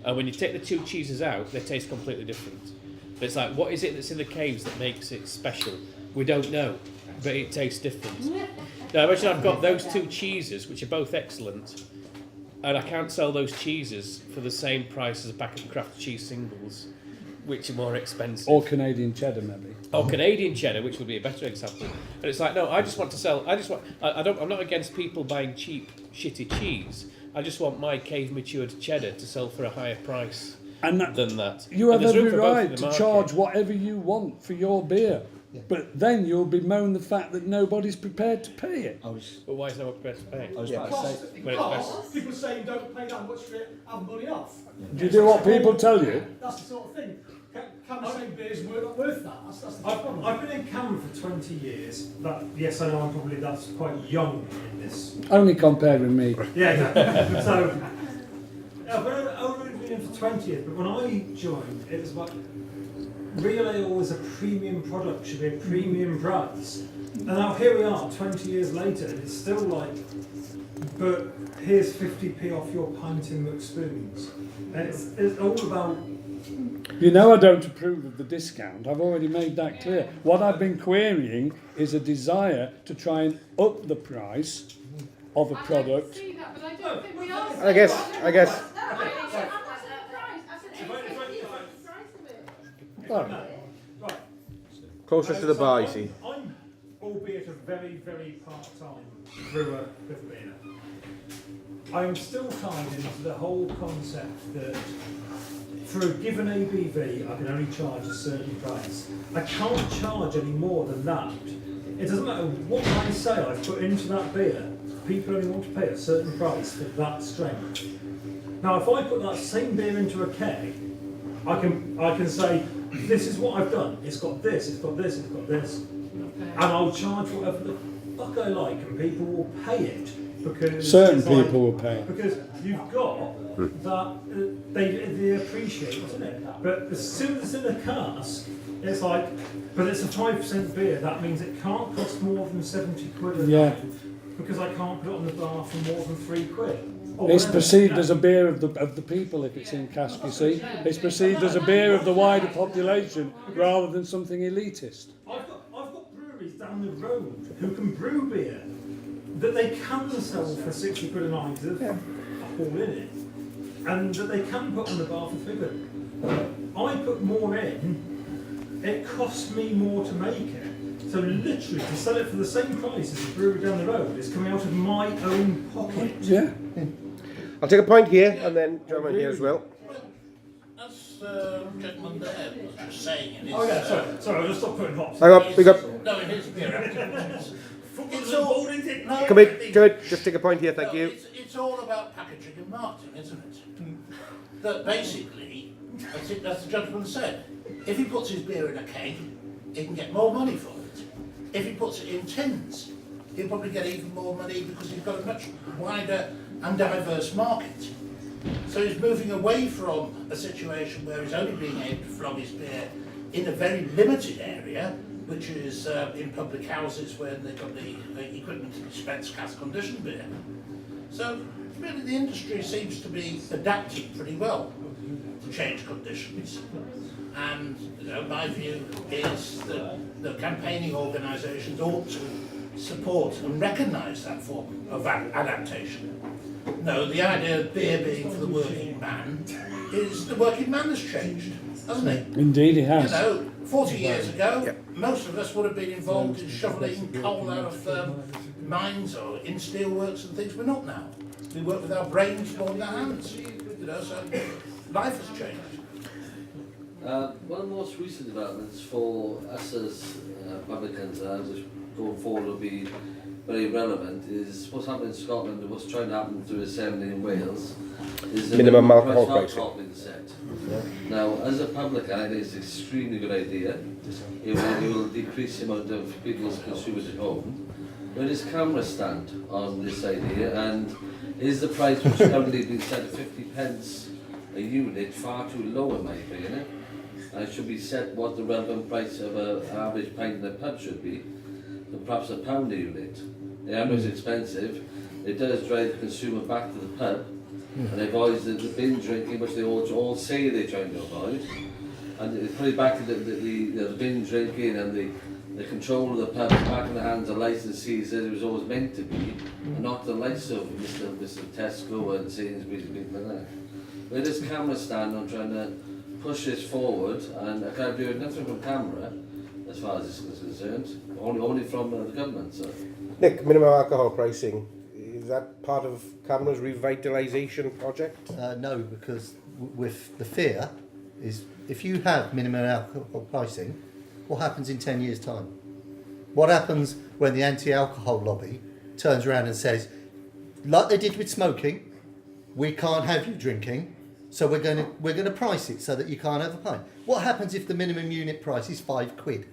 And when you take the two cheeses out, they taste completely different. But it's like, what is it that's in the caves that makes it special? We don't know. but it tastes different. Now imagine I've got those two cheeses, which are both excellent, and I can't sell those cheeses for the same price as a packet of Kraft cheese singles, which are more expensive. Or Canadian cheddar, maybe. Or Canadian cheddar, which would be a better example. And it's like, no, I just want to sell. I'm not against people buying cheap, shitty cheese. I just want my cave matured cheddar to sell for a higher price than that. You have And there's room every for both in right the to market. charge whatever you want for your beer. But then you'll bemoan the fact that nobody's prepared to pay it. But why is no one prepared to pay? When it's people say you don't pay that much for it, have money off. Do you do what people tell you? That's the sort of thing. CAMRA saying beers were not worth that. That's the problem. I've been in CAMRA for 20 years. Yes, I know that's quite young in this. Only compared with me. Yeah, exactly. So, I've only been in for 20 years, but when I joined, it was like, real ale is a premium product, should be a premium price. And now here we are, 20 years later, and it's still like, but here's 50p off your pint in McSpoons. And it's all about... You know I don't approve of the discount. I've already made that clear. What I've been querying is a desire to try and up the price of a product. See that, but I don't think we are. I guess. Well, Closer to the bar, you see. I'm, albeit a very, very part-time brewer with beer, I am still tied into the whole concept that for a given ABV, I can only charge a certain price. I can't charge any more than that. It doesn't matter what I say I've put into that beer, people only want to pay a certain price for that strength. Now, if I put that same beer into a keg, I can say, this is what I've done. It's got this, it's got this, it's got this. And I'll charge whatever the fuck I like, and people will pay it. Because certain it's like, people will pay it. Because you've got that, they appreciate it, isn't it? But as soon as it's in a cask, it's like, but it's a 5% beer, that means it can't cost more than 70 quid a night, because I can't put it on the bar for more than 3 quid. It's perceived as a beer of the people if it's in cask, you see. It's perceived as a beer of the wider population rather than something elitist. I've got breweries down the road who can brew beer that they can sell for 60 quid a night, because there's fuck all in it, and that they can put on the bar for 3 quid. I put more in, it costs me more to make it. So literally, to sell it for the same price as the brewery down the road is coming out of my own pocket. Yeah. I'll take a point here and then gentleman here as well. As gentleman there was just saying in his... Oh yeah, sorry, I'll just stop putting hops. Hang on, we got... No, in his beer activities. It's all... No, Can we just take a point here, thank you. It's all about packaging and marketing, isn't it? That basically, I think that's the gentleman said, if he puts his beer in a keg, he can get more money for it. If he puts it in tins, he'll probably get even more money because he's got a much wider and diverse market. So he's moving away from a situation where he's only being able to flog his beer in a very limited area, which is in public houses where they've got the equipment to dispense cask conditioned beer. So really the industry seems to be adapting pretty well to change conditions. And my view is that the campaigning organisations ought to support and recognise that form of adaptation. No, the idea of beer being for the working man is the working man has changed, hasn't it? Indeed it has. 40 years ago, most of us would have been involved in shoveling coal out of mines or in steelworks and things. We're not now. We work with our brains more than our hands. So life has changed. One of the most recent developments for us as publicans, which going forward will be very relevant, is what's happening in Scotland and what's trying to happen through Assembly in Wales. Is Minimum alcohol price pricing. being set. Now, as a publican, I think it's an extremely good idea. It will decrease the amount of people's consumers at home. Where does CAMRA stand on this idea, and is the price which is currently being set at 50 pence a unit far too low in my opinion? And should be set what the relevant price of an average pint in a pub should be, and perhaps £1 a unit. I know it's expensive, it does drive the consumer back to the pub, and avoids the bin drinking, which they all say they're trying to avoid. And it's put it back to the bin drinking and the the control of the pubs back in the hands of licensees as it was always meant to be, and not the likes of Mr. Tesco and Sainsbury's and people like that. Where does CAMRA stand on trying to push this forward? And I can't do nothing from CAMRA as far as this is concerned, only from the government. So. Nik, minimum alcohol pricing, is that part of CAMRA's revitalisation project? No, because with the fear is if you have minimum alcohol pricing, what happens in 10 years' time? What happens when the anti-alcohol lobby turns around and says, like they did with smoking, we can't have you drinking, so we're going to price it so that you can't have a pint. What happens if the minimum unit price is £5?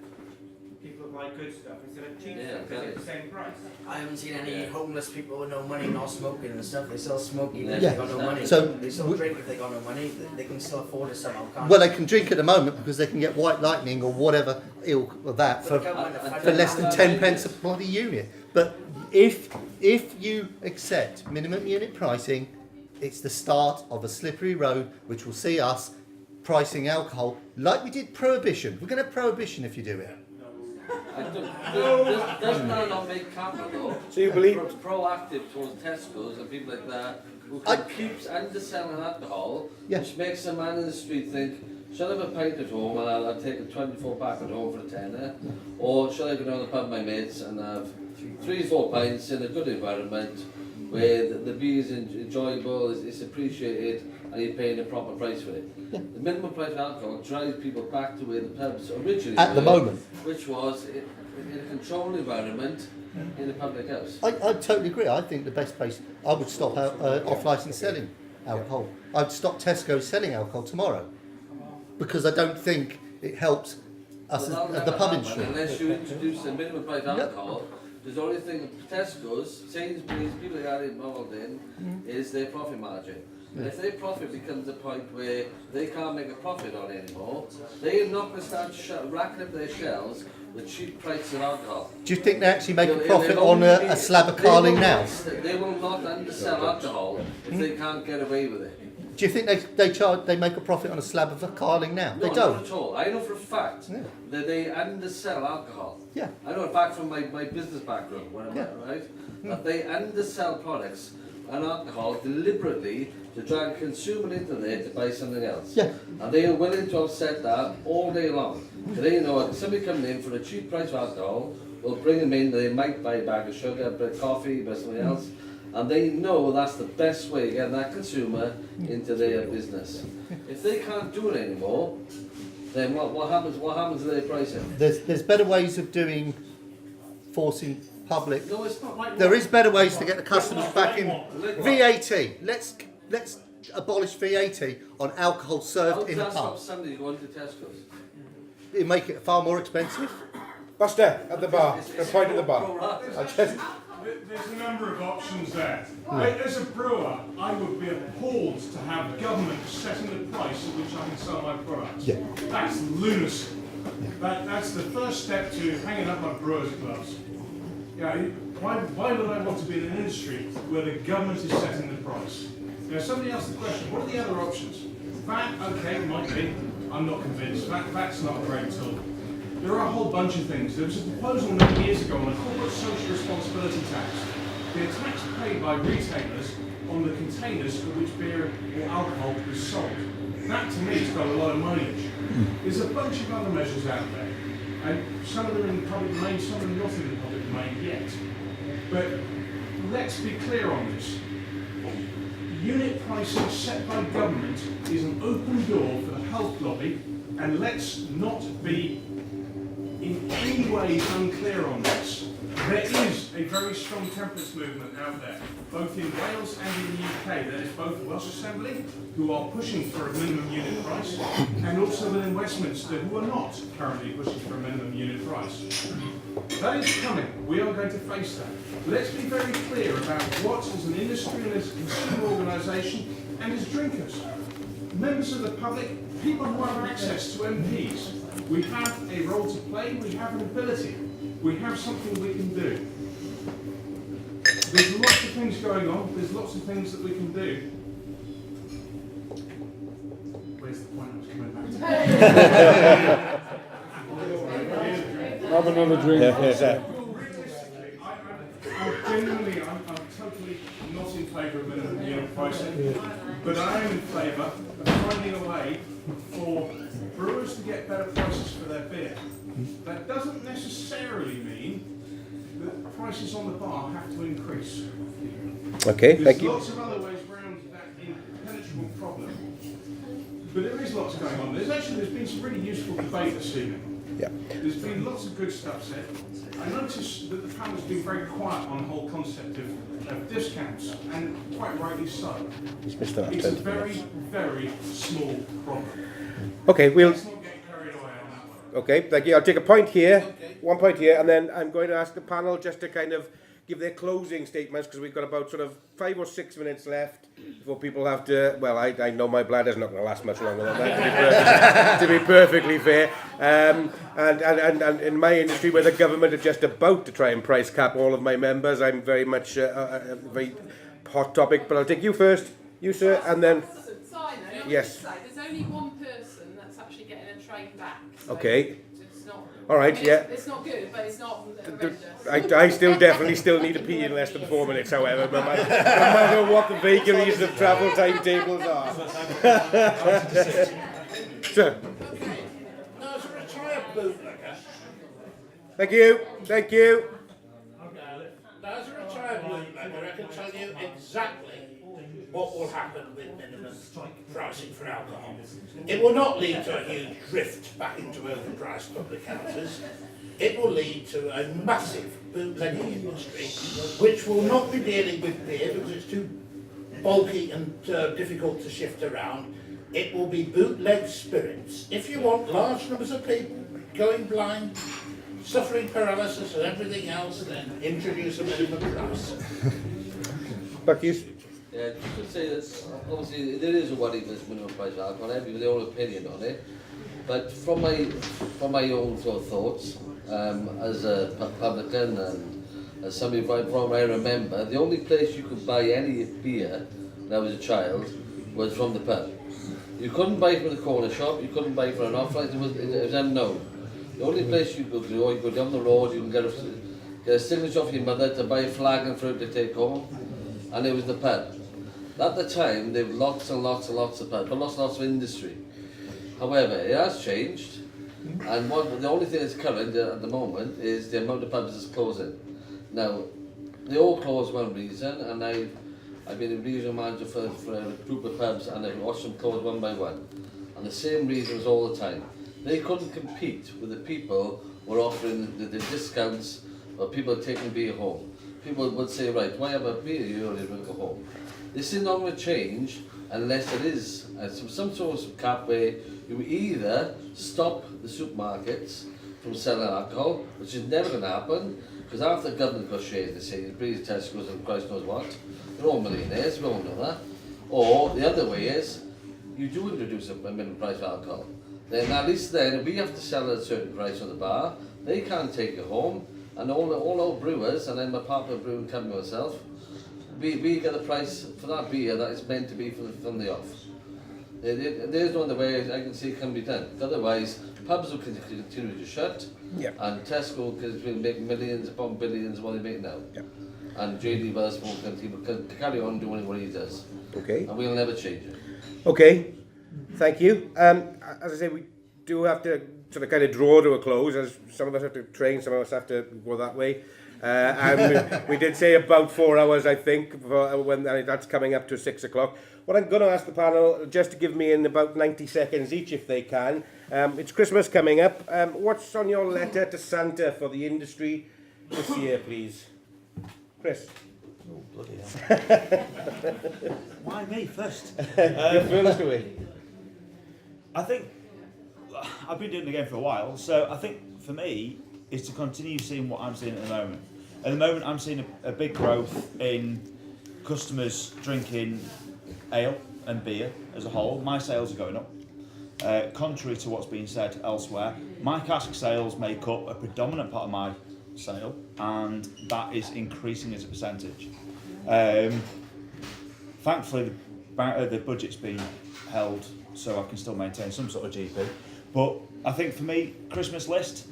People buy good stuff instead of cheap Yeah, stuff because exactly. it's the same price. I haven't seen any homeless people with no money not smoking and stuff. They still smoke even if Yeah. they got no money. So they still drink if they got no money. They can still afford it somehow, can't Well, they can drink at the moment because they can get white lightning or whatever ilk of that for less than 10 pence a bloody unit. But if you accept minimum unit pricing, it's the start of a slippery road which will see us pricing alcohol like we did prohibition. We're going to have prohibition if you do it. Doesn't that not make CAMRA though? So you believe proactive towards Tesco's and people like that who keeps underselling alcohol, which makes a man in the street think, shall I have a pint at home and I'll take a 24 pack at home for a tenner, or shall I go down to the pub with my mates and have 3 or 4 pints in a good environment where the beer is enjoyable, it's appreciated, and you're paying a proper price for it. The minimum price of alcohol drives people back to where the pubs originally At the were, moment. which was in a controlled environment in a public house. I totally agree. I think the best place, I would stop off-licence selling alcohol. I'd stop Tesco selling alcohol tomorrow because I don't think it helps us as the pub industry. Unless you introduce a minimum price alcohol, there's the only thing Tesco's, Sainsbury's, people that are involved in, is their profit margin. And if their profit becomes a point where they can't make a profit on it anymore, they're not going to start racking up their shelves with cheap prices of alcohol. Do you think they actually make a profit on a slab of Carling now? They will not undersell alcohol if they can't get away with it. Do you think they make a profit on a slab of Carling now? No, They don't. not at all. I know for a fact that they undersell alcohol. Yeah. I know in fact from my business background, right? That they undersell products and alcohol deliberately to drag a consumer into there to buy something else. Yeah. And they are willing to offset that all day long. So they know if somebody coming in for a cheap price of alcohol, will bring them in, they might buy a bag of sugar, a bit of coffee, but something else. And they know that's the best way of getting that consumer into their business. If they can't do it anymore, then what happens to their pricing? There's better ways of forcing public. No, it's not like There is better ways to get the customers back in. VAT. Let's abolish VAT on alcohol served in a How does that pub. stop somebody going to Tesco's? It make it far more expensive. Buster, at the bar, the point at the bar. I just... There's a number of options there. As a brewer, I would be appalled to have government setting the price at which I can sell my products. Yeah. That's lunacy. That's the first step to hanging up my brewer's gloves. Yeah, why would I want to be in an industry where the government is setting the price? You know, somebody asked the question, what are the other options? VAT, okay, might be. I'm not convinced. VAT's not a great tool. There are a whole bunch of things. There was a proposal many years ago on a corporate social responsibility tax. The tax paid by retailers on the containers for which beer or alcohol was sold. That to me has got a lot of money. There's a bunch of other measures out there, and some of them in the public domain, some of them not in the public domain yet. But let's be clear on this. Unit pricing set by government is an open door for the health lobby, and let's not be in any way unclear on this. There is a very strong temperance movement out there, both in Wales and in the UK. There is both the Welsh Assembly, who are pushing for a minimum unit price, and also within Westminster, who are not currently pushing for a minimum unit price. That is coming. We are going to face that. Let's be very clear about what, as an industry and as a consumer organisation, and as drinkers, members of the public, people who have access to MPs, we have a role to play, we have an ability, we have something we can do. There's lots of things going on, there's lots of things that we can do. Where's the point I was coming back to? another drink. Realistically, I'm totally not in favour of minimum unit pricing, but I am in favour of finding a way for brewers to get better prices for their beer. That doesn't necessarily mean that prices on the bar have to increase. Okay, There's thank you. lots of other ways around that impenetrable problem. But there is lots going on. There's been some really useful debate this evening. Yeah. There's been lots of good stuff said. I noticed that the panel's been very quiet on the whole concept of discounts, and quite rightly so. It's a very, very small problem. Okay, we'll. Let's not get carried away on that one. Okay, thank you. I'll take a point here, 1 point here, and then I'm going to ask the panel just to kind of give their closing statements, because we've got about sort of 5 or 6 minutes left before people have to. Well, I know my bladder's not going to last much longer than that, to be perfectly fair. And in my industry, where the government are just about to try and price cap all of my members, I'm very much a very hot topic. But I'll take you first, you sir, and then. Yes. There's only one person that's actually getting a train back. So Okay. It's not, All right. I mean, Yeah. It's not good, but it's not horrendous. I still need to pee in less than 4 minutes, however, no matter what the vagaries of travel timetables are. Sir. Now, as a retired bootlegger, Thank you. Thank you. now as a retired bootlegger, I can tell you exactly what will happen with minimum pricing for alcohol. It will not lead to a huge drift back into overpriced public houses. It will lead to a massive bootlegging industry, which will not be dealing with beer because it's too bulky and difficult to shift around. It will be bootleg spirits. If you want large numbers of people going blind, suffering paralysis and everything else, then introduce a minimum price. Bucky's. Yeah, you could say that obviously there is a worry with minimum price of alcohol. Everybody has their own opinion on it. But from my own sort of thoughts, as a publican and as somebody from I remember, the only place you could buy any beer when I was a child was from the pub. You couldn't buy it from the corner shop. You couldn't buy it from an off-light. It was unknown. The only place you could go, you go down the road. You can get a signature off your mother to buy a flagon for her to take home, and it was the pub. At the time, there were lots and lots and lots of pubs, but lots and lots of industry. However, it has changed, and the only thing that's current at the moment is the amount of pubs that's closing. Now, they all close for one reason, and I've been a regional manager for a group of pubs, and I've watched them close one by one. And the same reasons all the time. They couldn't compete with the people who were offering the discounts, or people taking beer home. People would say, right, why have a beer? You only drink at home. This is not going to change unless there is some sort of cap where you either stop the supermarkets from selling alcohol, which is never going to happen, because after the government got shares, they say, Breeze, Tesco's and Christ knows what, they're all millionaires, we all know that. Or the other way is, you do introduce a minimum price of alcohol. Then at least then, if we have to sell at a certain price on the bar, they can't take it home, and all our brewers, and I'm a part of a brewing company myself, we get the price for that beer that is meant to be from the off. There's no other way I can see it can be done. Otherwise, pubs will continue to shut, and Tesco will make millions upon billions of what they make now. And JD Wells will continue to carry on doing what he does. Okay. And we'll never change it. Okay. Thank you. As I say, we do have to sort of kind of draw to a close, as some of us have to train, some of us have to go that way. And we did say about 4 hours, I think, when that's coming up to 6 o'clock. What I'm going to ask the panel, just to give me in about 90 seconds each, if they can. It's Christmas coming up. What's on your letter to Santa for the industry this year, please? Chris. Oh, bloody hell. Why me first? You're furthest away. I think I've been doing the game for a while, so I think for me is to continue seeing what I'm seeing at the moment. At the moment, I'm seeing a big growth in customers drinking ale and beer as a whole. My sales are going up. Contrary to what's been said elsewhere, my cask sales make up a predominant part of my sale, and that is increasing as a percentage. Thankfully, the budget's been held so I can still maintain some sort of GP. But I think for me, Christmas list,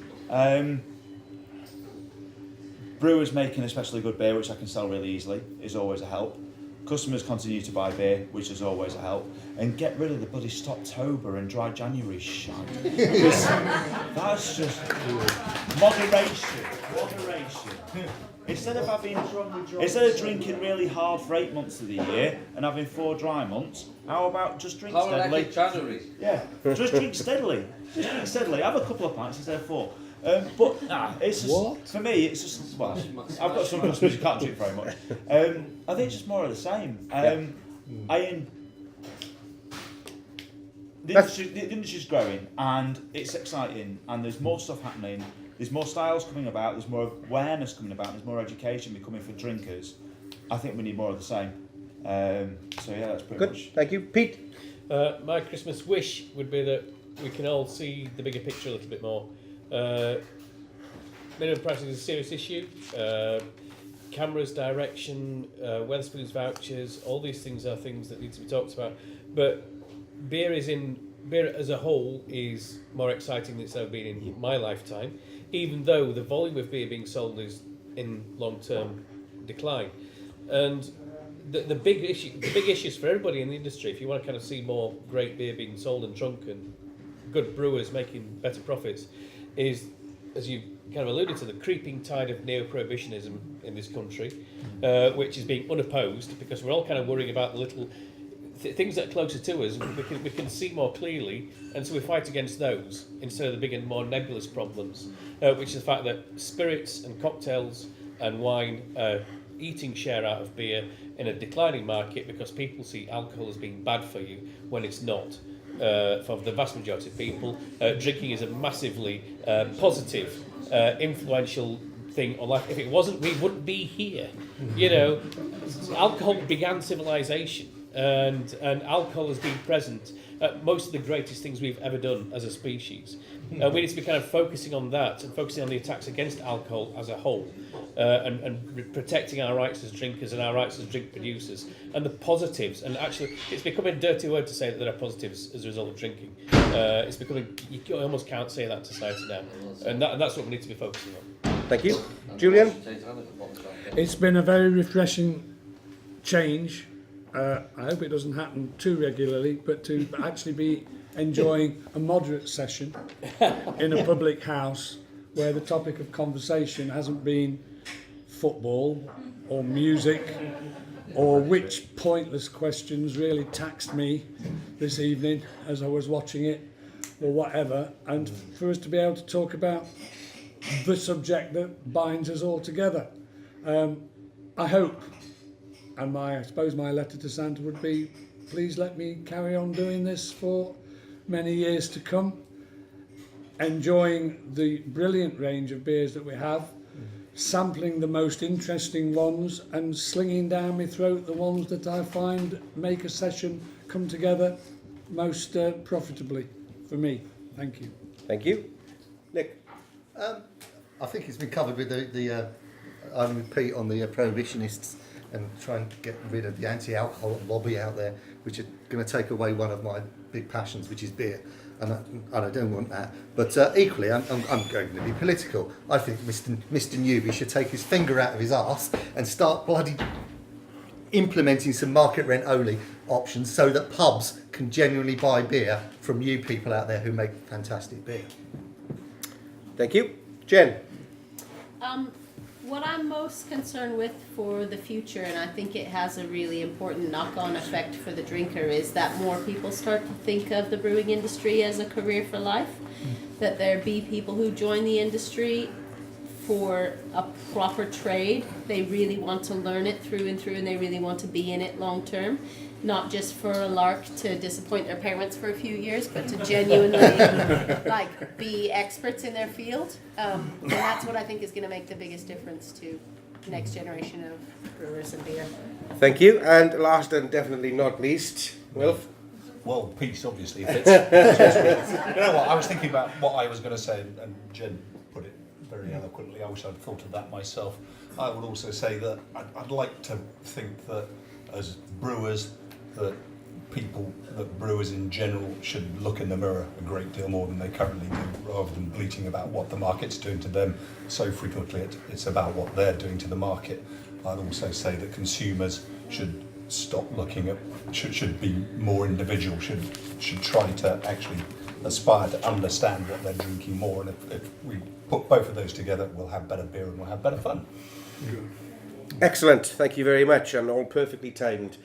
Brewers making especially good beer, which I can sell really easily, is always a help. Customers continue to buy beer, which is always a help. And get rid of the bloody Stoptober and dry January shite. That's just moderation. Instead of drinking really hard for 8 months of the year and having 4 dry months, how about just drink steadily? January. Yeah, just drink steadily. Just drink steadily. Have a couple of pints instead of 4. But it's just, for me, it's just, well, I've got some customers who can't drink very much. I think it's just more of the same. The industry's growing and it's exciting and there's more stuff happening. There's more styles coming about, there's more awareness coming about, there's more education becoming for drinkers. I think we need more of the same. So yeah, that's pretty much. Thank you. Pete? My Christmas wish would be that we can all see the bigger picture a little bit more. Minimum pricing is a serious issue. CAMRA's direction, Wetherspoon's vouchers, all these things are things that need to be talked about. But beer as a whole is more exciting than it's ever been in my lifetime, even though the volume of beer being sold is in long-term decline. And the big issues for everybody in the industry, if you want to kind of see more great beer being sold and drunk and good brewers making better profits, is, as you kind of alluded to, the creeping tide of neo-prohibitionism in this country, which is being unopposed because we're all kind of worrying about the little things that are closer to us. We can see more clearly, and so we fight against those instead of the big and more nebulous problems, which is the fact that spirits and cocktails and wine are eating share out of beer in a declining market because people see alcohol as being bad for you when it's not. For the vast majority of people, drinking is a massively positive, influential thing on life. If it wasn't, we wouldn't be here. You know, alcohol began civilization, and alcohol has been present at most of the greatest things we've ever done as a species. We need to be kind of focusing on that and focusing on the attacks against alcohol as a whole, and protecting our rights as drinkers and our rights as drink producers, and the positives. And actually, it's becoming a dirty word to say that there are positives as a result of drinking. It's becoming, you almost can't say that to society now, and that's what we need to be focusing on. Thank you. Julian? It's been a very refreshing change. I hope it doesn't happen too regularly, but to actually be enjoying a moderate session in a public house where the topic of conversation hasn't been football or music or which pointless questions really taxed me this evening as I was watching it or whatever, and for us to be able to talk about the subject that binds us all together. I hope, and I suppose my letter to Santa would be, please let me carry on doing this for many years to come, enjoying the brilliant range of beers that we have, sampling the most interesting ones and slinging down my throat the ones that I find make a session come together most profitably for me. Thank you. Thank you. Nik? I think it's been covered with I'm with Pete on the prohibitionists and trying to get rid of the anti-alcohol lobby out there, which are going to take away one of my big passions, which is beer. And I don't want that. But equally, I'm going to be political. I think Mr. Newby should take his finger out of his arse and start bloody implementing some market rent only options so that pubs can genuinely buy beer from you people out there who make fantastic beer. Thank you. Jen? What I'm most concerned with for the future, and I think it has a really important knock-on effect for the drinker, is that more people start to think of the brewing industry as a career for life, that there be people who join the industry for a proper trade. They really want to learn it through and through, and they really want to be in it long term, not just for a lark to disappoint their parents for a few years, but to genuinely be experts in their field. And that's what I think is going to make the biggest difference to the next generation of brewers and beer. Thank you. And last and definitely not least, Wilf? Well, peace, obviously. If it's, you know what, I was thinking about what I was going to say, and Jen put it very eloquently. I wish I'd thought of that myself. I would also say that I'd like to think that as brewers, that people, that brewers in general, should look in the mirror a great deal more than they currently do, rather than bleating about what the market's doing to them. So frequently it's about what they're doing to the market. I'd also say that consumers should stop looking at, should be more individual, should try to actually aspire to understand what they're drinking more, and if we put both of those together, we'll have better beer and we'll have better fun. Excellent, thank you very much, and all perfectly timed.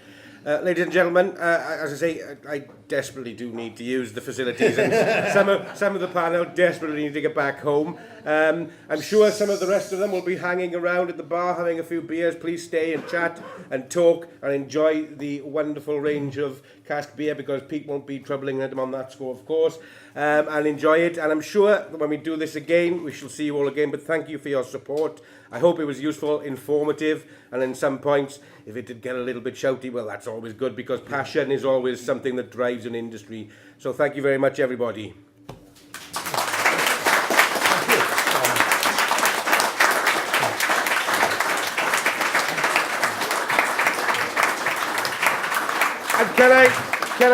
Ladies and gentlemen, as I say, I desperately do need to use the facilities, and some of the panel desperately need to get back home. I'm sure some of the rest of them will be hanging around at the bar having a few beers. Please stay and chat and talk and enjoy the wonderful range of cask beer, because Pete won't be troubling them on that score, of course, and enjoy it. And I'm sure that when we do this again, we shall see you all again, but thank you for your support. I hope it was useful, informative, and in some points, if it did get a little bit shouty, well, that's always good, because passion is always something that drives an industry. So thank you very much, everybody. And can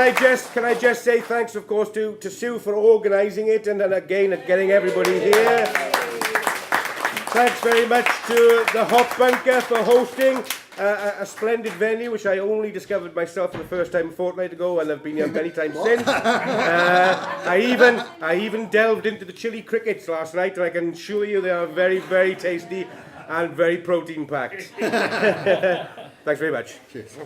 I just say thanks, of course, to Sue for organising it, and then again at getting everybody here. Thanks very much to the Hop Bunker for hosting a splendid venue, which I only discovered myself for the first time a fortnight ago, and I've been here many times since. I even delved into the chili crickets last night, and I can assure you they are very, very tasty and very protein packed. Thanks very much. Cheers.